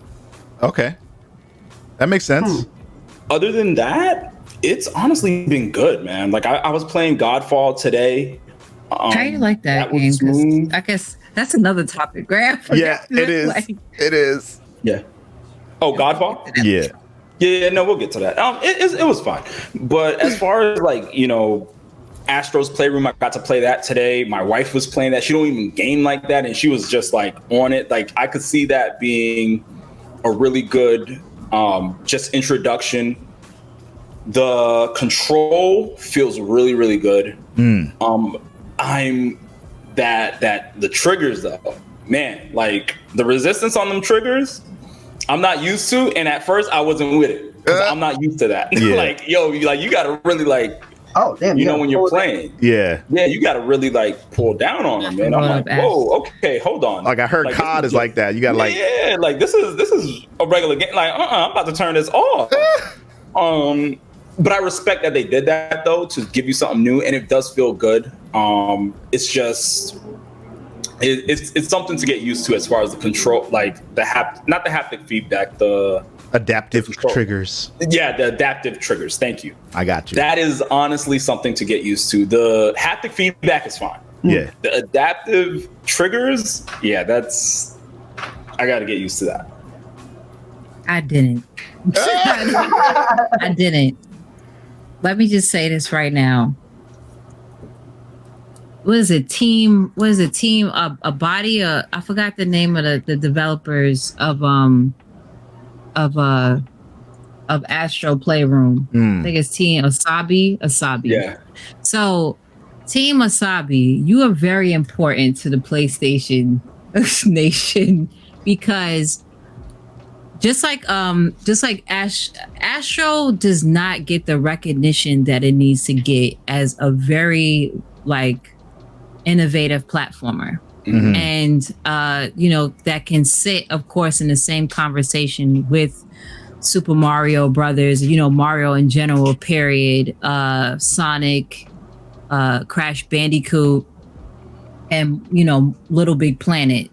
Okay. That makes sense. Other than that, it's honestly been good, man. Like I was playing Godfall today. how do you like that was game? 'Cause smooth. I guess that's another topic, Graham. Yeah, it is. Like, It is. Yeah. Oh, Godfall? Yeah. Yeah, no, we'll get to that. It was fine. But as far as like, Astro's Playroom, I got to play that today. My wife was playing that. She don't even game like that, and she was just like on it. Like I could see that being a really good just introduction. The control feels really, really good. I'm that the triggers though, man, like the resistance on them triggers, I'm not used to, and at first I wasn't with it. 'Cause I'm not used to that. Yeah. Like, you gotta really like, Oh damn! when you're playing, Yeah. you gotta really like pull down on them, man. I'm like, whoa, okay, hold on. Like I heard Like, COD this is like that. You got like yeah, like this is a regular game. Like, I'm about to turn this off. But I respect that they did that though, to give you something new, and it does feel good. It's just it's something to get used to as far as the control, like not the haptic feedback, the adaptive control. triggers. Yeah, the adaptive triggers. Thank you. I got you. That is honestly something to get used to. The haptic feedback is fine. Yeah. The adaptive triggers, yeah, I got to get used to that. I didn't. I didn't. Let me just say this right now. What is it? Team a body? I forgot the name of the developers of Astro Playroom. I think it's Team Asabi. Yeah. So Team Asabi, you are very important to the PlayStation nation, because just like Astro does not get the recognition that it needs to get as a very innovative platformer. And that can sit, of course, in the same conversation with Super Mario Brothers, Mario in general, period, Sonic, Crash Bandicoot, and Little Big Planet.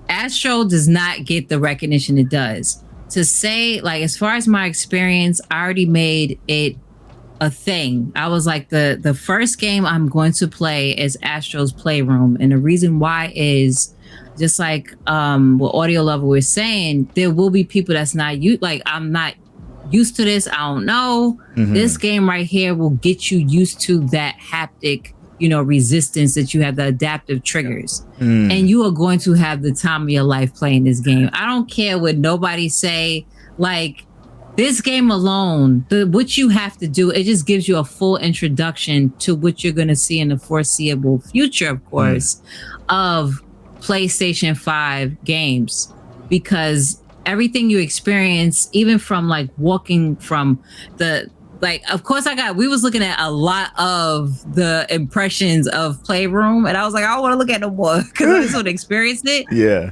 Astro does not get the recognition it does. To say, as far as my experience, I already made it a thing. I was like, the first game I'm going to play is Astro's Playroom, and the reason why is just like what Audio Lover was saying. There will be people that's not I'm not used to this. I don't know. This game right here will get you used to that haptic, resistance, that you have the adaptive triggers, and you are going to have the time of your life playing this game. I don't care what nobody say. This game alone, what you have to do, it just gives you a full introduction to what you're going to see in the foreseeable future, of course, of PlayStation 5 games, because everything you experience, even from walking from of course we was looking at a lot of the impressions of Playroom, and I was like, I don't want to look at no more because I just want to experience it. Yeah.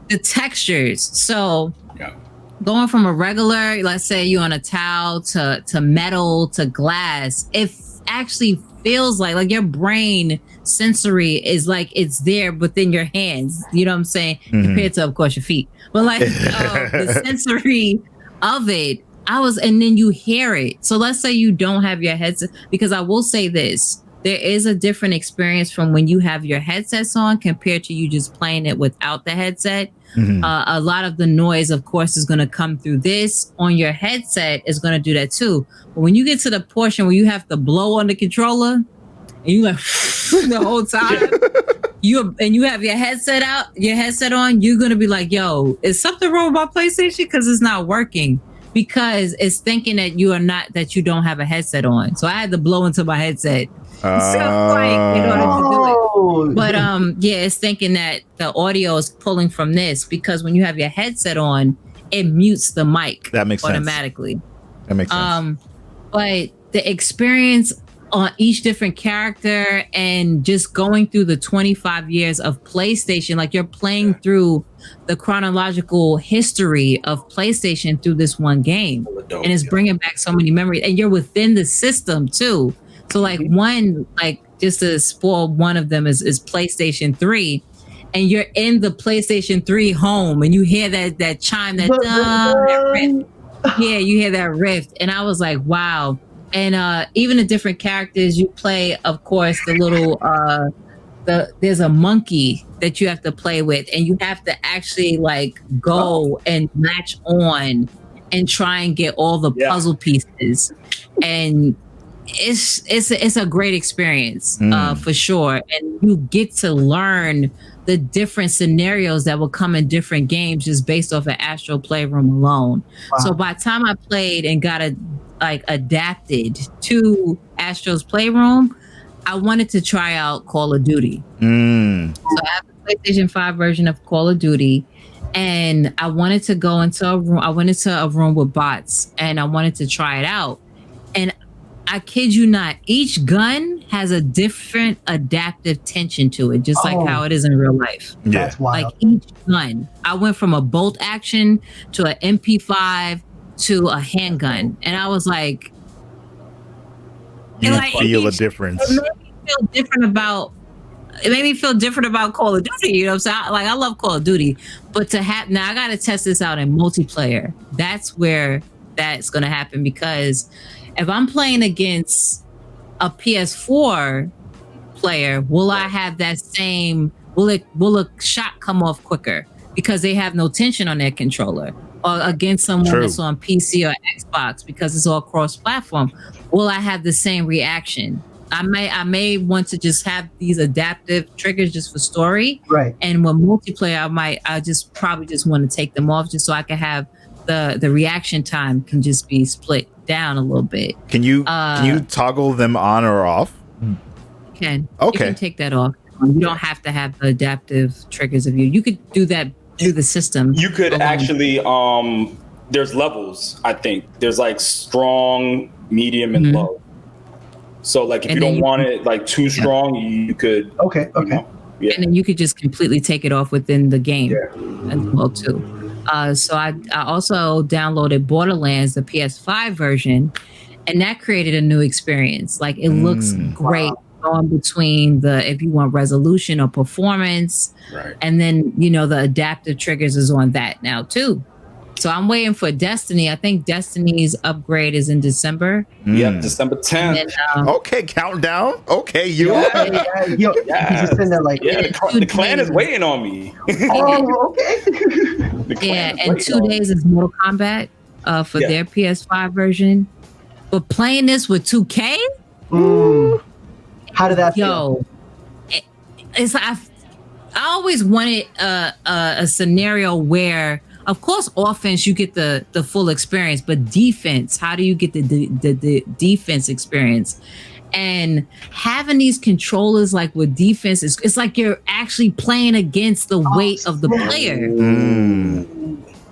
The textures. So going from a regular, let's say you're on a towel, to metal to glass, it actually feels like your brain sensory is it's there within your hands. You know what I'm saying? Compared to, of course, your feet. But the sensory of it, and then you hear it. So let's say you don't have your headset, because I will say this, there is a different experience from when you have your headsets on compared to you just playing it without the headset. A lot of the noise, of course, is going to come through this. On your headset is going to do that too. But when you get to the portion where you have to blow on the controller and you the whole time, you have your headset on, you're going to be like, yo, is something wrong with my PlayStation? Because it's not working. Because it's thinking that you don't have a headset on. So I had to blow into my headset. In order to do it. But it's thinking that the audio is pulling from this, because when you have your headset on, it mutes the mic. That makes automatically. Sense. That makes sense. But the experience on each different character, and just going through the 25 years of PlayStation, you're playing through the chronological history of PlayStation through this one game, and it's bringing back so many memories, and you're within the system too. So just to spoil one of them is PlayStation 3, and you're in the PlayStation 3 home, and you hear that chime, that riff. Yeah, you hear that riff, and I was like, wow. And even the different characters you play, of course, the little there's a monkey that you have to play with, and you have to actually go and latch on and try and get all the puzzle pieces, and it's a great experience for sure. And you get to learn the different scenarios that will come in different games just based off of Astro Playroom alone. Wow. So by the time I played and got adapted to Astro's Playroom, I wanted to try out Call of Duty. So I have the PlayStation 5 version of Call of Duty, and I wanted to go into a room. I went into a room with bots, and I wanted to try it out. And I kid you not, each gun has a different adaptive tension to it, just like how it is in real life. Yeah. That's wild. Each gun. I went from a bolt action to an MP5 to a handgun, and I was like, you feel a difference. It made me feel different about Call of Duty. You know what I'm saying? I love Call of Duty, but now I got to test this out in multiplayer. That's where that's going to happen, because if I'm playing against a PS4 player, will I have that same? Will a shot come off quicker because they have no tension on their controller? against someone True. that's on PC or Xbox because it's all cross-platform, will I have the same reaction? I may want to just have these adaptive triggers just for story, Right. and when multiplayer, I just probably just want to take them off just so I can have the reaction time can just be split down a little bit. Can you toggle them on or off? You Okay. can take that off. You don't have to have the adaptive triggers of you. You could do that through the system. You could actually there's levels, I think. There's like strong, medium, and low. So like if And you then don't you want it like too strong, you could Okay. you know, yeah. And then you could just completely take it off within the game as well too. So I also downloaded Borderlands, the PS5 version, and that created a new experience. Like it looks great going between if you want resolution or performance, Right. and then the adaptive triggers is on that now too. So I'm waiting for Destiny. I think Destiny's upgrade is in December. Yep, December 10th. And, Okay, countdown. Okay, you. Yeah, yo, you just send that like, Yeah, the clan is waiting on me. oh, okay. The clan Yeah, is and waiting 2 on me. days is Mortal Kombat for Yeah. their PS5 version. But playing this with 2K, How did that feel? yo, it's I always wanted a scenario where, of course, offense you get the full experience, but defense, how do you get the defense experience? And having these controllers like with defense, it's like you're actually playing against the weight of the player.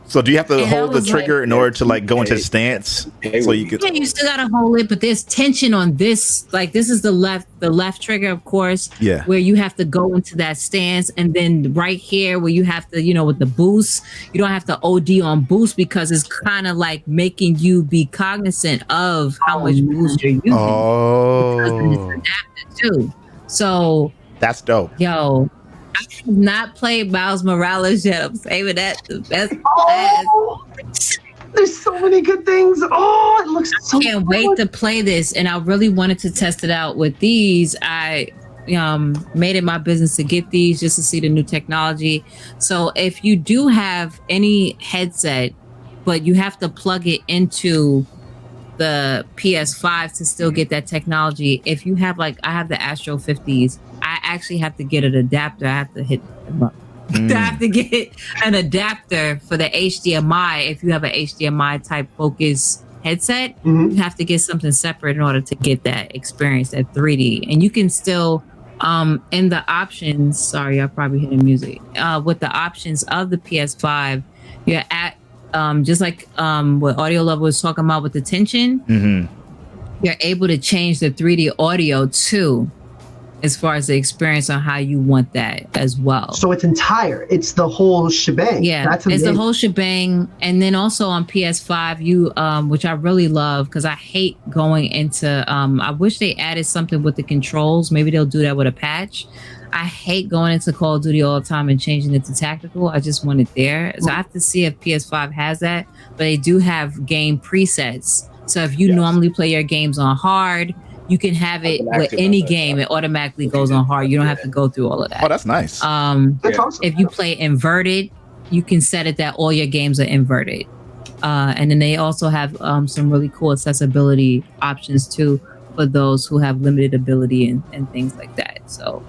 So do you have to And I hold the was trigger like- in order to like go into stance? So you could. Yeah, you still gotta hold it, but there's tension on this. Like this is the left trigger, of course. Yeah. Where you have to go into that stance, and then right here where you have to, with the boost, you don't have to OD on boost because it's kind of like making you be cognizant of how much boost you're using. Because Oh, it's adapted too. So, that's dope. yo, I have not played Miles Morales yet. I'm saving that the best. Oh, there's so many good things. Oh, it looks so Can't wait to play this, and I really wanted to test it out with these. I made it my business to get these just to see the new technology. So if you do have any headset, but you have to plug it into the PS5 to still get that technology. If you have I have the Astro 50s, I actually have to get an adapter. I have to hit them up. I have to get an adapter for the HDMI. If you have an HDMI type focus headset, you have to get something separate in order to get that experience, that 3D. And you can still, in the options, sorry, I probably hitting music, with the options of the PS5, you're at, just like what Audio Love was talking about with the tension, you're able to change the 3D audio too, as far as the experience on how you want that as well. So it's entire. It's the whole shebang. Yeah, That's it's the amazing. whole shebang. And then also on PS5, you which I really love because I hate going into I wish they added something with the controls. Maybe they'll do that with a patch. I hate going into Call of Duty all the time and changing it to tactical. I just want it there. So I have to see if PS5 has that. But they do have game presets. So if you normally play your games on hard, you can have it with any game. It automatically goes on hard. You don't have to go through all of that. Oh, that's nice. That's awesome. If you play inverted, you can set it that all your games are inverted. And then they also have some really cool accessibility options too for those who have limited ability and things like that. So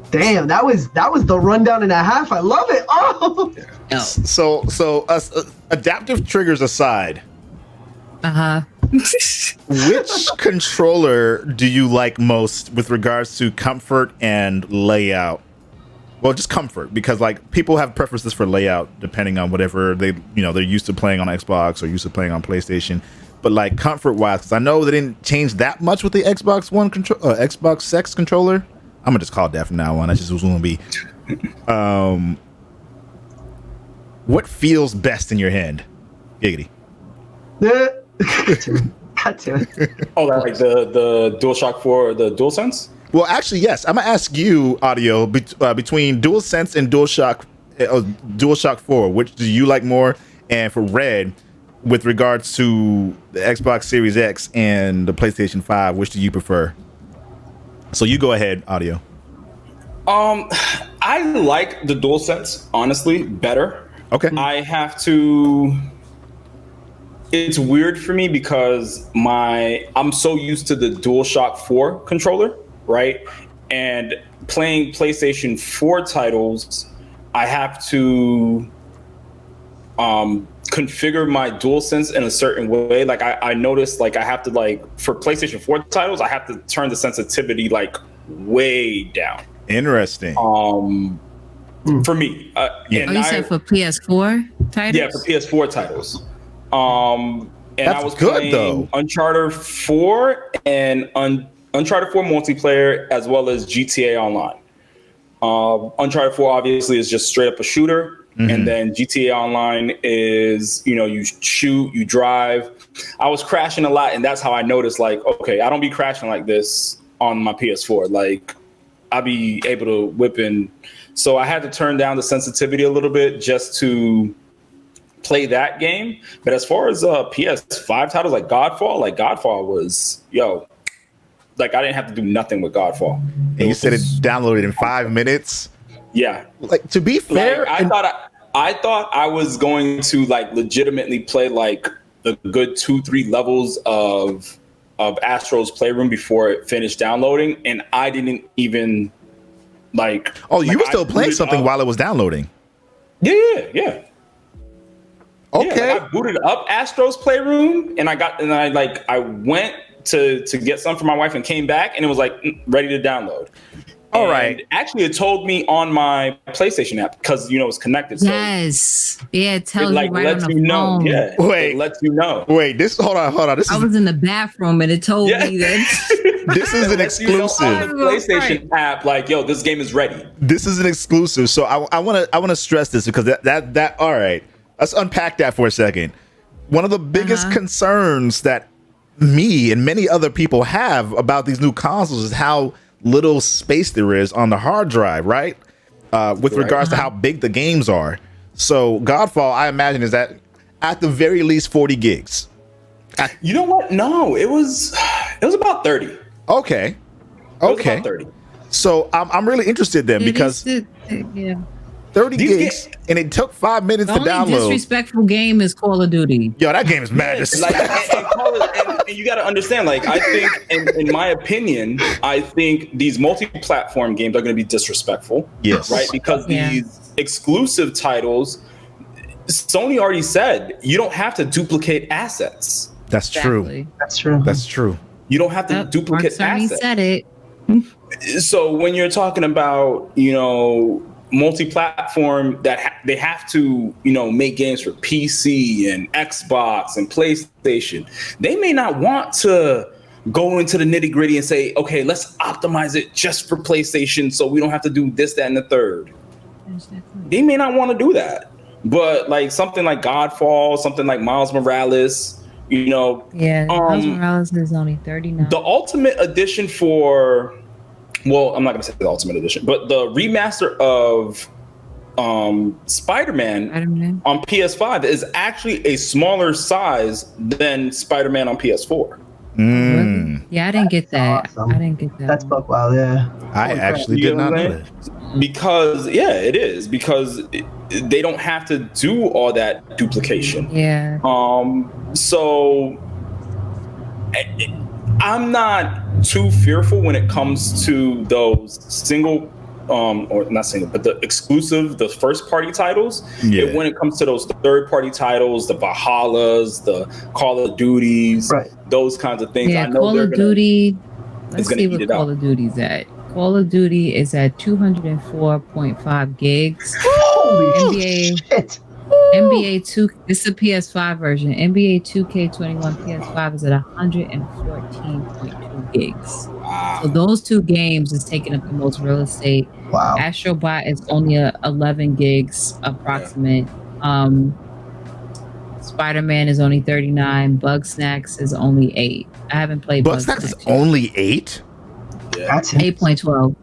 Damn, that was the rundown and a half. I love it. Oh, So adaptive triggers aside, which controller do you like most with regards to comfort and layout? Well, just comfort, because like people have preferences for layout depending on whatever they're used to playing on Xbox or used to playing on PlayStation. But like comfort wise, because I know they didn't change that much with the Xbox One Xbox X controller. I'm gonna just call it that from now on. That's just what's gonna be. What feels best in your hand? Giggity. cut to it. Oh, like the DualShock 4, the DualSense? Well, actually, yes. I'm gonna ask you, Audio, between DualSense and DualShock 4, which do you like more? And for Red, with regards to the Xbox Series X and the PlayStation 5, which do you prefer? So you go ahead, Audio. I like the DualSense, honestly, better. Okay. I have to. It's weird for me because I'm so used to the DualShock 4 controller, right? And playing PlayStation 4 titles, I have to configure my DualSense in a certain way. Like I noticed, like I have to for PlayStation 4 titles, I have to turn the sensitivity like way down. Interesting. For me, you said for PS4 titles? Yeah, for PS4 titles. And That's I was good, playing though. Uncharted 4 and Uncharted 4 multiplayer as well as GTA Online. Uncharted 4 obviously is just straight up a shooter, and then GTA Online is, you shoot, you drive. I was crashing a lot, and that's how I noticed, like, okay, I don't be crashing like this on my PS4. Like, I'll be able to whip in. So I had to turn down the sensitivity a little bit just to play that game. But as far as PS5 titles like Godfall was, like I didn't have to do nothing with Godfall. And you said it downloaded in 5 minutes. Yeah. Like, to be fair, Like, I thought I was going to like legitimately play like the good 2-3 levels of Astro's Playroom before it finished downloading, and I didn't even like. oh, you like, were still I playing booted something up. while it was downloading. Yeah. Okay. Yeah, like I booted up Astro's Playroom, and I went to get some for my wife and came back, and it was like ready to download. All And right. actually, it told me on my PlayStation app because it's connected. So Yes. Yeah, it tells it like you right lets on the you know. phone. Yeah, Wait. it lets you know. Wait, hold on. This I is was in the bathroom and it told Yeah. me that. this is It an lets you know on exclusive. the PlayStation app, like, yo, this game is ready. This is an exclusive. So I want to stress this because that all right. Let's unpack that for a second. One of the biggest concerns that me and many other people have about these new consoles is how little space there is on the hard drive, right? With regards to how big the games are. So Godfall, I imagine, is that at the very least 40 gigs. You know what? No, it was about 30. Okay. It was Okay. about 30. So I'm really interested then because yeah. 30 These gigs and it took 5 minutes The to only download. disrespectful game is Call of Duty. Yo, that game is madness. Like, and you got to understand, like, I think, in my opinion, I think these multi-platform games are going to be disrespectful. Yes. Right? Because Yeah. these exclusive titles, Sony already said you don't have to duplicate assets. That's true. Exactly. That's true. That's true. You don't have to Yep, duplicate Mark Cerny assets. said it. So when you're talking about, multi-platform that they have to, make games for PC and Xbox and PlayStation, they may not want to go into the nitty gritty and say, okay, let's optimize it just for PlayStation so we don't have to do this, that, and the third. They may not want to do that. But like something like Godfall, something like Miles Morales, Yeah, Miles Morales is only 39. the Ultimate Edition for, well, I'm not going to say the Ultimate Edition, but the remaster of Spider-Man Spider-Man. on PS5 is actually a smaller size than Spider-Man on PS4. Mm. Yeah, I didn't get that. Awesome. I didn't get that. That's one. buck wild, yeah. I Holy crap. actually You did know not what know I'm that. Because, yeah, it is. Because they don't have to do all that duplication. Yeah. So I'm not too fearful when it comes to those single, or not single, but the exclusive, the first party titles. Yeah. And when it comes to those third party titles, the Valhallas, the Call of Duties, Right. those kinds of things. Yeah, I know Call they're of gonna, Duty. Let's gonna see eat what it Call up. of Duty's at. Call of Duty is at 204.5 gigs. Holy NBA shit. NBA 2, this is the PS5 version. NBA 2K21 PS5 is at 114.2 gigs. So those two games is taking up the most real estate. Wow. Astrobot is only 11 gigs approximate. Spider-Man is only 39. Bugsnax is only 8. I haven't played Bugsnax is Bugsnax yet. only 8? That's 8.12.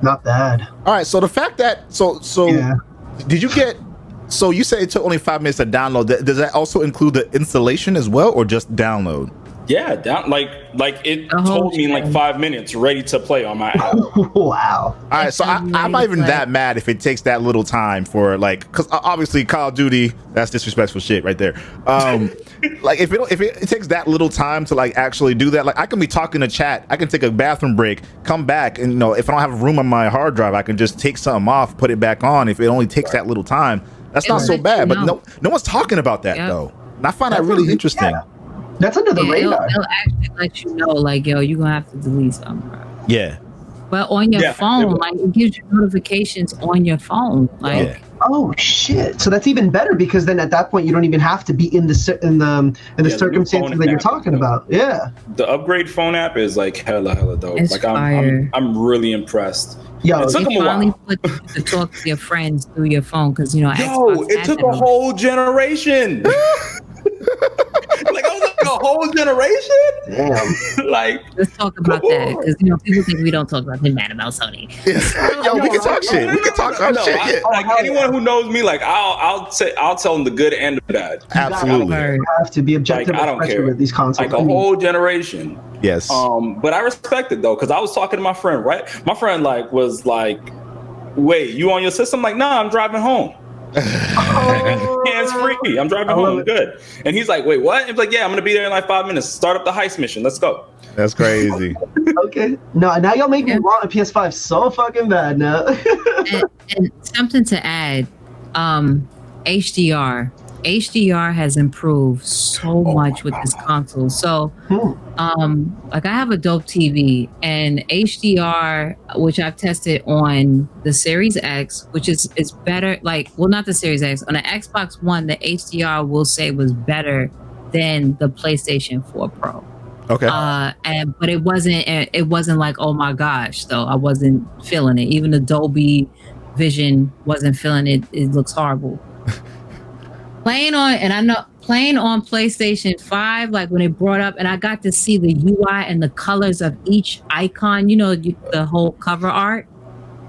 not bad. All right, so the fact that so Yeah. did you get, so you say it took only 5 minutes to download. Does that also include the installation as well, or just download? Yeah, down like it The whole told me in like thing. 5 minutes, ready to play on my app. Wow. All right, so I'm not even that mad if it takes that little time for like, because obviously Call of Duty, that's disrespectful shit right there. Like if it takes that little time to like actually do that, like I can be talking to chat, I can take a bathroom break, come back, and if I don't have room on my hard drive, I can just take something off, put it back on. If it only takes that little time, that's not so bad. But no one's talking about that though, and I find that really interesting. Yeah. That's under the radar. It'll actually let you know, like, yo, you're gonna have to delete something, bro. Yeah. But on your phone, like, it gives you notifications on your phone, like. Yeah. Oh shit! So that's even better because then at that point you don't even have to be in the circumstances that you're talking about. Yeah. The upgrade phone app is like hella dope. It's like fire. I'm really impressed. Yo, it took It them a finally while. put you to talk to your friends through your phone because Yo, it took a whole generation. Like I was like a whole generation. damn. Like Let's talk about that because people think we don't talk about them mad about Sony. Yo, we can talk shit. We can talk our No, shit. Yeah. like anyone who knows me, like I'll tell them the good and the bad. Absolutely. You have to be objective Like, I don't especially care. with these consoles. Like a whole generation. Yes. But I respect it though, because I was talking to my friend, right? My friend was like, wait, you on your system? Like, nah, I'm driving home. Hands free. I'm driving home. Good. And he's like, wait, what? He's like, yeah, I'm gonna be there in like 5 minutes. Start up the heist mission. Let's go. That's crazy. Okay. No, now y'all make me want a PS5 so fucking bad now. and something to add, HDR. HDR has improved so much with this console. So, like I have a dope TV and HDR, which I've tested on the Series X, which is better. Like, well, not the Series X. On the Xbox One, the HDR will say was better than the PlayStation 4 Pro. Okay. But it wasn't like, oh my gosh, though. I wasn't feeling it. Even the Dolby Vision wasn't feeling it. It looks horrible. Playing on PlayStation 5, like when it brought up, and I got to see the UI and the colors of each icon, the whole cover art.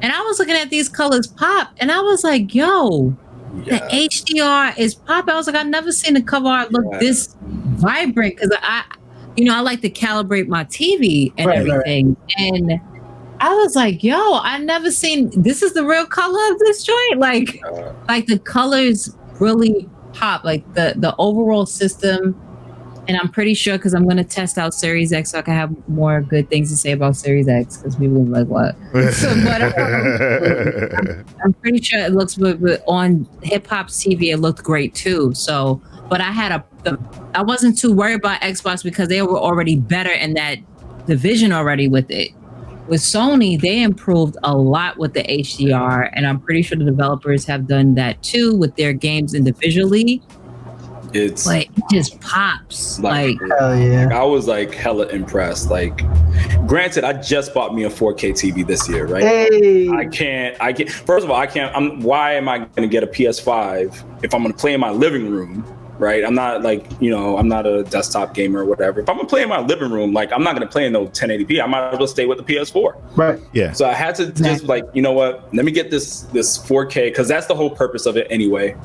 And I was looking at these colors pop, and I was like, yo, the HDR is popping. I was like, I've never seen the cover art look this vibrant because I like to calibrate my TV and everything. And I was like, yo, I never seen, this is the real color of this joint. Like the colors really pop, like the overall system. And I'm pretty sure because I'm going to test out Series X so I can have more good things to say about Series X because people are like, what? I'm pretty sure it looks good. On Hip Hop's TV, it looked great too. So, but I wasn't too worried about Xbox because they were already better in that division already with it. With Sony, they improved a lot with the HDR, and I'm pretty sure the developers have done that too with their games individually. It just pops. Like hell yeah. Like, I was like hella impressed. Like, granted, I just bought me a 4K TV this year, right? Hey. I can't. First of all, I can't. Why am I going to get a PS5 if I'm going to play in my living room? Right, I'm not like, I'm not a desktop gamer or whatever. If I'm gonna play in my living room, like I'm not gonna play in no 1080p. I might as well stay with the PS4. Right. Yeah. So I had to just like, you know what? Let me get this 4K because that's the whole purpose of it anyway.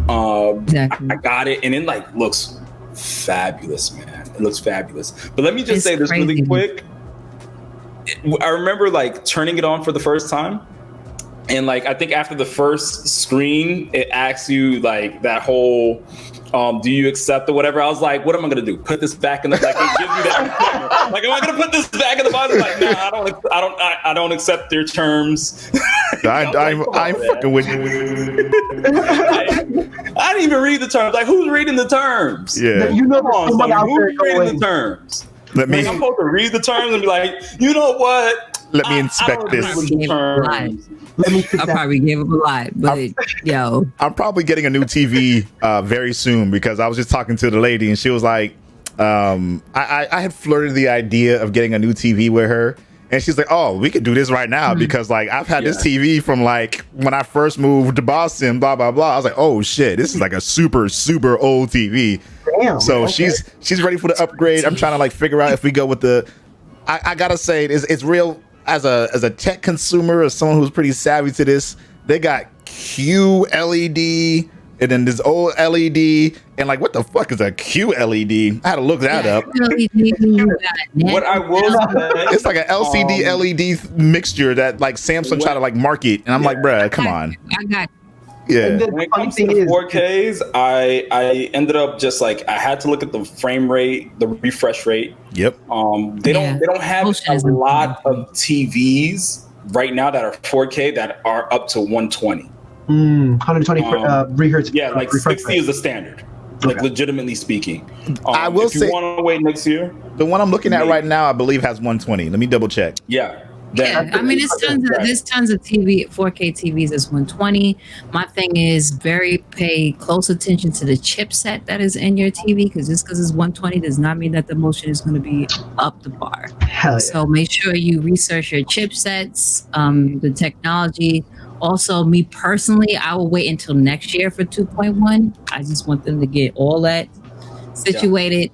Exactly. I got it, and it like looks fabulous, man. It looks fabulous. But let me just say this really quick. I remember like turning it on for the first time. And like, I think after the first screen, it asks you like that whole, do you accept or whatever? I was like, what am I gonna do? Put this back in the, like, it gives you that. Like, am I gonna put this back in the box? Like, no, I don't accept their terms. I'm fucking with you. I didn't even read the terms. Like, who's reading the terms? Yeah. You know, Come on, someone out there who's reading going, the terms? Let me Like, I'm supposed to read the terms and be like, you know what? let me inspect I don't this. agree with the terms. let me fix I that. probably gave up a lot, but yo, I'm probably getting a new TV very soon because I was just talking to the lady and she was like, I had flirted the idea of getting a new TV with her. And she's like, oh, we could do this right now because like I've had this TV from like when I first moved to Boston, blah, blah, blah. I was like, oh shit, this is like a super, super old TV. Damn, So okay. she's ready for the upgrade. I'm trying to like figure out if we go with the, I gotta say it's real as a tech consumer, as someone who's pretty savvy to this, they got QLED and then this old LED, and like, what the fuck is a QLED? I had to look that up. What I will say, It's like an LCD LED mixture that like Samsung tried to like market, and I'm like, bruh, come on. I got Yeah. And then when it funny comes to thing the is, 4Ks, I ended up just like I had to look at the frame rate, the refresh rate. Yep. They don't have Motion a is lot important. of TVs right now that are 4K that are up to 120. 120 rehertz. Yeah, like refresh 60 rate. is the standard. Like Okay. legitimately speaking. I will if you say- want to wait next year, The one I'm looking at right now, I believe, has 120. Let me double check. yeah. Yeah, I mean, there's tons of TV, 4K TVs that's 120. My thing is pay close attention to the chipset that is in your TV, because just because it's 120 does not mean that the motion is going to be up to par. Hell yeah. So make sure you research your chipsets, the technology. Also, me personally, I will wait until next year for 2.1. I just want them to get all that situated,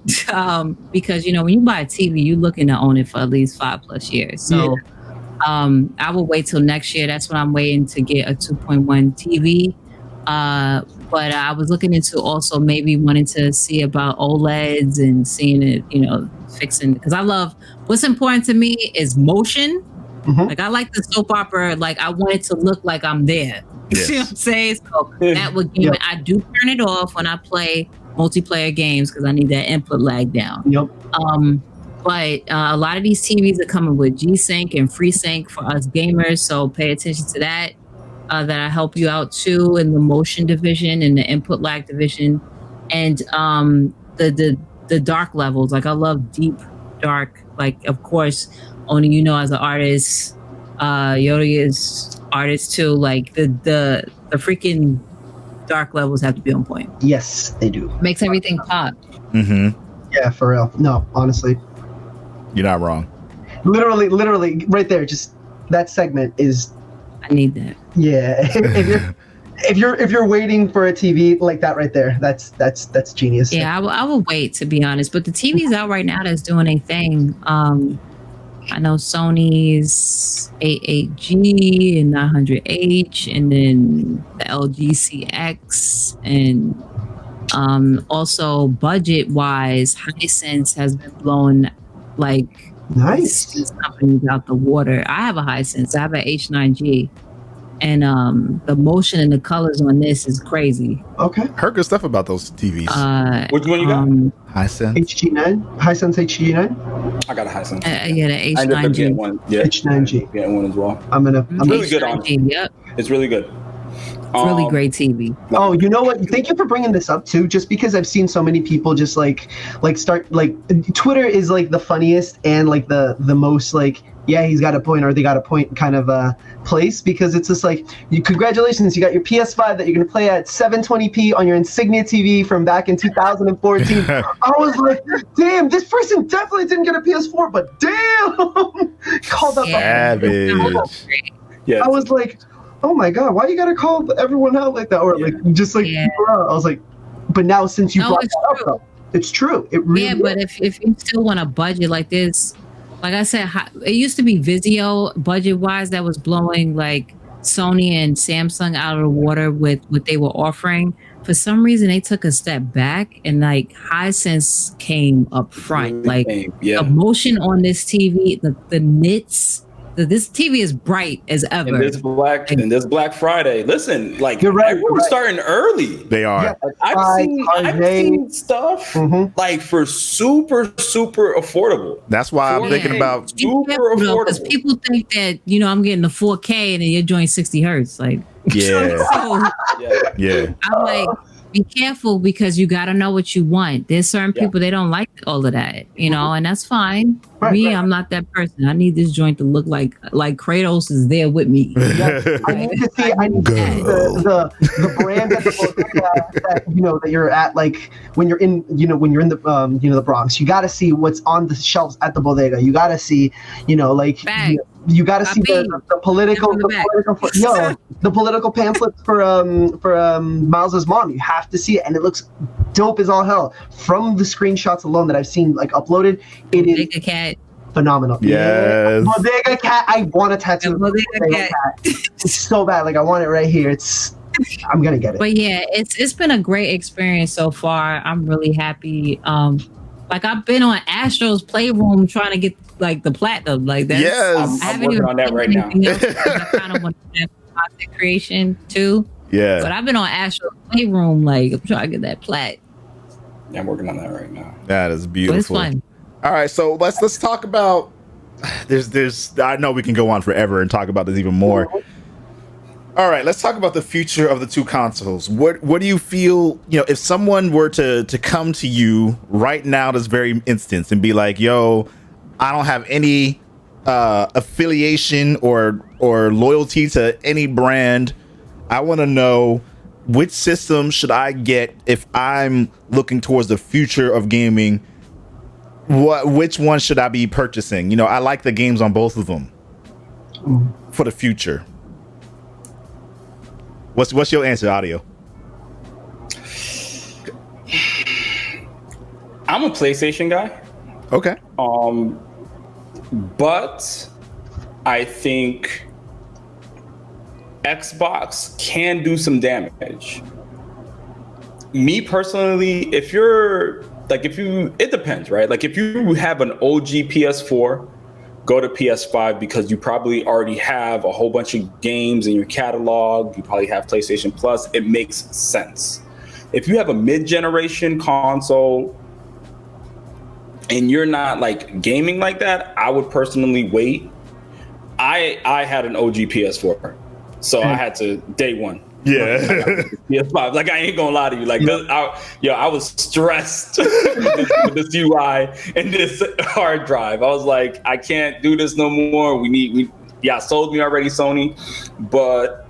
because when you buy a TV, you're looking to own it for at least 5+ years. So. I will wait till next year. That's when I'm waiting to get a 2.1 TV. But I was looking into also maybe wanting to see about OLEDs and seeing it, fixing, because what's important to me is motion. Mhm. Like I like the soap opera. Like I want it to look like I'm there. Yes. You know what I'm saying? So that would give Yep. it. I do turn it off when I play multiplayer games because I need that input lag down. Yep. But a lot of these TVs are coming with G-Sync and FreeSync for us gamers, so pay attention to that. That'll help you out too in the motion division and the input lag division, and the dark levels. Like I love deep dark. Like of course, only as an artist, Yoda is artist too. Like the freaking dark levels have to be on point. Yes, they do. Makes everything pop. Mm-hmm. Yeah, for real. No, honestly, You're not wrong. literally, right there. Just that segment is. I need that. Yeah. if you're waiting for a TV like that right there, that's genius. Yeah, I will wait, to be honest. But the TV's out right now that's doing a thing. I know Sony's 88G and 900H, and then the LG CX, and also budget wise, Hisense has been blowing like Nice. these companies out the water. I have a Hisense. I have an H9G, and the motion and the colors on this is crazy. Okay. Heard good stuff about those TVs. Which one you got? Hisense. HG9, Hisense HG9, I got a Hisense. Yeah, the I ended up getting H9G. one. Yeah, H9G. getting one as well. I'm gonna. really good on. H9G, yep. It's really good. It's really great TV. Oh, you know what? Thank you for bringing this up too. Just because I've seen so many people just like start like Twitter is like the funniest and like the most like yeah he's got a point or they got a point kind of place, because it's just like congratulations, you got your PS5 that you're gonna play at 720p on your Insignia TV from back in 2014. I was like, damn, this person definitely didn't get a PS4, but damn, called up. Savage. Yeah. I was like, oh my god, why you gotta call everyone out like that? Or like just like Yeah. I was like, but now since you No, brought it's that up, true. though, it's true. It really Yeah, but is. if you still want a budget like this, like I said, it used to be Vizio budget wise that was blowing like Sony and Samsung out of the water with what they were offering. For some reason, they took a step back and like Hisense came up front. Like yeah. the motion on this TV, the nits. This TV is bright as ever. And this Black Friday. Listen, like You're right, everyone's you're right. starting early. They are. Yeah. I've RJ. seen stuff Mhm. like for super affordable. That's why I'm Yeah. thinking about. Be super careful, though, 'cause affordable. people think that I'm getting the 4K and then you're joining 60 hertz. Like, Yeah. so Yeah. Yeah. I'm like, be careful, because you got to know what you want. There's certain Yeah. people, they don't like all of that, and that's fine. Right, Me, right. I'm not that person. I need this joint to look like Kratos is there with me. I need to see the brand at the bodega that that you're at, like when you're in the Bronx. You got to see what's on the shelves at the bodega. You got to see like Facts. you got to see Copy. the political From the back. the political pamphlets for Miles's mom. You have to see it, and it looks dope as all hell. From the screenshots alone that I've seen like uploaded, it is Bodega cat. phenomenal. Yes. Bodega cat. I want a tattoo. The of Bodega Bodega cat. cat. It's so bad. Like I want it right here. It's I'm gonna get it. But yeah, it's been a great experience so far. I'm really happy. Like I've been on Astro's Playroom trying to get like the platinum. Like that's Yes. I'm working on that right now. I kind of want to have content creation too. Yeah. But I've been on Astro's Playroom. Like I'm trying to get that plat. Yeah, I'm working on that right now. That is But beautiful. it's fun. All right, so let's talk about. There's. I know we can go on forever and talk about this even more. All right, let's talk about the future of the two consoles. What do you feel? You know, if someone were to come to you right now, this very instance, and be like, "Yo, I don't have any affiliation or loyalty to any brand. I want to know which system should I get if I'm looking towards the future of gaming. Which one should I be purchasing? You know, I like the games on both of them for the future." What's your answer, Audio? I'm a PlayStation guy. Okay. But I think Xbox can do some damage. Me personally, it depends, right? Like if you have an OG PS4, go to PS5 because you probably already have a whole bunch of games in your catalog. You probably have PlayStation Plus. It makes sense. If you have a mid-generation console and you're not like gaming like that, I would personally wait. I had an OG PS4, so I had to day one. Yeah. PS5. Like I ain't gonna lie to you. Like I was stressed with this UI and this hard drive. I was like, I can't do this no more. Sold me already, Sony. But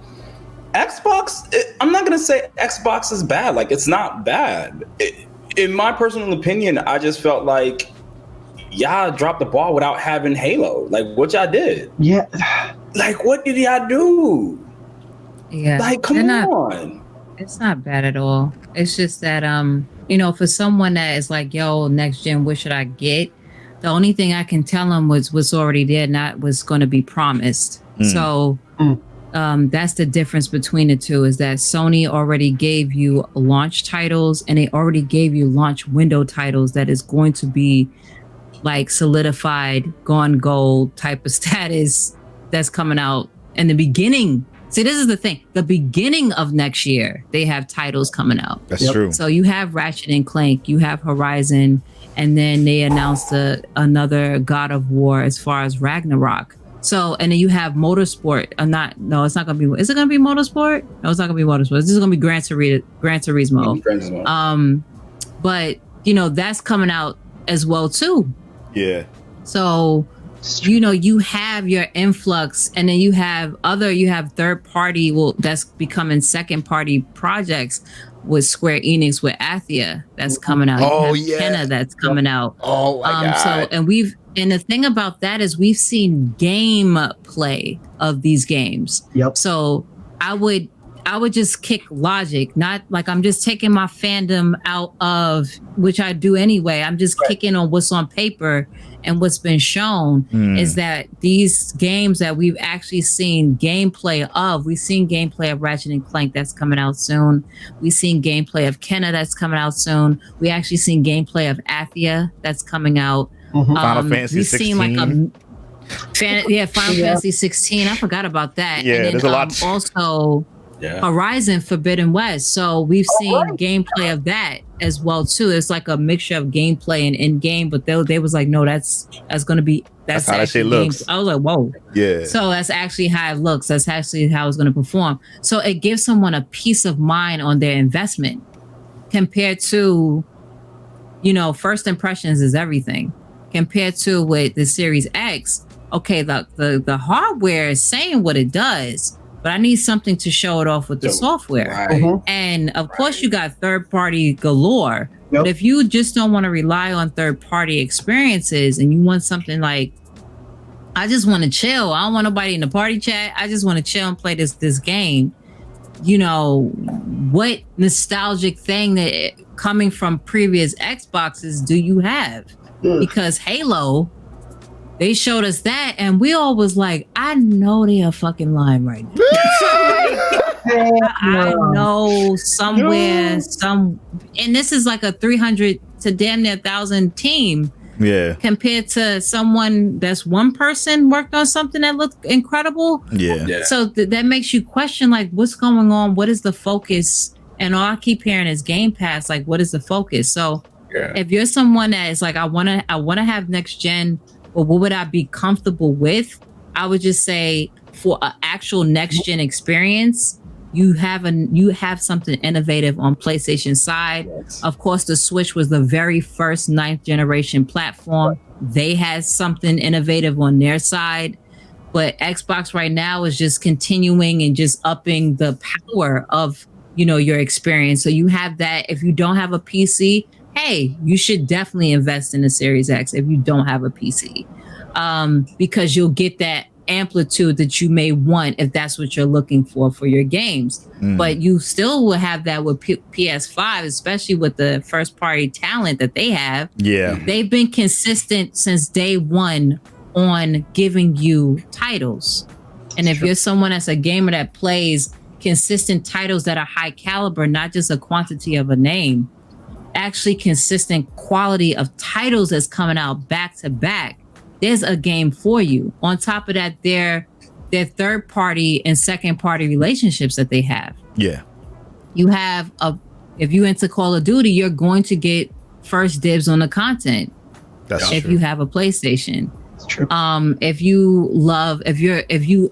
Xbox, I'm not gonna say Xbox is bad. Like it's not bad. In my personal opinion, I just felt like y'all dropped the ball without having Halo. Like what y'all did. Yeah. Like what did y'all do? Yeah. Like come on. It's not bad at all. It's just that you know, for someone that is like, yo, next gen, what should I get? The only thing I can tell them was what's already there, not what's going to be promised. So that's the difference between the two, is that Sony already gave you launch titles and they already gave you launch window titles that is going to be like solidified, gone gold type of status that's coming out in the beginning. See, this is the thing. The beginning of next year, they have titles coming out. That's true. So you have Ratchet and Clank, you have Horizon, and then they announced another God of War as far as Ragnarok. So, and then you have Motorsport. It's not going to be, is it going to be Motorsport? No, it's not going to be Motorsport. This is going to be Gran Turismo. But, you know, that's coming out as well, too. Yeah. So, you know, you have your influx, and then you have third party, that's becoming second party projects with Square Enix, with Athia that's coming out. Oh, you have Kena that's coming out. Oh my God. And the thing about that is we've seen gameplay of these games. Yep. So I would just kick logic, not like I'm just taking my fandom out of, which I do anyway. I'm just kicking on what's on paper and what's been shown is that these games that we've actually seen gameplay of, we've seen gameplay of Ratchet and Clank that's coming out soon. We've seen gameplay of Kena that's coming out soon. We actually seen gameplay of Athia that's coming out. Final Fantasy 16. We've seen like Final Fantasy 16. I forgot about that. Yeah, and then, there's a lot. Also, Horizon Forbidden West. So we've seen gameplay of that as well too. It's like a mixture of gameplay and in game, but they was like, no, that's gonna be that's how that shit looks. I was like, whoa. Yeah. So that's actually how it looks. That's actually how it's gonna perform. So it gives someone a peace of mind on their investment compared to, you know, first impressions is everything. Compared to with the Series X, okay, the hardware is saying what it does, but I need something to show it off with the software. Right. And of course, you got third party galore. But if you just don't want to rely on third party experiences and you want something like, I just want to chill. I don't want nobody in the party chat. I just want to chill and play this game. You know, what nostalgic thing that coming from previous Xboxes do you have? Because Halo, they showed us that, and we all was like, I know they are fucking lying right now. I know somewhere, and this is like a 300 to damn near 1,000 team. Yeah. Compared to someone that's one person worked on something that looked incredible. Yeah. So that makes you question, like, what's going on? What is the focus? And all I keep hearing is Game Pass. Like, what is the focus? So if you're someone that is like, I want to have next gen, or what would I be comfortable with? I would just say for an actual next gen experience, you have something innovative on PlayStation side. Yes. Of course, the Switch was the very first 9th generation platform. They had something innovative on their side, but Xbox right now is just continuing and just upping the power of, your experience. So you have that. If you don't have a PC, hey, you should definitely invest in the Series X if you don't have a PC, because you'll get that amplitude that you may want if that's what you're looking for your games. But you still will have that with PS5, especially with the first party talent that they have. Yeah, they've been consistent since day one on giving you titles. And if you're someone that's a gamer that plays consistent titles that are high caliber, not just a quantity of a name, actually consistent quality of titles that's coming out back to back, there's a game for you. On top of that, their third party and second party relationships that they have. Yeah. You have if you into Call of Duty, you're going to get first dibs on the content. That's if true. You have a PlayStation. That's true. If you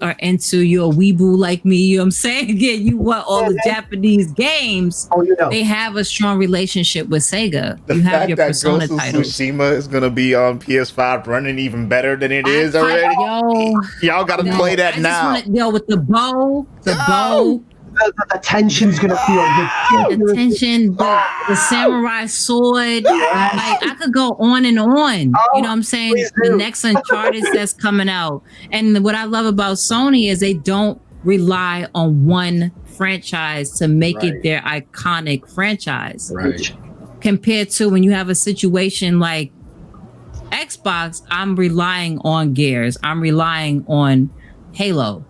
are into your weeboo like me, you know what I'm saying? Yeah, you want all the Japanese games. They have a strong relationship with Sega. The you have fact your that Persona Ghost of titles. Tsushima is gonna be on PS5 running even better than it is already. Y'all gotta play that now. With the bow, the tension's gonna feel good. The tension, the samurai sword. Like, I could go on and on. You know what I'm saying? The next Uncharted that's coming out. And what I love about Sony is they don't rely on one franchise to make it their iconic franchise. Right. Compared to when you have a situation like Xbox, I'm relying on Gears. I'm relying on Halo.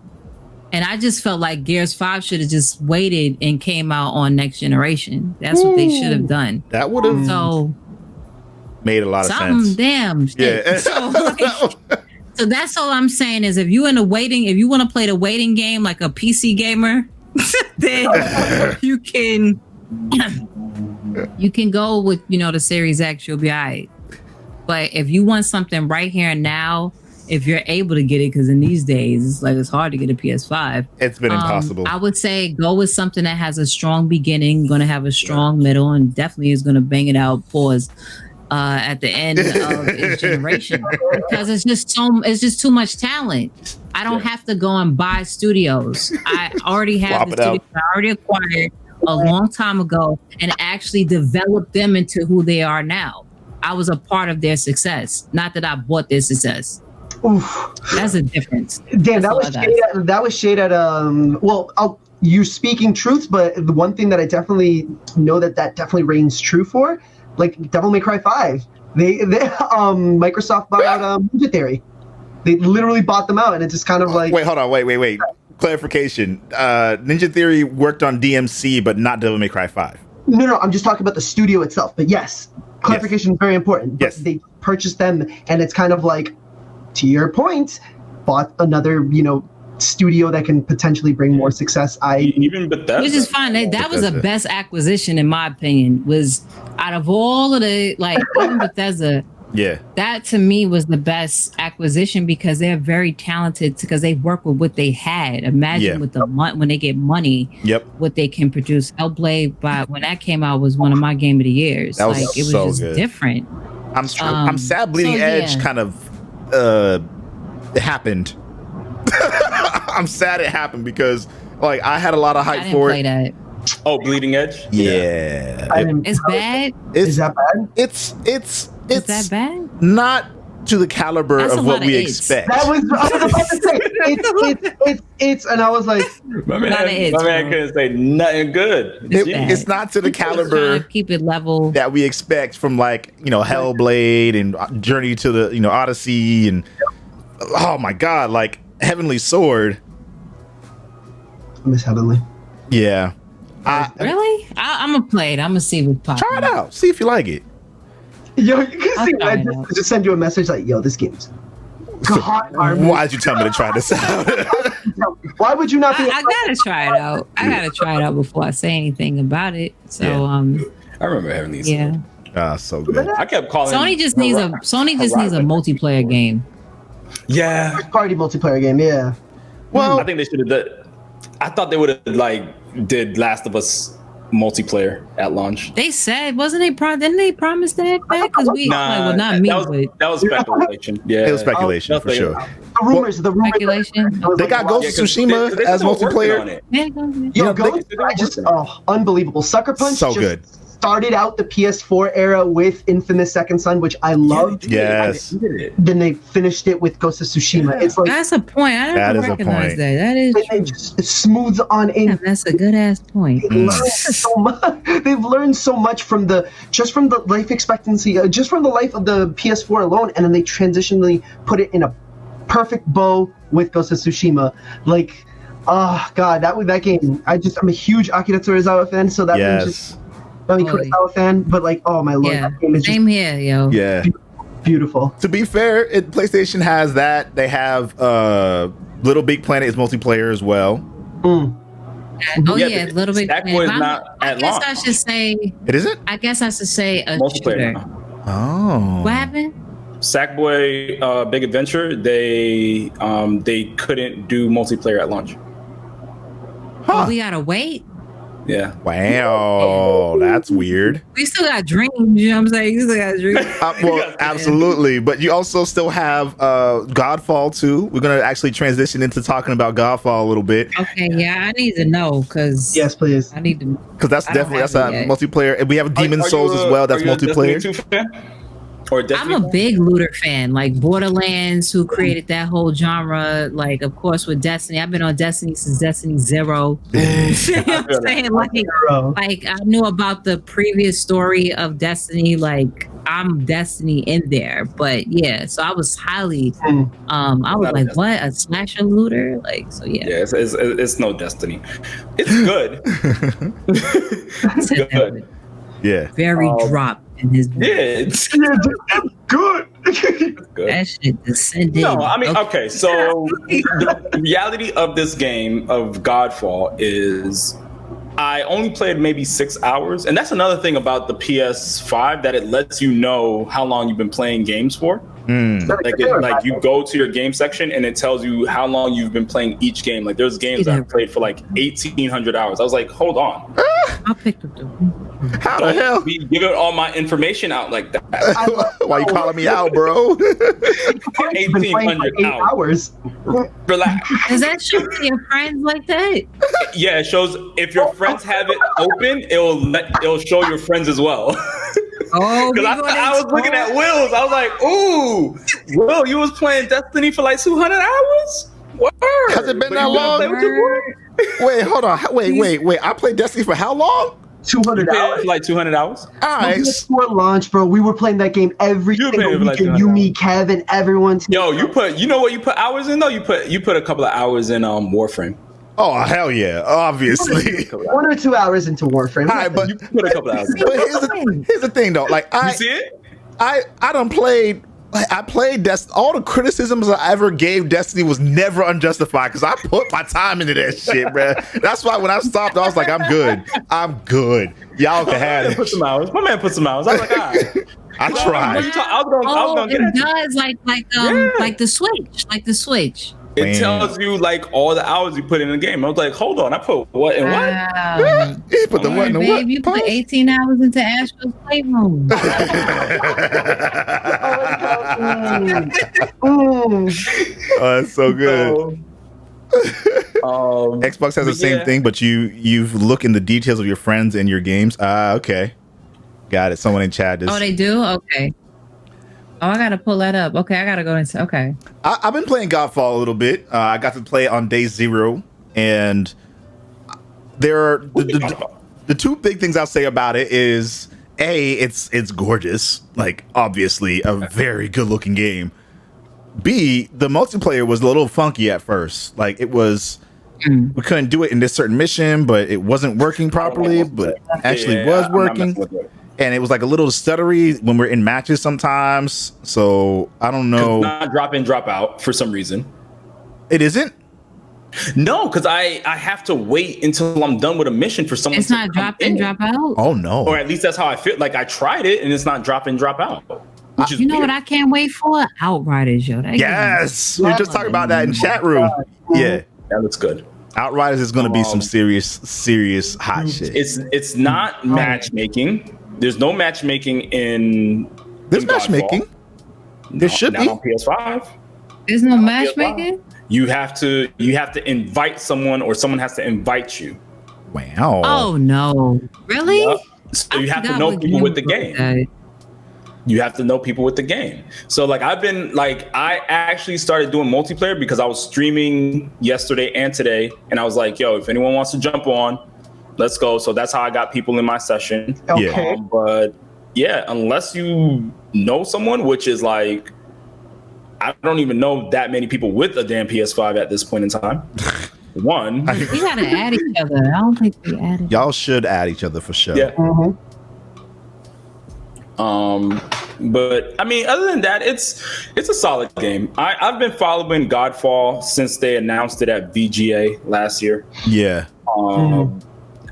And I just felt like Gears 5 should have just waited and came out on next generation. That's what they should have done. That would have made a lot of sense. Damn. Shit. Yeah. So that's all I'm saying is if you want to play the waiting game like a PC gamer, then you can go with, the Series X, you'll be all right. But if you want something right here and now, if you're able to get it, because in these days it's hard to get a PS5. It's been impossible. I would say go with something that has a strong beginning, going to have a strong middle, and definitely is going to bang it out. At the end of its generation, because it's just too much talent. I don't have to go and buy studios. I already have the studios I already acquired a long time ago and actually developed them into who they are now. I was a part of their success, not that I bought their success. Oof. That's a difference. Damn, that was shade at you speaking truth, but the one thing that I definitely know that definitely reigns true for, like Devil May Cry 5, they Microsoft bought out Ninja Theory. They literally bought them out, and it's just kind of like wait, hold on, wait. Clarification: Ninja Theory worked on DMC, but not Devil May Cry 5. No, I'm just talking about the studio itself. But yes, clarification is very important. Yes, they purchased them, and it's kind of like, to your point, bought another, studio that can potentially bring more success. Even Bethesda, which is fine. That was the best acquisition in my opinion. Was out of all of the even Bethesda. Yeah, that to me was the best acquisition because they're very talented because they work with what they had. Imagine with the when they get money, what they can produce. Hellblade, when that came out, was one of my game of the years. That was it was so just good. Different. I'm sad Bleeding Edge kind of it happened. I'm sad it happened because I had a lot of hype for it. That. Oh, Bleeding Edge? Yeah. It's bad. Is that bad? It's is that bad? Not to the caliber of what we expect. I was about to say it's and I was like, my man couldn't say nothing good. It's not to the caliber. Keep it level that we expect from Hellblade and Journey to the Odyssey and oh my god, Heavenly Sword. I miss Heavenly. Yeah. Really? I'm gonna play it. I'm gonna see what pops. Try it out. See if you like it. Yo, you can I'll see try Red it out. just send you a message like, yo, this game's garbage. Why'd you tell me to try this out? Why would you not be? I gotta try it out. I gotta try it out before I say anything about it. So I remember having these. yeah. So good. I kept calling. Sony just needs a multiplayer game. Yeah. Party multiplayer game, yeah. Well, I think they should have done. I thought they would have did Last of Us multiplayer at launch. They said, wasn't they? Didn't they promise that? Because we well, not me, but that was speculation. Yeah, it was speculation for sure. The rumors. speculation. They got Ghost of Tsushima as multiplayer. Yeah, go ahead. Yo, Yeah, Ghost, unbelievable. Sucker Punch So just good. started out the PS4 era with Infamous Second Son, which I loved. Yes. Then they finished it with Ghost of Tsushima. It's like That's a point. I That never is a recognized point. that. That is they true. just smooths on in. Yeah, that's a good ass point. They've learned so much. They've learned so much from the life expectancy, just from the life of the PS4 alone, and then they transitionally put it in a perfect bow with Ghost of Tsushima. Like, oh god, that game. I'm a huge Akira Tozawa fan, so that was just. I'm a Totally. Kurosawa fan, but like, oh my lord, Yeah, that game is just same here, yo. Yeah. beautiful. To be fair, PlayStation has that. They have Little Big Planet is multiplayer as well. Oh Yeah, yeah, a but little bit. Sackboy is not I at guess launch. I should say. It isn't? I guess I should say a Multiplayer. shooter. Now. Oh. What happened? Sackboy Big Adventure, they couldn't do multiplayer at launch. Oh, we gotta wait. Yeah. Wow. That's weird. We still got dreams. You know what I'm saying? We still got dreams. Well, absolutely. But you also still have Godfall 2. We're going to actually transition into talking about Godfall a little bit. Okay, yeah, I need to know because Yes, please. I need to. Because that's I don't definitely have a it yet. multiplayer. And we have Demon Are Souls you as well. That's are you a multiplayer. Destiny 2 fan? Or I'm Destiny a fan? big looter fan, like Borderlands, who created that whole genre. Like, of course, with Destiny, I've been on Destiny since Destiny 0. You know what I'm saying? Like I knew about the previous story of Destiny. Like, I'm Destiny in there, but yeah. So I was highly, I was Not a like, Destiny. what, a slasher looter? Like, so yeah. Yeah, it's no Destiny. It's good. It's good. Yeah. Very drop in his. Yeah, it's Good. good. That shit descended. No, I mean, okay, so the reality of this game of Godfall is I only played maybe 6 hours, and that's another thing about the PS5 that it lets you know how long you've been playing games for. Like you go to your game section and it tells you how long you've been playing each game. Like there's games that I've played for like 1,800 hours. I was like, hold on, I picked up the. How the hell? be giving all my information out like that. Why you calling me out, bro? I've been playing for 1,800 8 hours. hours. Relax. Does that show to your friends like that? Yeah, it shows if your friends have it open, it'll show your friends as well. Oh, Because I was looking at Will's, I was like, "Ooh, Will, you was playing Destiny for like 200 hours? Word. Has it been But that you gonna long? play with your boy? Wait, hold on. Wait. I played Destiny for how long? 200 You played hours. for like 200 hours? All right. Before launch, bro, we were playing that game every You were single playing it for like weekend. 200 You, hours. me, Kevin, everyone. Yo, you know what you put hours in though? You put a couple of hours in Warframe. Oh, hell yeah. Obviously. 1 or 2 hours into Warframe. All right, but You put a couple of hours in. But here's the thing though. Like You see it? I done played. Like, I played all the criticisms I ever gave Destiny was never unjustified because I put my time into that shit, bruh. That's why when I stopped, I was like, I'm good. Y'all can have it. Put some hours. My man put some hours. I was like, all right. I What tried. you talk- I was gonna get it at you. does Yeah. like the Switch. It Man. tells you like all the hours you put in the game. I was like, hold on, I put what and what? Wow. He put the All what in the Babe, what? you put Pause. 18 hours into Astro's Playroom. Mm. Oh, that's so good. Xbox has the but same yeah. thing, but you've looked in the details of your friends and your games. Okay. Got it. Someone in chat is. Oh, they do? Okay. Oh, I gotta pull that up. Okay, I gotta go into. Okay. I've been playing Godfall a little bit. I got to play on day 0, and there are the two big things I'll say about it is it's gorgeous, like obviously a very good looking game. B, the multiplayer was a little funky at first, like it was we couldn't do it in this certain mission, but it wasn't working properly, but actually was working. And it was like a little stuttery when we're in matches sometimes. So I don't know. Not drop in, drop out for some reason. It isn't? No, because I have to wait until I'm done with a mission for someone. It's not drop in, drop out. Oh no. Or at least that's how I feel. Like I tried it and it's not drop in, drop out. Which is You know weird. what I can't wait for? Outriders, yo. That Yes. We were just talking about that in chat room. Yeah. That looks good. Outriders is going to be some serious hot shit. It's not matchmaking. There's no matchmaking in. There's in matchmaking. There should not be. on PS5. There's no matchmaking? You have to invite someone, or someone has to invite you. Wow. Oh no. Really? Yep. So you have to know people with the game. You have to know people with the game. So like I actually started doing multiplayer because I was streaming yesterday and today, and I was like, yo, if anyone wants to jump on, let's go. So that's how I got people in my session. Okay. But yeah, unless you know someone, which is like, I don't even know that many people with a damn PS5 at this point in time. One. We gotta add each other. I don't think we added. Y'all should add each other for sure. Yeah. But I mean, other than that, it's a solid game. I've been following Godfall since they announced it at VGA last year. Yeah.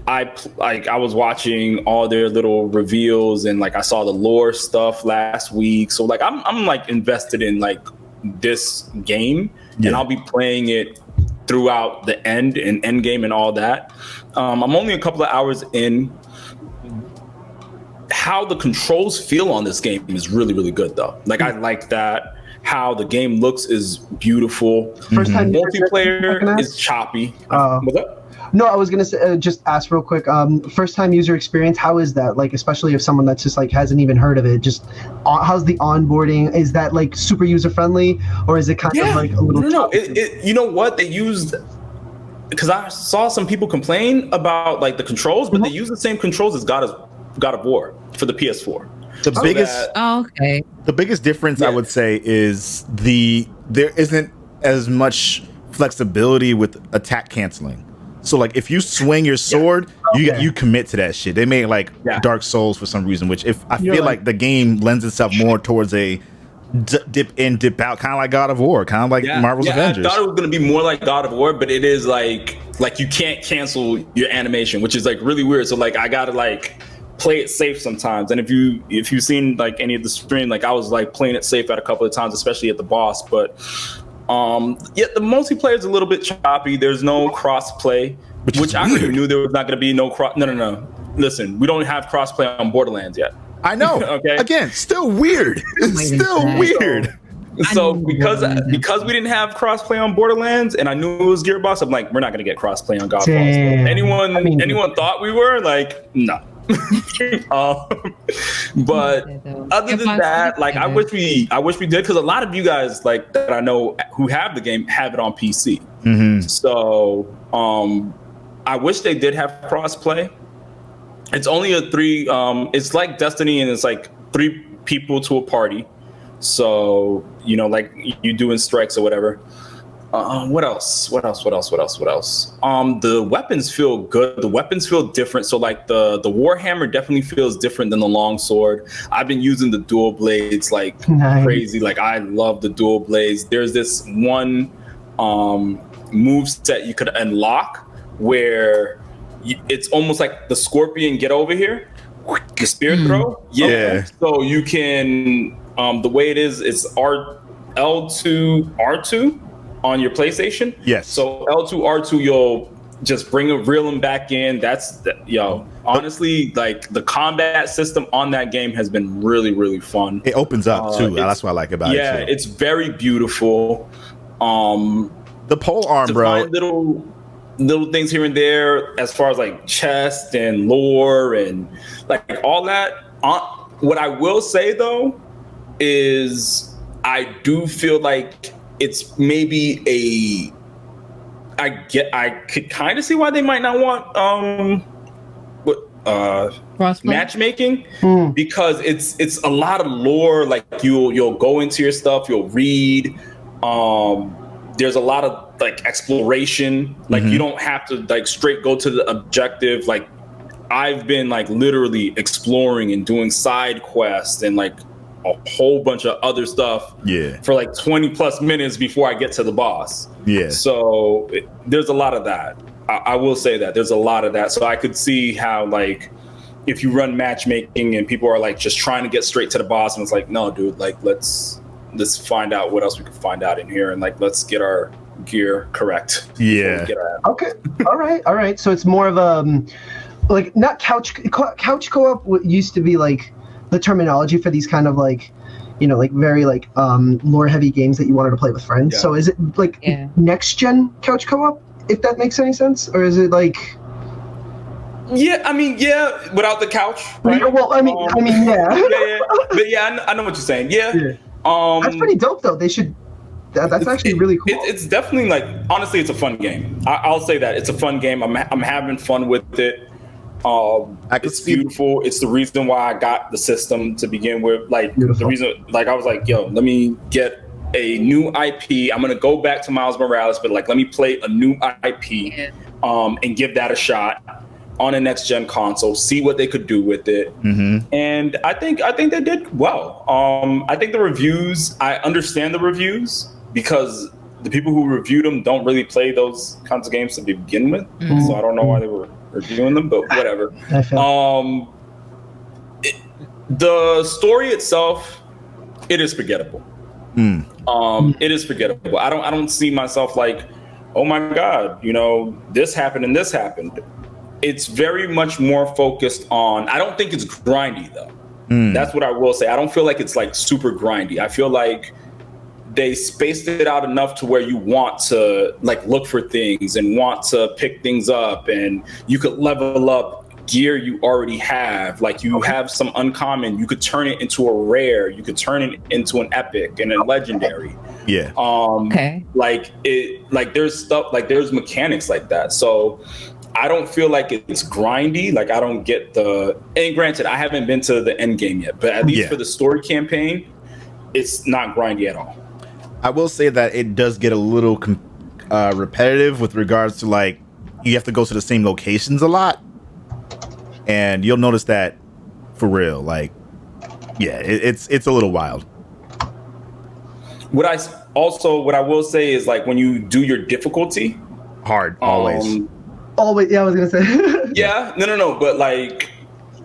I was watching all their little reveals, and like I saw the lore stuff last week. So like I'm like invested in like this game, and I'll be playing it throughout the end game and all that. I'm only a couple of hours in. How the controls feel on this game is really, really good though. Like I like that. How the game looks is beautiful. First time multiplayer is choppy. What's up? No, I was gonna say, just ask real quick. First time user experience, how is that? Like, especially if someone that's just like hasn't even heard of it, just how's the onboarding? Is that like super user friendly, or is it kind of like a little? No. You know what they used? Because I saw some people complain about like the controls, but they use the same controls as God of War for the PS4. The biggest difference I would say is there isn't as much flexibility with attack canceling. So like if you swing your sword, you commit to that shit. They made like Dark Souls for some reason, which if I feel like the game lends itself more towards a dip in, dip out, kind of like God of War, kind of like Marvel's Avengers. I thought it was going to be more like God of War, but it is like you can't cancel your animation, which is like really weird. So like I gotta like play it safe sometimes. And if you've seen like any of the stream, like I was like playing it safe at a couple of times, especially at the boss. But the multiplayer is a little bit choppy. There's no cross play, which I already knew there was not going to be no cross. No. Listen, we don't have cross play on Borderlands yet. I know. Okay. Again, still weird. It's still weird. So because we didn't have crossplay on Borderlands, and I knew it was Gearbox, I'm like, we're not gonna get crossplay on Godfall. Anyone thought we were like, no. But other than that, like I wish we did, because a lot of you guys like that I know who have the game have it on PC. So I wish they did have crossplay. It's only a 3. It's like Destiny, and it's like 3 people to a party. So like you do in strikes or whatever. What else? The weapons feel good. The weapons feel different. So like the Warhammer definitely feels different than the longsword. I've been using the dual blades like crazy. Like I love the dual blades. There's this one move set you could unlock where it's almost like the Scorpion get over here, the spear throw. Yeah. So you can the way it is, it's L2 R2 on your PlayStation. Yes. So L2 R2, you'll just reel them back in. Honestly, like the combat system on that game has been really, really fun. It opens up too. That's what I like about it. Yeah, it's very beautiful. The pole arm, bro. Little things here and there as far as like chest and lore and like all that. What I will say though is I do feel like it's maybe I could kind of see why they might not want matchmaking, because it's a lot of lore. Like you'll go into your stuff, you'll read. There's a lot of like exploration. Like you don't have to like straight go to the objective. Like I've been like literally exploring and doing side quests and like a whole bunch of other stuff for like 20 plus minutes before I get to the boss. So there's a lot of that. I will say that there's a lot of that. So I could see how like if you run matchmaking and people are like just trying to get straight to the boss and it's like, no, dude, like let's find out what else we can find out in here and like let's get our gear correct. Okay. All right. So it's more of a like not couch co-op. What used to be like the terminology for these kind of like, you know, like very like lore heavy games that you wanted to play with friends. So is it like next gen couch co-op, if that makes any sense, or is it like? I mean, without the couch. Right? Well, I mean, But I know what you're saying. That's pretty dope, though. They should. That's actually really cool. It's definitely like, honestly, it's a fun game. I'll say that it's a fun game. I'm having fun with it. It's beautiful. It's the reason why I got the system to begin with. Like the reason, like I was like, yo, let me get a new IP. I'm gonna go back to Miles Morales, but like, let me play a new IP, and give that a shot on a next gen console. See what they could do with it. And I think they did well. I think the reviews. I understand the reviews because the people who reviewed them don't really play those kinds of games to begin with. So I don't know why they were reviewing them, but whatever. The story itself, it is forgettable. It is forgettable. I don't see myself like, oh my God, you know, this happened and this happened. It's very much more focused on, I don't think it's grindy though. That's what I will say. I don't feel like it's like super grindy. I feel like they spaced it out enough to where you want to like look for things and want to pick things up, and you could level up gear you already have. Like you have some uncommon, you could turn it into a rare, you could turn it into an epic and a legendary. Like it, like there's stuff, like there's mechanics like that. So I don't feel like it's grindy. Like I don't get and granted, I haven't been to the end game yet, but at least for the story campaign, it's not grindy at all. I will say that it does get a little repetitive with regards to like you have to go to the same locations a lot, and you'll notice that for real. Like, it's a little wild. What I will say is like when you do your difficulty, hard always. Always, I was gonna say. No, but like,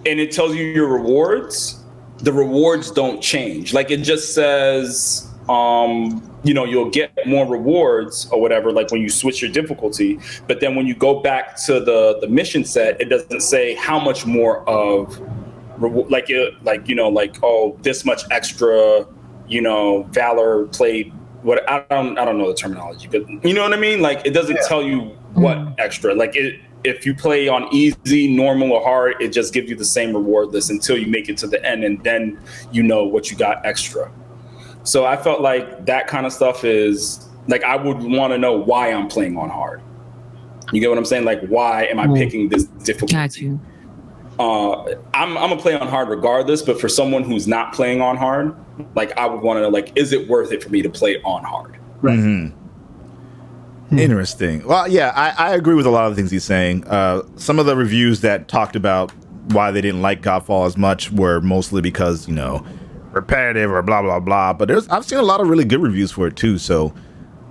and it tells you your rewards. The rewards don't change. Like it just says, you know, you'll get more rewards or whatever, like when you switch your difficulty. But then when you go back to the mission set, it doesn't say how much more of like you know, like, oh, this much extra, you know, Valor played. What I don't know the terminology, but you know what I mean? Like it doesn't tell you what extra. Like if you play on easy, normal, or hard, it just gives you the same reward list until you make it to the end, and then you know what you got extra. So I felt like that kind of stuff is like, I would want to know why I'm playing on hard. You get what I'm saying? Like, why am I picking this difficulty? Got you. I'm gonna play on hard regardless, but for someone who's not playing on hard, like I would want to know, like, is it worth it for me to play on hard? Right. Interesting. Well, yeah, I agree with a lot of the things he's saying. Some of the reviews that talked about why they didn't like Godfall as much were mostly because, you know, repetitive or blah blah blah, but I've seen a lot of really good reviews for it too, so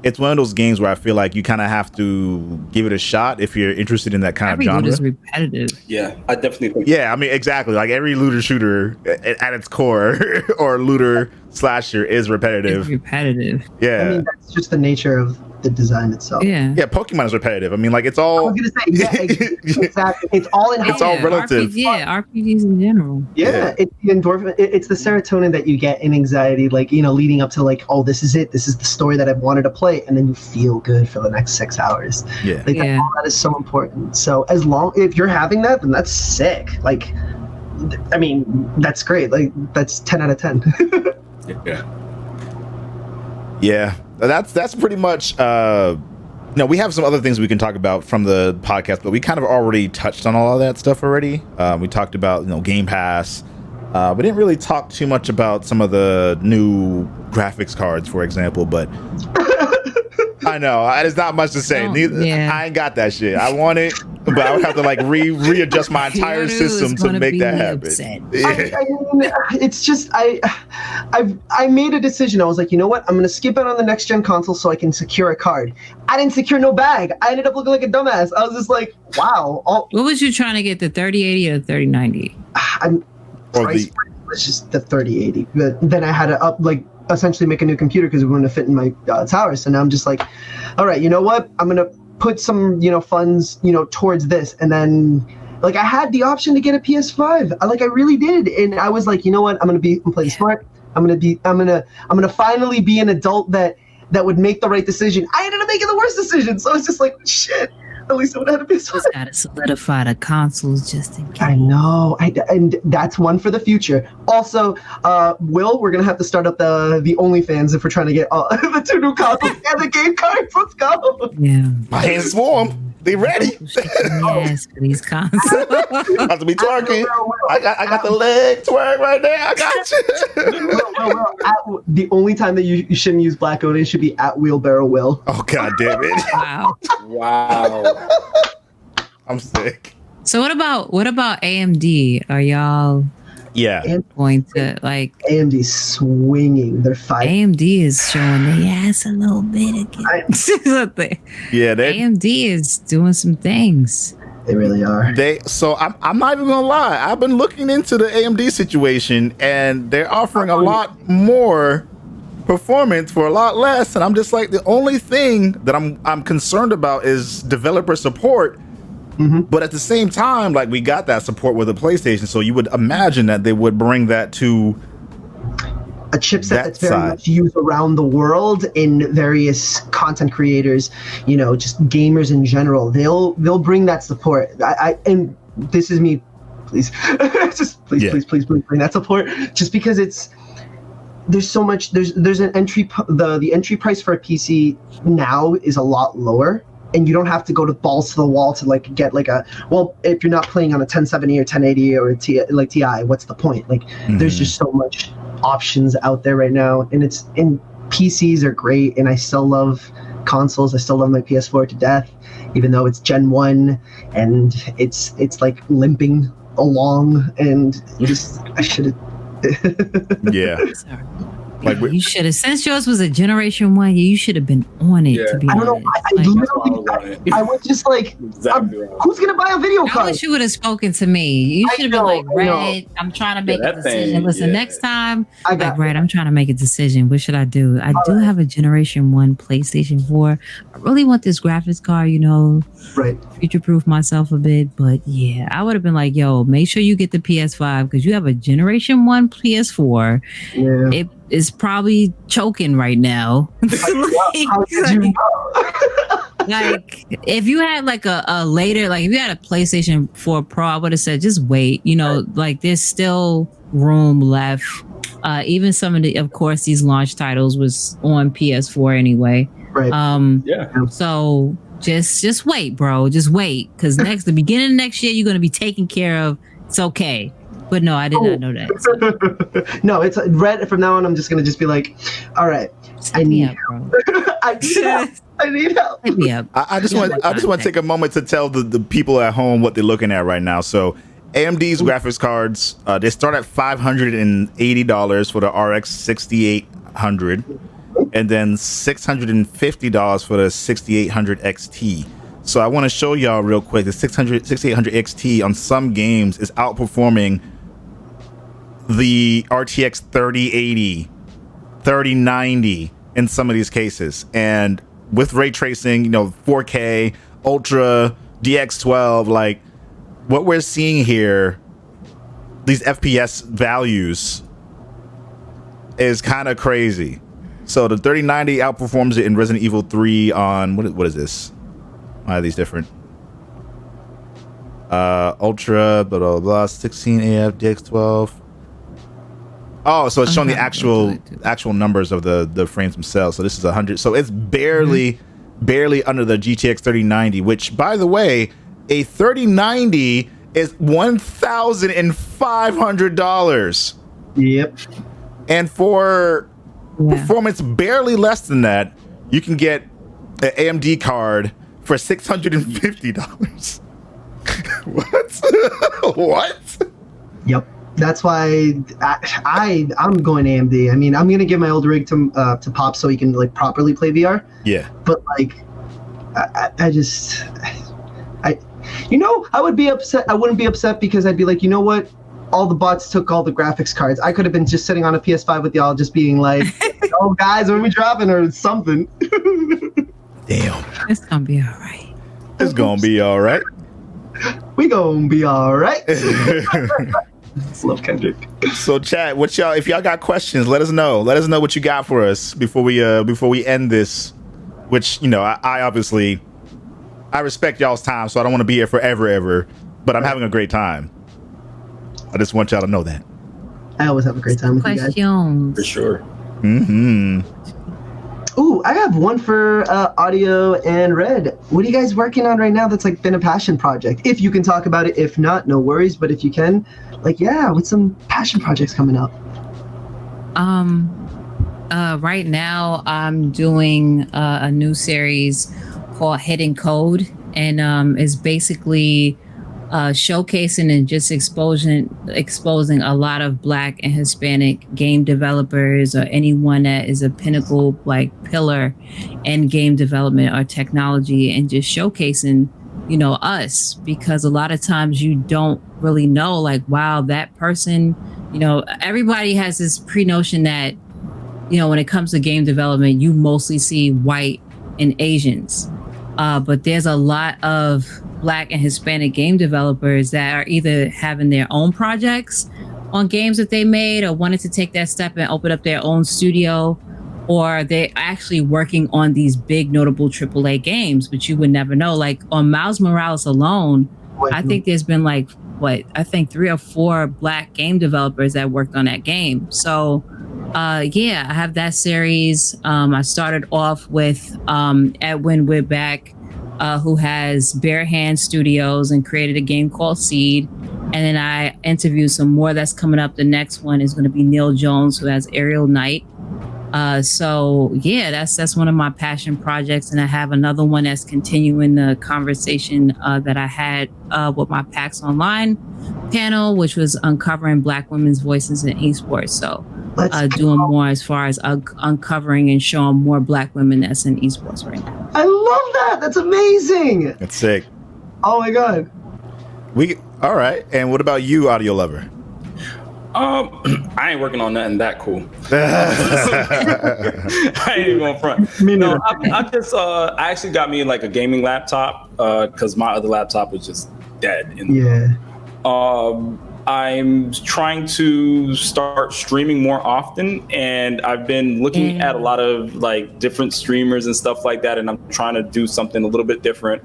it's one of those games where I feel like you kind of have to give it a shot if you're interested in that kind of genre. Is repetitive. Yeah, I definitely think. Yeah, I mean, exactly. Like every looter shooter at its core or looter slasher is repetitive. It's repetitive. Yeah, I mean, that's just the nature of the design itself. Yeah, Pokemon is repetitive. I mean, like it's all. I was gonna say, exactly. It's all in. It's all relative. RPGs in general. It's the endorphin. It's the serotonin that you get in anxiety, like, you know, leading up to like, oh, this is it. This is the story that I've wanted to play, and then you feel good for the next 6 hours. Yeah, like that is so important. So if you're having that, then that's sick. Like, I mean, that's great. Like that's 10 out of 10. Yeah, that's pretty much. No, we have some other things we can talk about from the podcast, but we kind of already touched on all of that stuff already. We talked about, you know, Game Pass. We didn't really talk too much about some of the new graphics cards, for example, but I know. There's not much to say. Oh, Neither, yeah. I ain't got that shit. I want it, but I would have to like readjust my entire Keanu is system to gonna make be that happen. upset. Yeah. I mean, it's just I made a decision. I was like, you know what? I'm gonna skip out on the next gen console so I can secure a card. I didn't secure no bag. I ended up looking like a dumbass. I was just like, wow. What was you trying to get, the 3080 or the 3090? I'm Or price the- was just the 3080. But then I had to essentially make a new computer because it wouldn't fit in my tower. So now I'm just like, all right, you know what? I'm gonna put some funds towards this, and then like I had the option to get a PS5. I really did, and I was like, you know what? I'm gonna play smart. I'm gonna finally be an adult that would make the right decision. I ended up making the worst decision, so it's just like shit. At least I would have had a PS5. Just gotta solidify the consoles just in case. I know, and that's one for the future. Also, Will, we're gonna have to start up the OnlyFans if we're trying to get the 2 new consoles and the game cards. Let's go. Yeah. My hands swarm. They ready. Yes, for these consoles. About to be twerking. I got the leg twerk right there. I got you. The only time that you shouldn't use Black Oni should be at Wheelbarrow Will. Oh god damn it. Wow. Wow. I'm sick. So what about AMD? Are y'all Yeah. going to like AMD swinging. They're fighting. AMD is showing their ass a little bit again. Yeah, AMD is doing some things. They really are. so I'm not even gonna lie. I've been looking into the AMD situation, and they're offering a lot more performance for a lot less. And I'm just like, the only thing that I'm concerned about is developer support. Mm-hmm. But at the same time, like, we got that support with the PlayStation, so you would imagine that they would bring that to a chipset that that's very side. much used around the world in various content creators, just gamers in general. They'll bring that support. And this is me, please, please bring that support. Just because there's so much. There's an entry. The entry price for a PC now is a lot lower. And you don't have to go to balls to the wall to like get like if you're not playing on a 1070 or 1080 or a TI, what's the point? Like there's just so much options out there right now, and PCs are great, and I still love consoles. I still love my PS4 to death, even though it's Gen 1 and it's like limping along, and I should have yeah. Sorry. Like, You should have, since yours was a Generation 1, you should have been on it, Yeah. to be I don't know. honest. I was just like, Exactly right. who's gonna buy a video I card? wish you would have spoken to me. You should have been like, I know. Red, I'm trying to make a that thing, decision. Listen, yeah. next time, I got like, Red, I'm trying to make a decision. What should I do? I do have a Generation 1 PlayStation 4. I really want this graphics card, right. future-proof myself a bit. But yeah, I would have been like, yo, make sure you get the PS5 because you have a Generation 1 PS4. Yeah. It is probably choking right now. How did you know? Like if you had like a later, like if you had a PlayStation 4 Pro, I would have said just wait. Like there's still room left. Even some of course, these launch titles was on PS4 anyway. Right. Yeah. So just wait, bro. Just wait, because the beginning of next year, you're gonna be taken care of. It's okay. But no, I did not know that. No, it's Red. From now on, I'm just gonna be like, all right, I Hit me need up, bro. I need help. I need help. Hit me up. I just want to take a moment to tell the people at home what they're looking at right now. So AMD's graphics cards, they start at $580 for the RX 6800, and then $650 for the 6800 XT. So I want to show y'all real quick, the 6800 XT on some games is outperforming the RTX 3080, 3090 in some of these cases. And with ray tracing, 4K, Ultra, DX12, like what we're seeing here, these FPS values is kind of crazy. So the 3090 outperforms it in Resident Evil 3 on, what is this? Why are these different? Ultra, blah, blah, blah, 16 AF, DX12. Oh, so it's showing the actual numbers of the frames themselves. So this is 100. So it's barely under the GTX 3090, which, by the way, a 3090 is $1,500. Yep. And for performance barely less than that, you can get an AMD card for $650. What? What? Yep. That's why I'm going AMD. I mean, I'm gonna give my old rig to Pop so he can like properly play VR. Yeah. But like, I just, you know, I would be upset. I wouldn't be upset because I'd be like, you know what? All the bots took all the graphics cards. I could have been just sitting on a PS5 with y'all, just being like, "Oh, guys, when are we dropping or something?" Damn. It's gonna be all right. It's gonna be all right. We gonna be all right. Love Kendrick. So, chat, what y'all? If y'all got questions, let us know. Let us know what you got for us before we end this. Which, you know, I obviously I respect y'all's time, so I don't want to be here forever, ever. But I'm having a great time. I just want y'all to know that. I always have a great time with you guys. Questions. For sure. Mm-hmm. Ooh, I have one for Audio and Red. What are you guys working on right now that's like been a passion project? If you can talk about it, if not, no worries. But if you can, like, yeah, with some passion projects coming up. Right now I'm doing a new series called Hidden Code, and is basically showcasing and just exposing a lot of Black and Hispanic game developers or anyone that is a pinnacle like pillar in game development or technology, and just showcasing, you know, us, because a lot of times you don't really know, like, wow, that person, you know, everybody has this pre-notion that, you know, when it comes to game development, you mostly see white and Asians. But there's a lot of Black and Hispanic game developers that are either having their own projects on games that they made or wanted to take that step and open up their own studio, or they're actually working on these big notable AAA games, but you would never know. Like on Miles Morales alone, I think there's been like, I think 3 or 4 Black game developers that worked on that game. So yeah, I have that series. I started off with Edwin Whitback, who has Bare Hand Studios and created a game called Seed. And then I interviewed some more that's coming up. The next one is going to be Neil Jones, who has Aerial Knight. So yeah, that's one of my passion projects. And I have another one that's continuing the conversation that I had with my PAX Online panel, which was uncovering Black women's voices in esports. So doing more as far as uncovering and showing more Black women that's in esports right now. I love that. That's amazing. That's sick. Oh my god. All right. And what about you, Audio Lover? I ain't working on nothing that cool. I ain't even going front. No, I actually got me like a gaming laptop because my other laptop was just dead. Yeah. I'm trying to start streaming more often, and I've been looking at a lot of like different streamers and stuff like that, and I'm trying to do something a little bit different.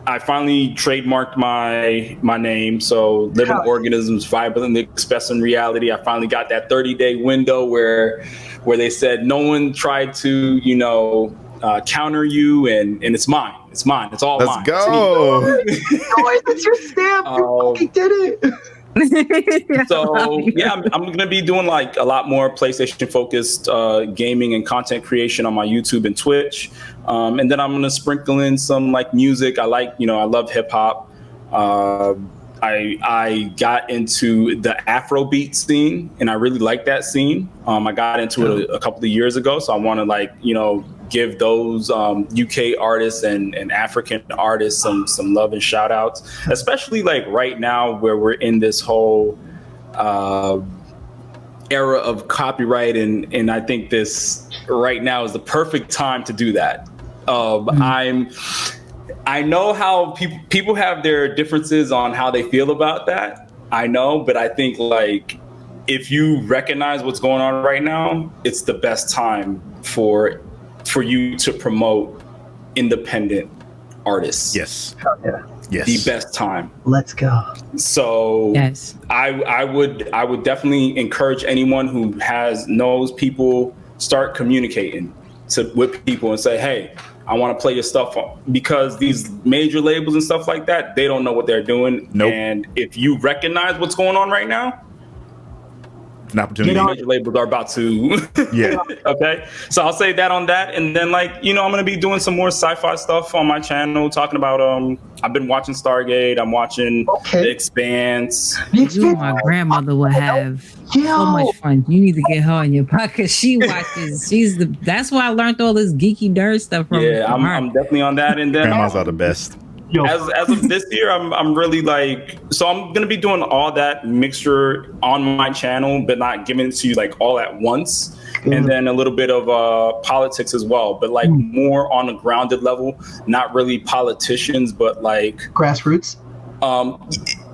I finally trademarked my name, so Living Organisms Vibrantly Expressing Reality. I finally got that 30-day window where they said no one tried to, you know, counter you, and it's mine. It's mine. It's all mine. Let's go. It's your stamp. You fucking did it. So yeah, I'm gonna be doing like a lot more PlayStation focused gaming and content creation on my YouTube and Twitch, and then I'm gonna sprinkle in some like music. I love hip hop. I got into the Afrobeat scene, and I really like that scene. I got into it a couple of years ago, so I want to like, you know, give those UK artists and African artists some love and shout outs, especially like right now where we're in this whole era of copyright, and I think this right now is the perfect time to do that. I know how people have their differences on how they feel about that. I know, but I think like if you recognize what's going on right now, it's the best time for you to promote independent artists. Yes. Yeah. Yes. The best time. Let's go. So yes, I would definitely encourage anyone who knows people, start communicating with people and say, hey, I want to play your stuff on, because these major labels and stuff like that, they don't know what they're doing. Nope. And if you recognize what's going on right now, an opportunity. major labels are about to. Yeah. Okay. So I'll say that on that. And then I'm going to be doing some more sci-fi stuff on my channel, talking about, I've been watching Stargate. I'm watching The Expanse. You and my grandmother will have so much fun. You need to get her in your pocket. She watches. That's why I learned all this geeky nerd stuff from. Yeah, from her. I'm definitely on that. And then Grandmas are the best. as of this year, I'm really so I'm gonna be doing all that mixture on my channel, but not giving it to you all at once. And then a little bit of politics as well, but more on a grounded level, not really politicians, but grassroots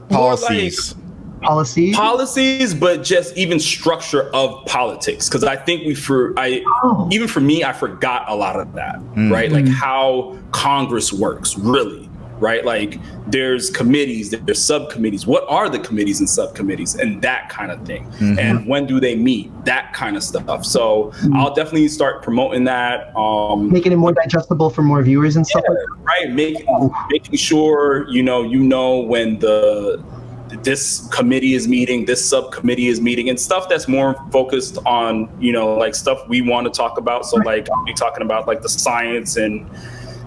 Policies. policies. But just even structure of politics. Because I think even for me, I forgot a lot of that, right? Like how Congress works, really. Right? There's committees, there's subcommittees. What are the committees and subcommittees and that kind of thing? And when do they meet? That kind of stuff. So I'll definitely start promoting that. Making it more digestible for more viewers and stuff. Right. Making sure, you know when this committee is meeting, this subcommittee is meeting, and stuff that's more focused on, stuff we want to talk about. So I'll be talking about the science and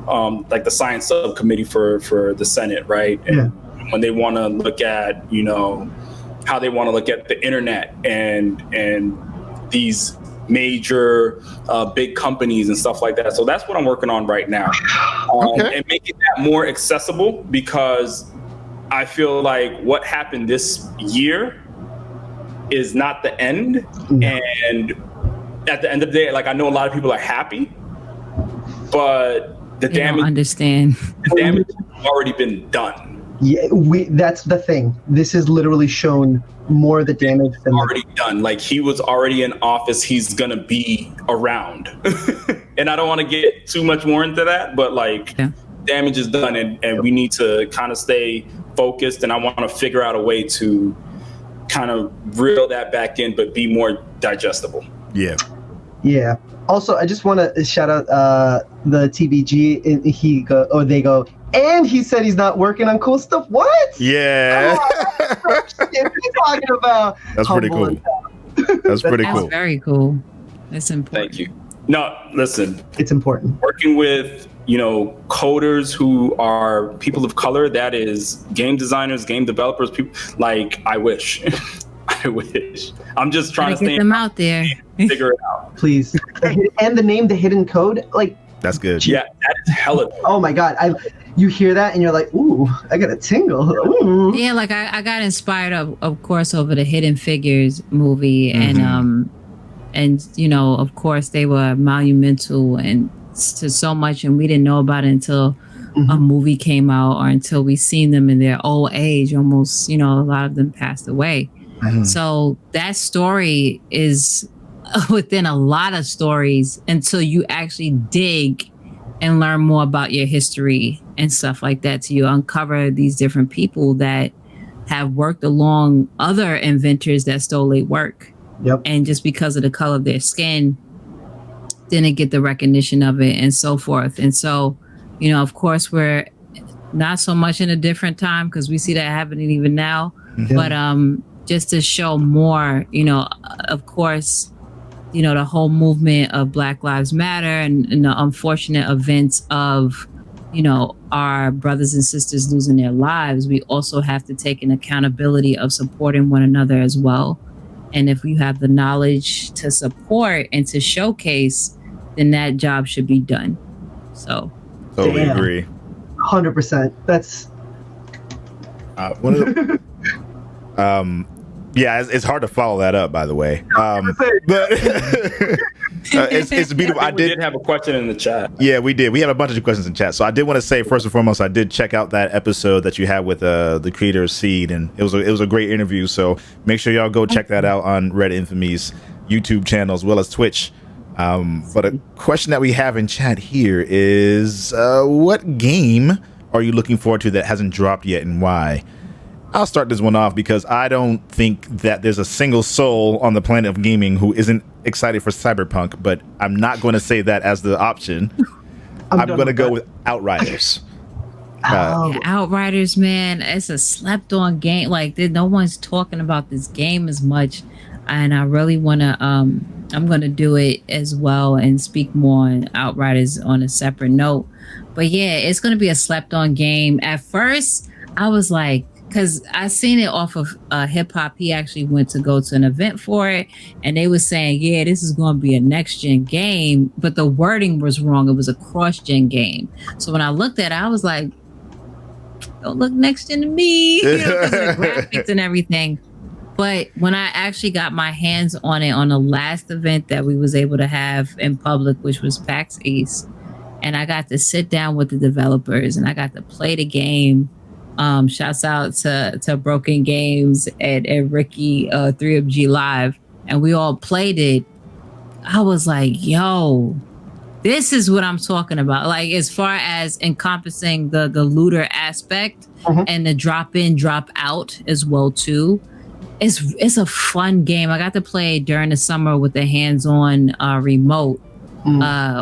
the science subcommittee for the Senate, right? And when they want to look at, how they want to look at the internet and these major big companies and stuff like that. So that's what I'm working on right now. And making that more accessible, because I feel like what happened this year is not the end. And at the end of the day, I know a lot of people are happy, but the damage has already been done. Yeah, that's the thing. This has literally shown more of the damage than already done. He was already in office. He's gonna be around, and I don't want to get too much more into that. But damage is done, and we need to kind of stay focused. And I want to figure out a way to kind of reel that back in, but be more digestible. Yeah. Yeah. Also, I just want to shout out the TBG. And they go, and he said he's not working on cool stuff. What? Yeah. What are you talking about? That's pretty cool. That's pretty cool. That's very cool. That's important. Thank you. No, listen. It's important. Working with coders who are people of color, that is game designers, game developers, people I wish. I wish. I'm just trying to get them out there. Figure it out. Please. And the name, The Hidden Code, that's good. Yeah, that is hella. Oh my God. You hear that and you're like, ooh, I got a tingle. Ooh. Yeah, I got inspired of course over the Hidden Figures movie, and of course they were monumental and to so much, and we didn't know about it until a movie came out or until we seen them in their old age. Almost, a lot of them passed away. So that story is within a lot of stories until you actually dig and learn more about your history and stuff like that. So you uncover these different people that have worked along other inventors that stole their work. Yep. And just because of the color of their skin, didn't get the recognition of it and so forth. And so, of course, we're not so much in a different time because we see that happening even now. But just to show more, of course, the whole movement of Black Lives Matter and the unfortunate events of, our brothers and sisters losing their lives, we also have to take an accountability of supporting one another as well. And if you have the knowledge to support and to showcase, then that job should be done. So totally agree. 100%. That's one of the yeah, it's hard to follow that up, by the way. But it's beautiful. I did have a question in the chat. Yeah, we did. We have a bunch of questions in chat. So I did want to say, first and foremost, I did check out that episode that you had with the creator of Seed, and it was a great interview. So make sure y'all go check that out on Red Infamy's YouTube channel as well as Twitch. But a question that we have in chat here is, what game are you looking forward to that hasn't dropped yet, and why? I'll start this one off because I don't think that there's a single soul on the planet of gaming who isn't excited for Cyberpunk, but I'm not going to say that as the option. I'm going to go with Outriders. Outriders, man, it's a slept-on game. No one's talking about this game as much. and I really want to. I'm going to do it as well and speak more on Outriders on a separate note. But yeah, it's going to be a slept-on game. At first, I was like, because I seen it off of Hip Hop. He actually went to go to an event for it, and they were saying, yeah, this is going to be a next-gen game, but the wording was wrong. It was a cross-gen game. So when I looked at it, I was like, don't look next-gen to me, because of the graphics and everything. But when I actually got my hands on it on the last event that we was able to have in public, which was PAX East, and I got to sit down with the developers and I got to play the game. Shouts out to Broken Games and Ricky 3FG Live, and we all played it. I was like, yo, this is what I'm talking about. Like, as far as encompassing the looter aspect and the drop in, drop out as well too. It's a fun game. I got to play during the summer with the hands-on remote,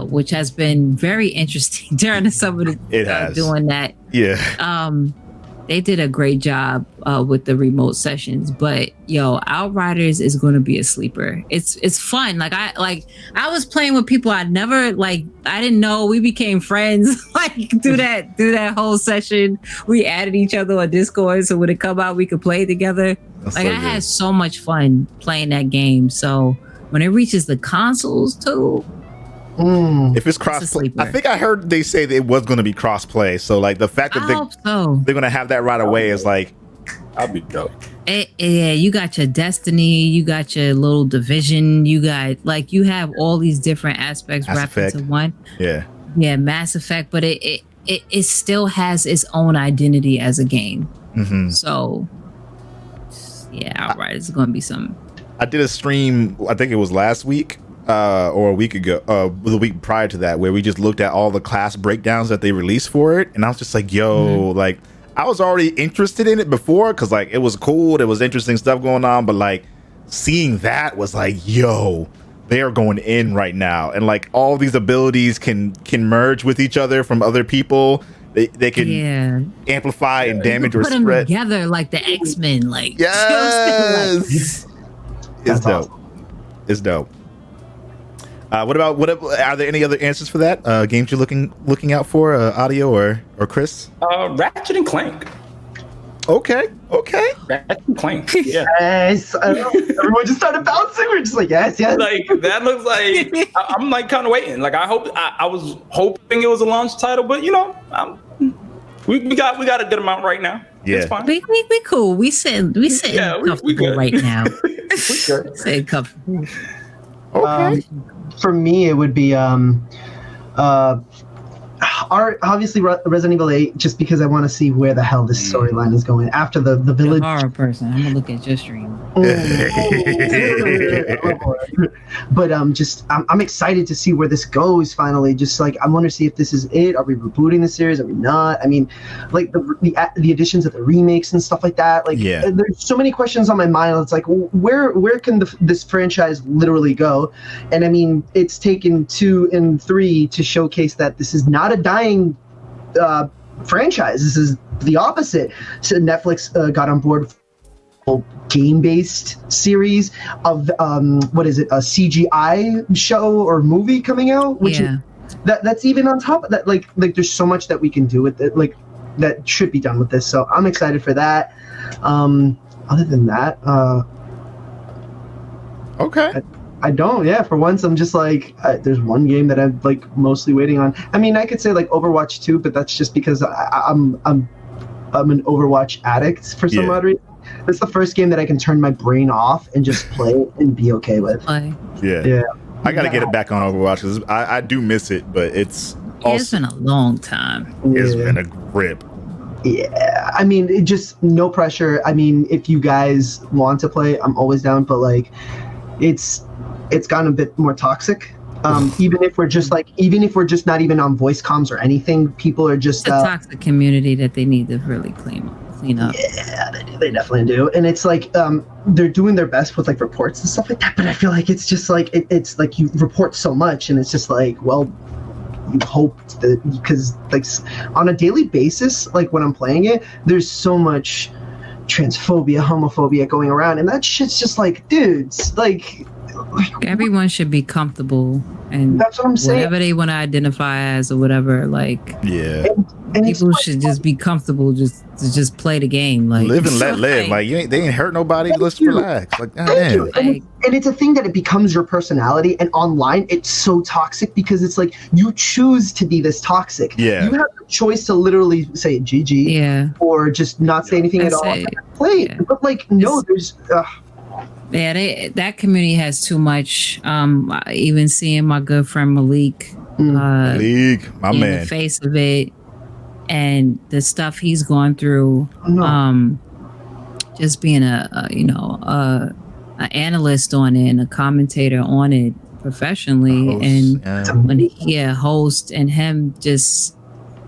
which has been very interesting during the summer. Doing that. Yeah. They did a great job with the remote sessions. But yo, Outriders is going to be a sleeper. It's fun. Like I was playing with people I didn't know. We became friends like through that whole session. We added each other on Discord, so when it come out, we could play together. That's like so I good. had so much fun playing that game. So when it reaches the consoles too, if it's cross-play, I think I heard they say that it was going to be cross-play. So like the fact that I hope so. they're going to have that right away is like, I'll be dope. Yeah, you got your Destiny, you got your little Division, you have all these different aspects Mass wrapped Effect. into one. yeah. Mass Effect, but it still has its own identity as a game. So yeah, Outriders is going to be something. I did a stream, I think it was last week or a week ago, the week prior to that, where we just looked at all the class breakdowns that they released for it, and I was just like, yo, like I was already interested in it before because like it was cool, there was interesting stuff going on, but like seeing that was like, yo, they are going in right now, and like all these abilities can merge with each other from other people. They can amplify and damage or put them spread together like the X-Men. Like yes, it's dope. Awesome. It's dope. What are there any other answers for that? Games you're looking out for, Audio or Chris? Ratchet and Clank. Okay. Ratchet and Clank. Yeah. Yes. I don't know. Everyone just started bouncing. We're just like, yes. Like that looks like I'm like kind of waiting. Like I was hoping it was a launch title, but you know, we got a good amount right now. Yeah. It's fine. we cool. We sitting comfortable we good. right now. We good. Sitting comfortable. Okay. For me, it would be obviously Resident Evil 8, just because I want to see where the hell this storyline is going after the village. Horror person. I'm gonna look at your stream. But I'm excited to see where this goes finally. Just like I want to see if this is it. Are we rebooting the series? Are we not? I mean, like the additions of the remakes and stuff like that. Like there's so many questions on my mind. It's like where can this franchise literally go? And I mean, it's taken 2 and 3 to showcase that this is not a dying franchise. This is the opposite. So Netflix got on board with a game-based series of what is it, a CGI show or movie coming out, which that's even on top of that. Like there's so much that we can do with it, like that should be done with this. So I'm excited for that. Other than that, Okay. I don't. Yeah, for once, I'm just like, there's one game that I'm like mostly waiting on. I mean, I could say like Overwatch 2, but that's just because I'm an Overwatch addict for some odd reason. It's the first game that I can turn my brain off and just play and be okay with. Yeah. I gotta get it back on Overwatch because I do miss it, but it's been a long time. It's been a grip. Yeah, I mean, it just no pressure. I mean, if you guys want to play, I'm always down. But like, it's gotten a bit more toxic. Even if we're just not even on voice comms or anything, people are just it's a toxic community that they need to really clean up. Yeah, they definitely do. And it's like they're doing their best with like reports and stuff like that. But I feel like it's just like it's like you report so much, and it's just like, well, you hope that because like on a daily basis, like when I'm playing it, there's so much transphobia, homophobia going around, and that shit's just like, dudes, like Everyone should be comfortable and that's what I'm saying. whatever they want to identify as or whatever. Like, Yeah. And it's people should just be comfortable to just play the game. Like, Live and let live. Like they ain't hurt nobody. Thank Let's you. relax. Like, Thank goddamn. you. And it's a thing that it becomes your personality, and online it's so toxic because it's like you choose to be this toxic. Yeah. You have the choice to literally say GG yeah. or just not say anything at That's all. it. Play. Yeah. But like, no, there's Yeah, that community has too much. Even seeing my good friend Malik League, my in man. the face of it, and the stuff he's gone through. no. Just being a analyst on it and a commentator on it professionally, Host, and yeah. when he host and him just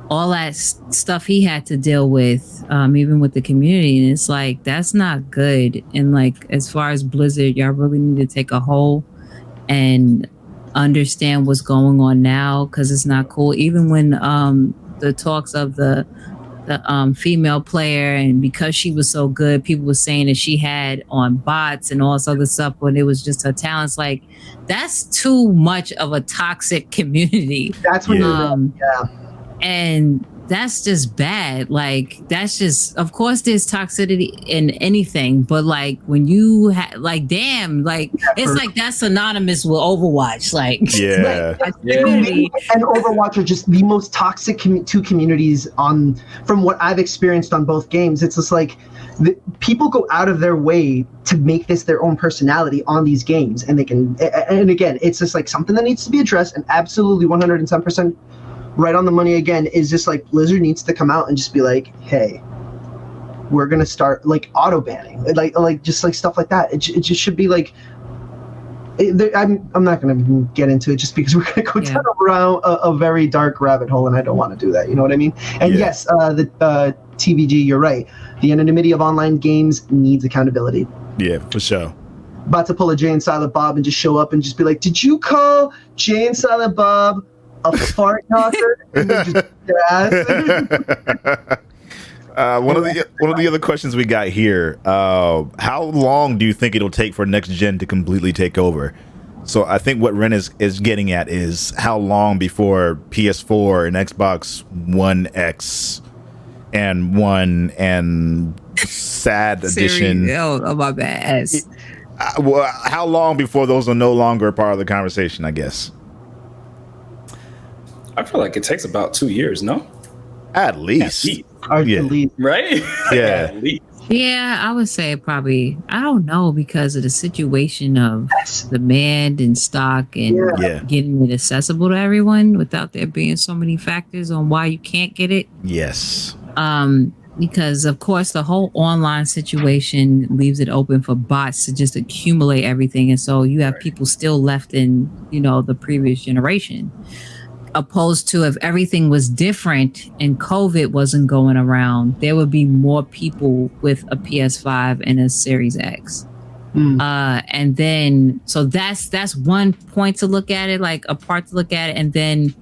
all that stuff he had to deal with, even with the community, and it's like that's not good. And like as far as Blizzard, y'all really need to take a hold and understand what's going on now, because it's not cool. Even when the talks of the female player, and because she was so good, people were saying that she had on bots and all this other stuff when it was just her talents. Like that's too much of a toxic community. That's when Yeah. And that's just bad. Like that's just, of course there's toxicity in anything, but like when you like damn, like it's like that's synonymous with Overwatch. Like Yeah. community. and Overwatch are just the most toxic two communities on from what I've experienced on both games. It's just like people go out of their way to make this their own personality on these games, and they can. And again, it's just like something that needs to be addressed, and absolutely 110% right on the money. Again, is just like Blizzard needs to come out and just be like, hey, we're gonna start like auto banning, like just like stuff like that. It just should be like. I'm not going to get into it just because we're going to go down around a very dark rabbit hole, and I don't want to do that. You know what I mean? And yes, the TVG, you're right. The anonymity of online games needs accountability. Yeah, for sure. About to pull a Jay and Silent Bob and just show up and just be like, did you call Jay and Silent Bob a fart knocker? And then just their ass. One of the other questions we got here: how long do you think it'll take for next gen to completely take over? So I think what Ren is getting at is how long before PS4 and Xbox One X and One and Sad Edition. Oh my bad. Well, how long before those are no longer a part of the conversation? I guess I feel like it takes about 2 years, no? at least. Arguably. Right? Yeah. At least. Yeah, I would say probably, I don't know, because of the situation of demand and stock and Yeah. getting it accessible to everyone without there being so many factors on why you can't get it. Yes. Because of course the whole online situation leaves it open for bots to just accumulate everything, and so you have people still left in the previous generation, opposed to if everything was different and COVID wasn't going around, there would be more people with a PS5 and a Series X. And then so that's one point to look at it, like a part to look at it. And then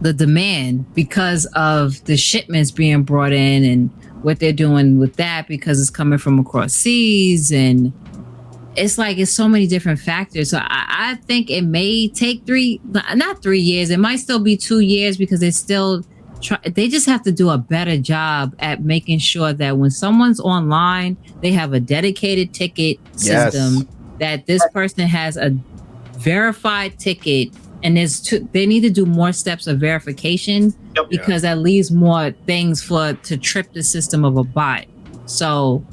the demand, because of the shipments being brought in and what they're doing with that, because it's coming from across seas, and it's like it's so many different factors. So I think it may take not 3 years. It might still be 2 years, because they still they just have to do a better job at making sure that when someone's online, they have a dedicated ticket system, that this person has a verified ticket. And they need to do more steps of verification, because that leaves more things to trip the system of a bot. So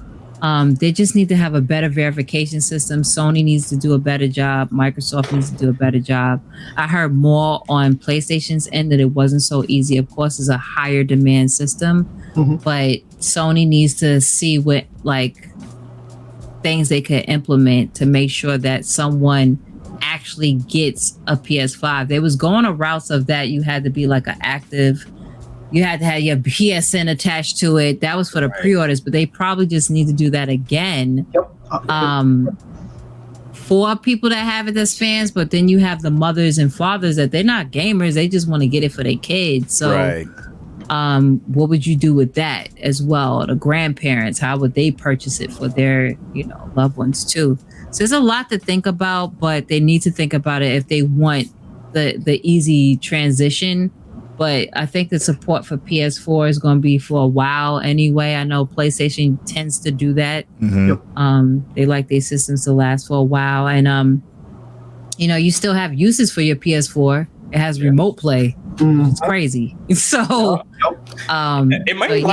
they just need to have a better verification system. Sony needs to do a better job. Microsoft needs to do a better job. I heard more on PlayStation's end that it wasn't so easy. Of course, it's a higher demand system, but Sony needs to see what things they could implement to make sure that someone actually gets a PS5. They was going a routes of that. You had to be like an active, you had to have your PSN attached to it. That was for the pre-orders, but they probably just need to do that again. For people that have it as fans, but then you have the mothers and fathers that they're not gamers, they just want to get it for their kids. So what would you do with that as well? The grandparents, how would they purchase it for their, loved ones too? So there's a lot to think about, but they need to think about it if they want the easy transition. But I think the support for PS4 is going to be for a while anyway. I know PlayStation tends to do that. They like their systems to last for a while. And, you still have uses for your PS4. It has remote play. It's crazy. So, it might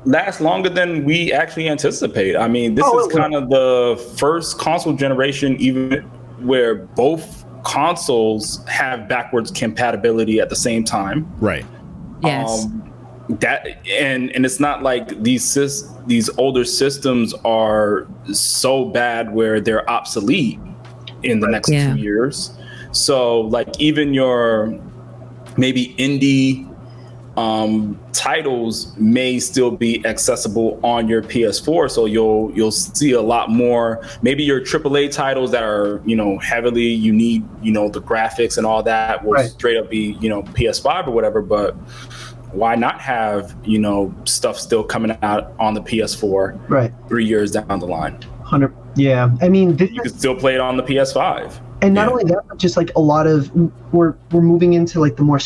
last longer than we actually anticipate. I mean, this is kind of the first console generation, even where both consoles have backwards compatibility at the same time. Right. Yes. And it's not like these older systems are so bad where they're obsolete in the next 2 years. So like even your maybe indie titles may still be accessible on your PS4, so you'll see a lot more. Maybe your AAA titles that are heavily, you need the graphics and all that will straight up be PS5 or whatever. But why not have stuff still coming out on the PS4 3 years down the line? 100. Yeah, I mean, you can still play it on the PS5. And not only that, but just like a lot of we're moving into like the more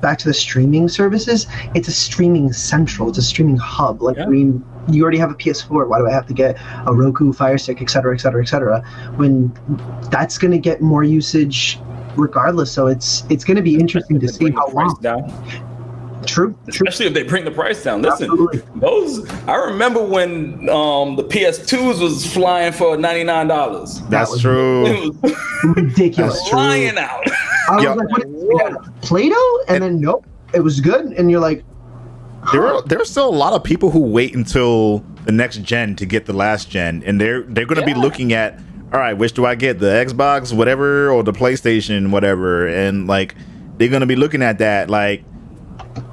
back to the streaming services. It's a streaming central. It's a streaming hub. Like I mean, you already have a PS4. Why do I have to get a Roku Fire Stick, et cetera, et cetera, et cetera? When that's going to get more usage regardless. So it's going to be interesting to see how long. True. Especially if they bring the price down. Listen, I remember when the PS2s was flying for $99. That's true. It was ridiculous. Flying out. I was like, what is that? Play-Doh? And then nope, it was good. And you're like, there are still a lot of people who wait until the next gen to get the last gen, and they're going to be looking at, all right, which do I get, the Xbox, whatever, or the PlayStation, whatever, and like they're going to be looking at that like,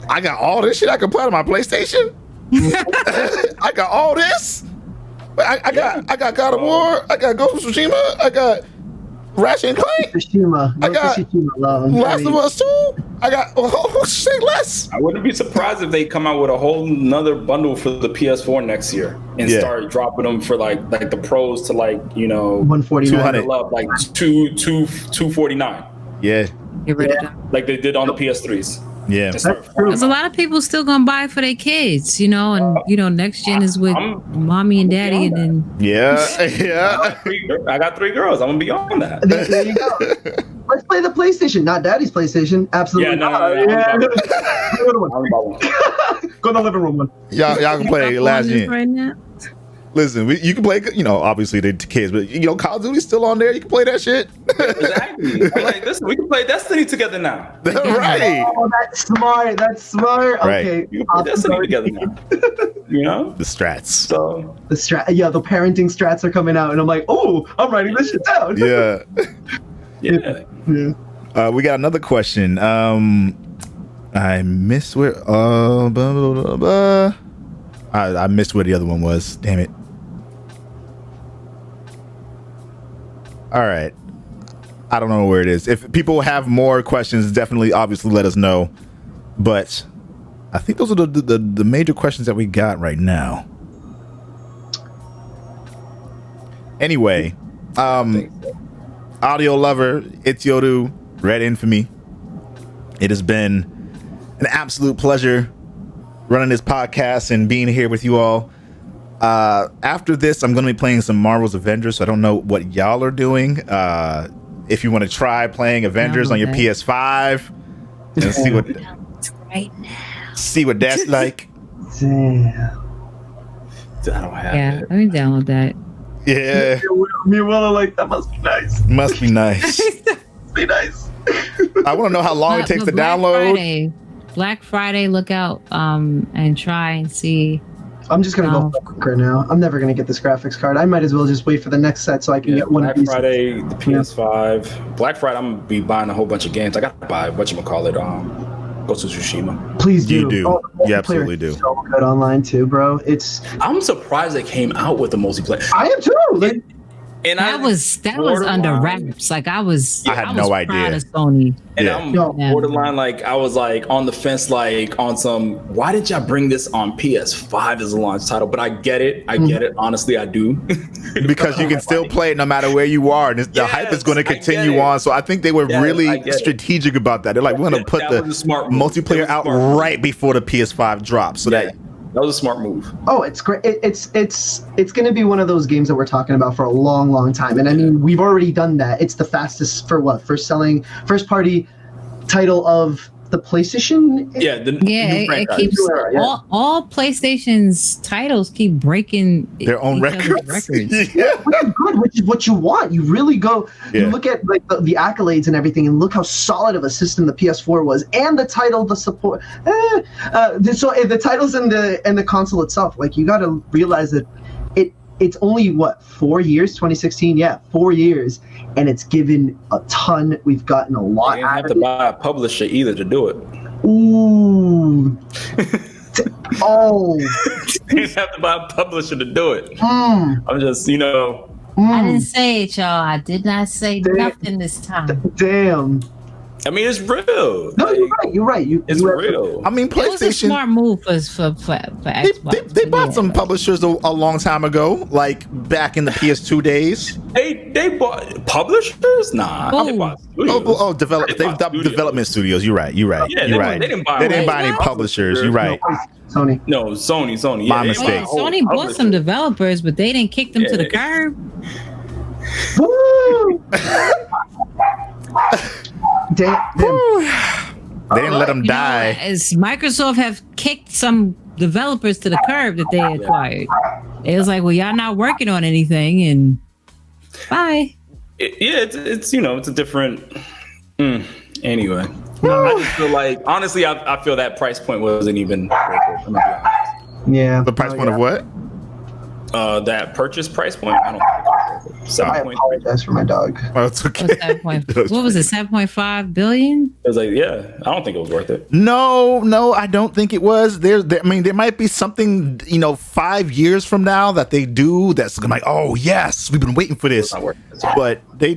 I got all this shit I can play on my PlayStation. I got all this. I got God of War. I got Ghost of Tsushima. I got Ratchet and Clank. I got Last of Us 2. I got shit less. I wouldn't be surprised if they come out with a whole nother bundle for the PS4 next year and start dropping them for like the pros to like 149, like 249. Yeah, get rid of them like they did on the PS3s. Yeah, there's a lot of people still gonna buy for their kids, and next gen is with mommy and daddy, and then I got 3 girls. I'm gonna be on that. There you go. Let's play the PlayStation, not Daddy's PlayStation. Absolutely not. Go in the living room one. Y'all can play last gen right now. Listen, you can play, obviously the kids, but Call of Duty's still on there. You can play that shit. Exactly. I'm like, listen, we can play Destiny together now. Right. Oh, that's smart. Right. Okay. You can play Destiny together now. The strats. So the parenting strats are coming out, and I'm like, oh, I'm writing this shit down. Yeah. We got another question. I missed where. I missed where the other one was. Damn it. All right. I don't know where it is. If people have more questions, definitely, obviously, let us know. But I think those are the major questions that we got right now. Anyway, audio lover, it's Yodu, Red Infamy. It has been an absolute pleasure running this podcast and being here with you all. After this, I'm going to be playing some Marvel's Avengers. So I don't know what y'all are doing. If you want to try playing Avengers on your PS5 and see what that's like. Damn. I don't have it. Let me download that. Yeah. Me and Will are like, that must be nice. Must be nice. Be nice. I want to know how long it takes to download. Black Friday, look out and try and see. I'm just gonna go quicker now. I'm never gonna get this graphics card. I might as well just wait for the next set so I can get one Black of these. Friday, the PS5. Black Friday, I'm gonna be buying a whole bunch of games. I gotta buy whatchamacallit, Ghost of Tsushima. Please do. You do. Oh, You absolutely do. So good online too, bro. I'm surprised they came out with the multiplayer. I am too. And that was under borderline- wraps. Like I was no proud idea. of Sony. And Yeah. I'm No. borderline, like I was like on the fence, like on some. Why did y'all bring this on PS5 as a launch title? But I get it. I get it. Honestly, I do. Because you can still play it no matter where you are, and the hype is going to Yes, I get continue it. on. So I think they were Yes, I really get it. strategic about that. They're like, we're going to put That the was a smart move. That multiplayer was a out smart move. right before the PS5 drops, so Yeah, that that was a smart move. Oh, it's great. It's going to be one of those games that we're talking about for a long, long time. And I mean, we've already done that. It's the fastest first party title of the PlayStation. Yeah, the Yeah, new it franchise. keeps Yeah. all PlayStation's titles keep breaking their own each other's records. Yeah. Which is good, which is what you want. You really go. Yeah. You look at like the accolades and everything, and look how solid of a system the PS4 was, and the title, the support. The titles and the console itself. Like you got to realize that it's only what 4 years. 2016, yeah, 4 years, and it's given a ton. We've gotten a lot You didn't out have of to it. buy a publisher either to do it. Ooh. Oh. You didn't have to buy a publisher to do it. Mm, I'm just, I mm, didn't say it, y'all. I did not say nothing this time. damn. I mean, it's real. No, Like, you're right. You're right. it's you have- real. I mean, It was a PlayStation. smart move for Xbox. They bought Yeah. some publishers a long time ago, like back in the PS2 days. They bought publishers? Nah, Oh. they bought studios. They've bought studios. development studios. You're right. You're right. Yeah, You're they right. didn't buy They didn't them. buy any publishers. You're right. Sony. No, Sony. My Yeah, they mistake. bought Yeah, a whole Sony bought some publisher. developers, but they didn't kick them to the Yeah. curb. Woo! Damn. They didn't let them You know, die. as Microsoft have kicked some developers to the curb that they acquired. It was like, well, y'all not working on anything, and bye. It's it's a different. Anyway, I just feel like honestly, I feel that price point wasn't even worth it. I'm gonna be honest. Yeah. The price point of what? That purchase price point, I don't think it was worth it. I 7.3. apologize for my dog. Oh, it's What okay. what was it? 7.5 billion? It was like, yeah, I don't think it was worth it. No, I don't think it was. I mean, there might be something, 5 years from now that they do that's like, oh yes, we've been waiting for this. It's not worth it. But they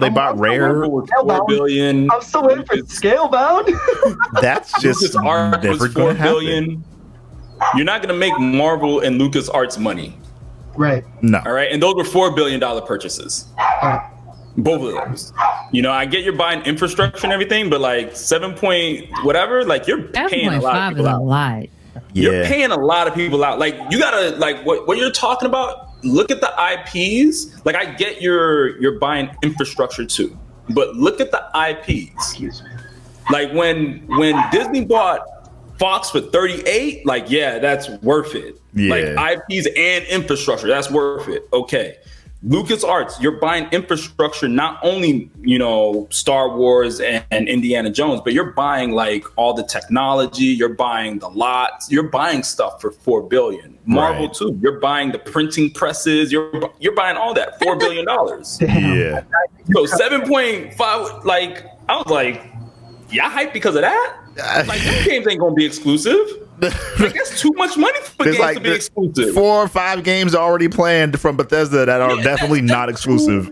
bought Rare. With $4 billion. I'm still waiting for Scalebound. That's just Lucas Art never was going to $4 happen. billion. You're not gonna make Marvel and Lucas Arts money, Right. No. all right? And those were $4 billion purchases. Right. Both of those. I get you're buying infrastructure and everything, but like 7 point whatever, like you're paying a lot 7.5 of is people a out. lot. You're Yeah. paying a lot of people out. Like you gotta like what you're talking about. Look at the IPs. Like I get you're buying infrastructure too, but look at the IPs. Excuse me. Like when Disney bought Fox for 38, like yeah, that's worth it. Yeah. Like IPs and infrastructure, that's worth it. Okay. LucasArts, you're buying infrastructure, not only, Star Wars and Indiana Jones, but you're buying like all the technology, you're buying the lots, you're buying stuff for $4 billion. Marvel Right. too, you're buying the printing presses, you're buying all that, $4 billion. Damn. Yeah. So 7.5, like, I was like, y'all hyped because of that? Like, these games ain't gonna be exclusive. Like, that's too much money for There's games to be the exclusive. 4 or 5 games already planned from Bethesda that are definitely not exclusive.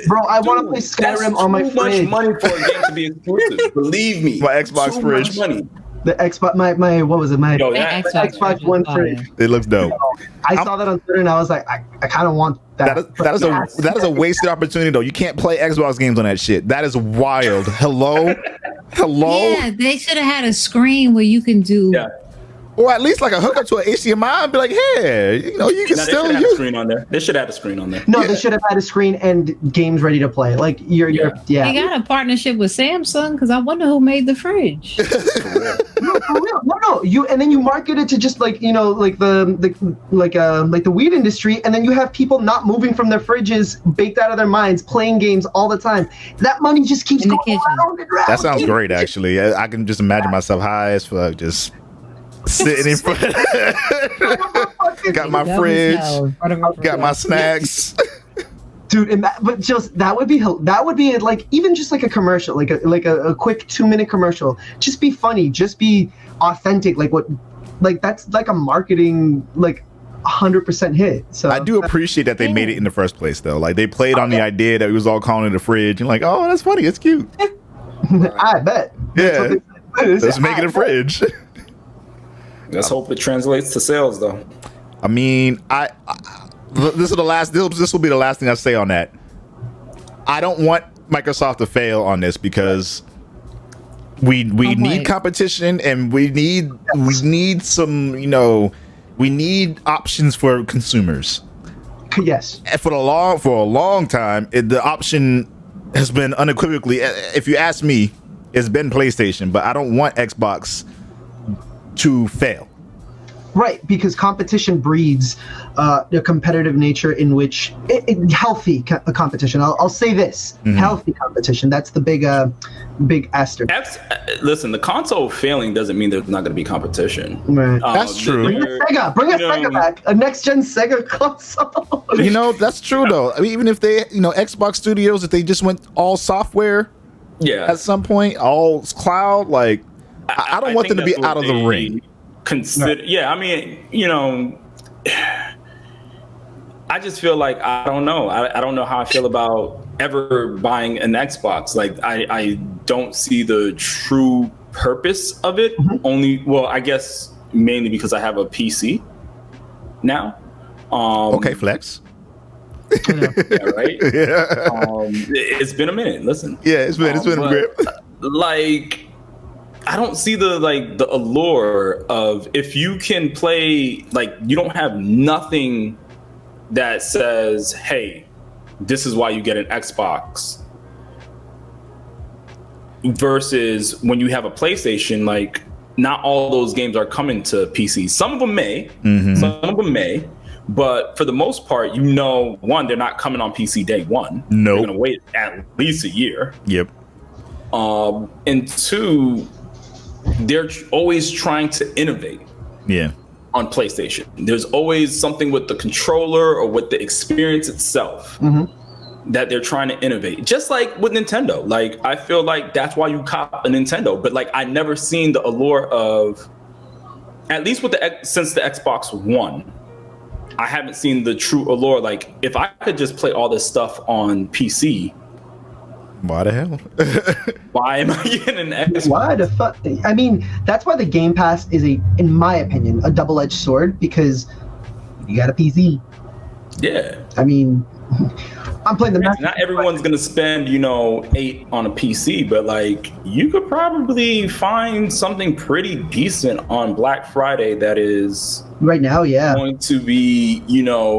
Bro, I want to play That's Skyrim on my too much fridge. money for a game to be exclusive. Believe me. My Xbox Too fridge. Much money. The Xbox, my what was it? My Yo, That that, Xbox One fridge. It looks dope. I saw that on Twitter and I was like, I kind of want that. That is a wasted opportunity though. You can't play Xbox games on that shit. That is wild. Hello? Yeah, they should have had a screen where you can do. yeah. Or at least like a hookup to an HDMI and be like, hey, you can No, they still should have a use. screen on there. They should have a screen on there. No, Yeah. they should have had a screen and games ready to play. Like you're They yeah. got a partnership with Samsung because I wonder who made the fridge. No, for real. No. You and then you market it to just like like the weed industry, and then you have people not moving from their fridges, baked out of their minds, playing games all the time. That money just keeps In the going kitchen. round and round. That sounds great, actually. I can just imagine myself high as fuck, just sitting in front. Got my That was fridge, hell in front of a got my fridge. snacks. Dude, and that would be like even just like a commercial, like a quick 2-minute commercial. Just be funny, just be authentic. Like that's like a marketing like 100% hit. So I do appreciate that they made it in the first place, though. Like they played on the idea that we was all calling it a fridge, and like, oh, that's funny, it's cute. I bet. Yeah, let's make it a fridge. Let's hope it translates to sales, though. I mean, this is the last. This will be the last thing I say on that. I don't want Microsoft to fail on this because we need competition and we need some, we need options for consumers. Yes. And for a long time, the option has been unequivocally, if you ask me, it's been PlayStation, but I don't want Xbox to fail. Right, because competition breeds a competitive nature in which healthy competition. I'll say this: healthy competition. That's the big asterisk. Listen, the console failing doesn't mean there's not going to be competition. Right. That's true. Bring a Sega back, a next gen Sega console. That's true though. I mean, even if they, Xbox Studios, if they just went all software, at some point, all cloud, like I don't want them to be out of the ring. I mean, I just feel like I don't know. I don't know how I feel about ever buying an Xbox. Like I don't see the true purpose of it. I guess mainly because I have a PC now. Okay, flex. Yeah, right. Yeah. It's been a minute. Listen. Yeah, it's been a grip. Like, I don't see the allure of, if you can play, like, you don't have nothing that says, hey, this is why you get an Xbox, versus when you have a PlayStation. Like, not all those games are coming to PC. Some of them may, but for the most part, one, they're not coming on PC day one. No, they're gonna wait at least a year. Yep. And two, they're always trying to innovate. Yeah. On PlayStation, there's always something with the controller or with the experience itself that they're trying to innovate. Just like with Nintendo, like I feel like that's why you cop a Nintendo. But like I never seen the allure of, at least with since the Xbox One, I haven't seen the true allure. Like if I could just play all this stuff on PC, why the hell? Why am I getting an Xbox? Why the fuck? I mean, that's why the Game Pass is in my opinion, a double-edged sword, because you got a PC. Yeah. I mean, I'm playing the Not everyone's gonna spend, $8 on a PC, but like you could probably find something pretty decent on Black Friday that is right now, going to be,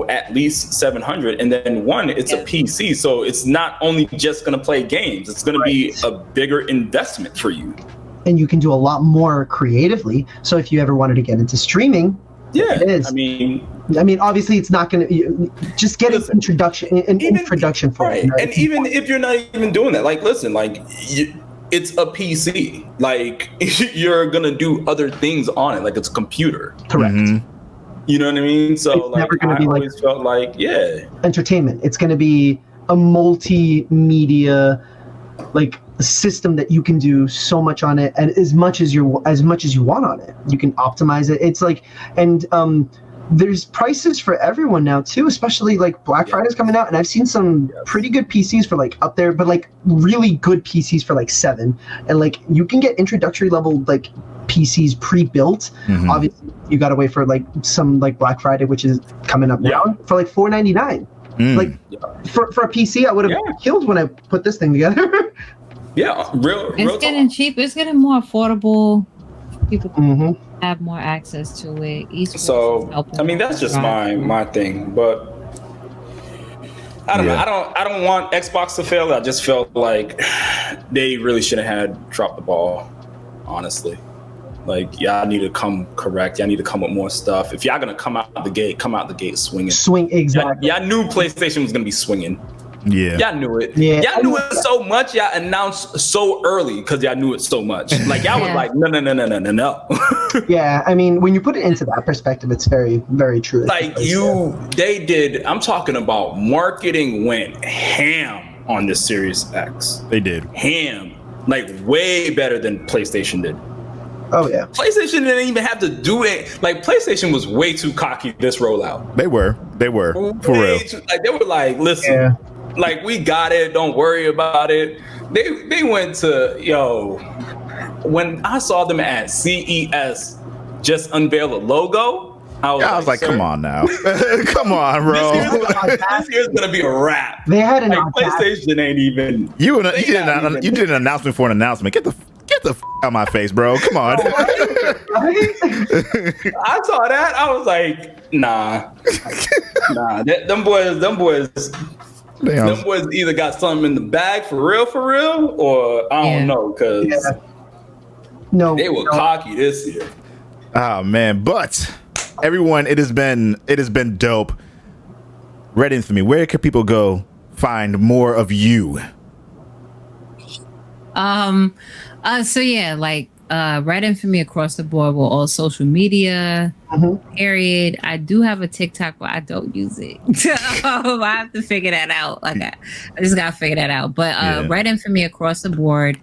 at least $700. And then it's a PC, so it's not only just gonna play games; it's gonna be a bigger investment for you. And you can do a lot more creatively. So if you ever wanted to get into streaming, it is. I mean, obviously, it's not going to just get an introduction for it. And even if you're not even doing that, like, listen, like, it's a PC. Like, you're gonna do other things on it. Like, it's a computer. Correct. You know what I mean? So, it's never gonna be always felt like, entertainment. It's going to be a multimedia, like, a system that you can do so much on it, and as much as you want on it. You can optimize it. It's like, and there's prices for everyone now too, especially like Black Friday's coming out, and I've seen some pretty good PCs for like up there, but like really good PCs for like $7, and like you can get introductory level like PCs pre-built. Obviously, you got to wait for like some like Black Friday, which is coming up now, for like $499. Like for a PC, I would have killed when I put this thing together. It's getting cheap. It's getting more affordable. People have more access to it. Esports so I mean, that's just my thing, but I don't know. I don't want Xbox to fail. I just felt like they really should have had dropped the ball, honestly. Like, y'all need to come correct. Y'all need to come with more stuff. If y'all gonna come out the gate swinging. Swing, exactly. Y'all knew PlayStation was gonna be swinging. Yeah. Y'all knew it. Yeah. Y'all knew it so much. Y'all announced so early because y'all knew it so much. Like, y'all was like, no. Yeah, I mean, when you put it into that perspective, it's very, very true. Like, I'm talking about marketing went ham on the Series X. They did. Ham. Like, way better than PlayStation did. Oh yeah. PlayStation didn't even have to do it. Like PlayStation was way too cocky this rollout. They were for real. Like they were like, listen, Yeah. like we got it. Don't worry about it. They went to when I saw them at CES just unveil a logo. I was like, come on now. Come on, bro. This year's gonna be a wrap. They had an Like, PlayStation ain't even. You did an announcement for an announcement. Get the f- out of my face, bro. Come on. I saw that. I was like, nah. Them boys either got something in the bag for real, or I don't know, because they were cocky this year. Oh man, but everyone, it has been dope. Red Infamy, where can people go find more of you? So yeah, like Red Infamy across the board with all social media. Period. I do have a TikTok, but I don't use it. I have to figure that out. Like I just gotta figure that out. But Red Infamy across the board.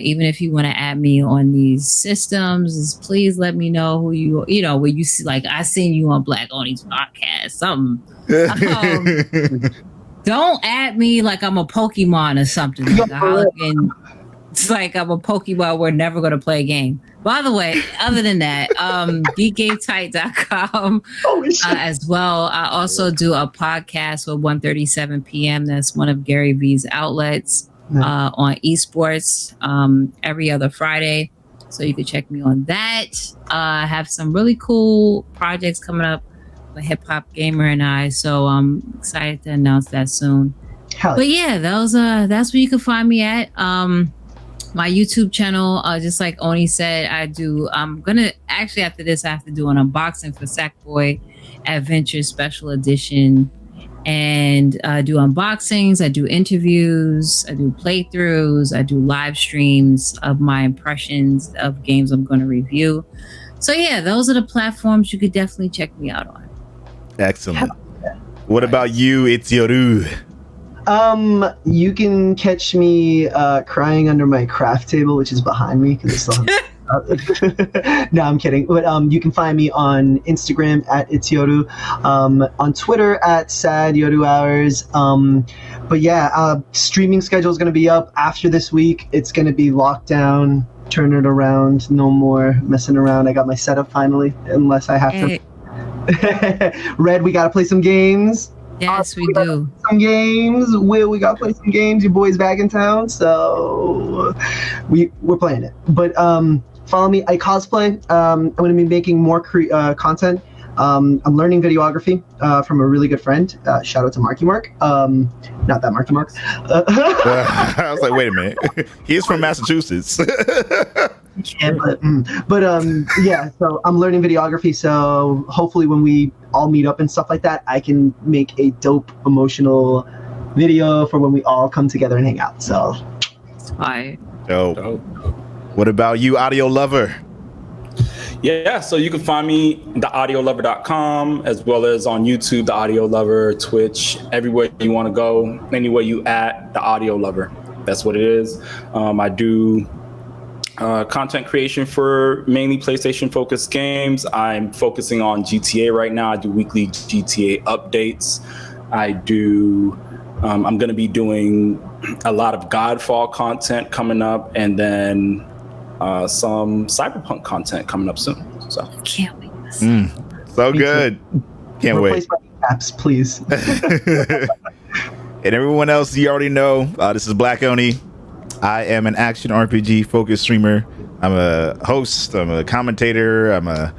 Even if you want to add me on these systems, please let me know who where you see, like I seen you on Black Oni's podcast, something. Don't add me like I'm a Pokemon or something. It's like I'm a Pokemon. We're never going to play a game. By the way, other than that, geekgametight.com as well. I also do a podcast with 1:37 p.m. That's one of Gary V's outlets. On esports every other Friday, so you can check me on that. I have some really cool projects coming up with Hip Hop Gamer and I, so I'm excited to announce that soon. But yeah, that's where you can find me at. My YouTube channel, just like Oni said, I'm gonna actually, after this, I have to do an unboxing for Sackboy Adventure Special Edition. And do unboxings, I do interviews, I do playthroughs, I do live streams of my impressions of games I'm going to review. So yeah, those are the platforms you could definitely check me out on. Excellent. What about you, Itsioru? You can catch me crying under my craft table, which is behind me because it's still. No, I'm kidding. But you can find me on Instagram at Itsioru, on Twitter at Sad Yoru Hours. But yeah, streaming schedule is going to be up after this week. It's going to be locked down, turn it around, no more messing around. I got my setup finally, unless I have to. Red, we got to play some games. Yes, we do. Some games. Will, we got to play some games. Your boy's back in town, so we're playing it. But follow me. I cosplay. I'm going to be making more content. I'm learning videography from a really good friend. Shout out to Marky Mark. Not that Marky Mark. I was like, wait a minute. He's from Massachusetts. Yeah, but yeah. So I'm learning videography. So hopefully, when we all meet up and stuff like that, I can make a dope emotional video for when we all come together and hang out. So. Hi. Dope. What about you, Audio Lover? Yeah, so you can find me theaudiolover.com, as well as on YouTube, The Audio Lover, Twitch, everywhere you want to go, anywhere you at, The Audio Lover. That's what it is. I do content creation for mainly PlayStation-focused games. I'm focusing on GTA right now. I do weekly GTA updates. I'm going to be doing a lot of Godfall content coming up, and then some Cyberpunk content coming up soon. So can't wait. So good. Can't wait. Replace my apps, please. And everyone else, you already know, this is Black Oni. I am an action RPG focused streamer. I'm a host, I'm a commentator, I'm a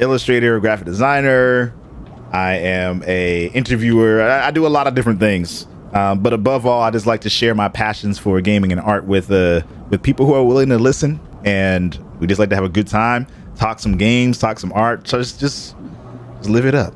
illustrator, graphic designer. I am a interviewer. I do a lot of different things. But above all, I just like to share my passions for gaming and art with people who are willing to listen. And we just like to have a good time, talk some games, talk some art, just live it up.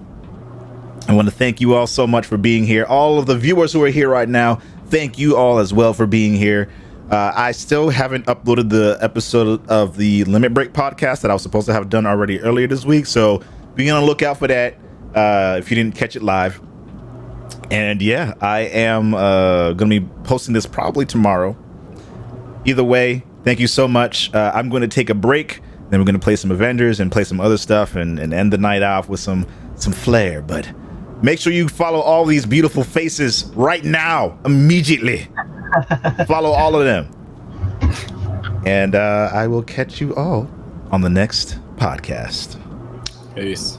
I want to thank you all so much for being here. All of the viewers who are here right now, thank you all as well for being here. I still haven't uploaded the episode of the Limit Break podcast that I was supposed to have done already earlier this week. So be on the lookout for that if you didn't catch it live. And yeah, I am going to be posting this probably tomorrow. Either way, thank you so much. I'm going to take a break. Then we're gonna play some Avengers and play some other stuff and end the night off with some flair. But make sure you follow all these beautiful faces right now, immediately. Follow all of them. And I will catch you all on the next podcast. Peace.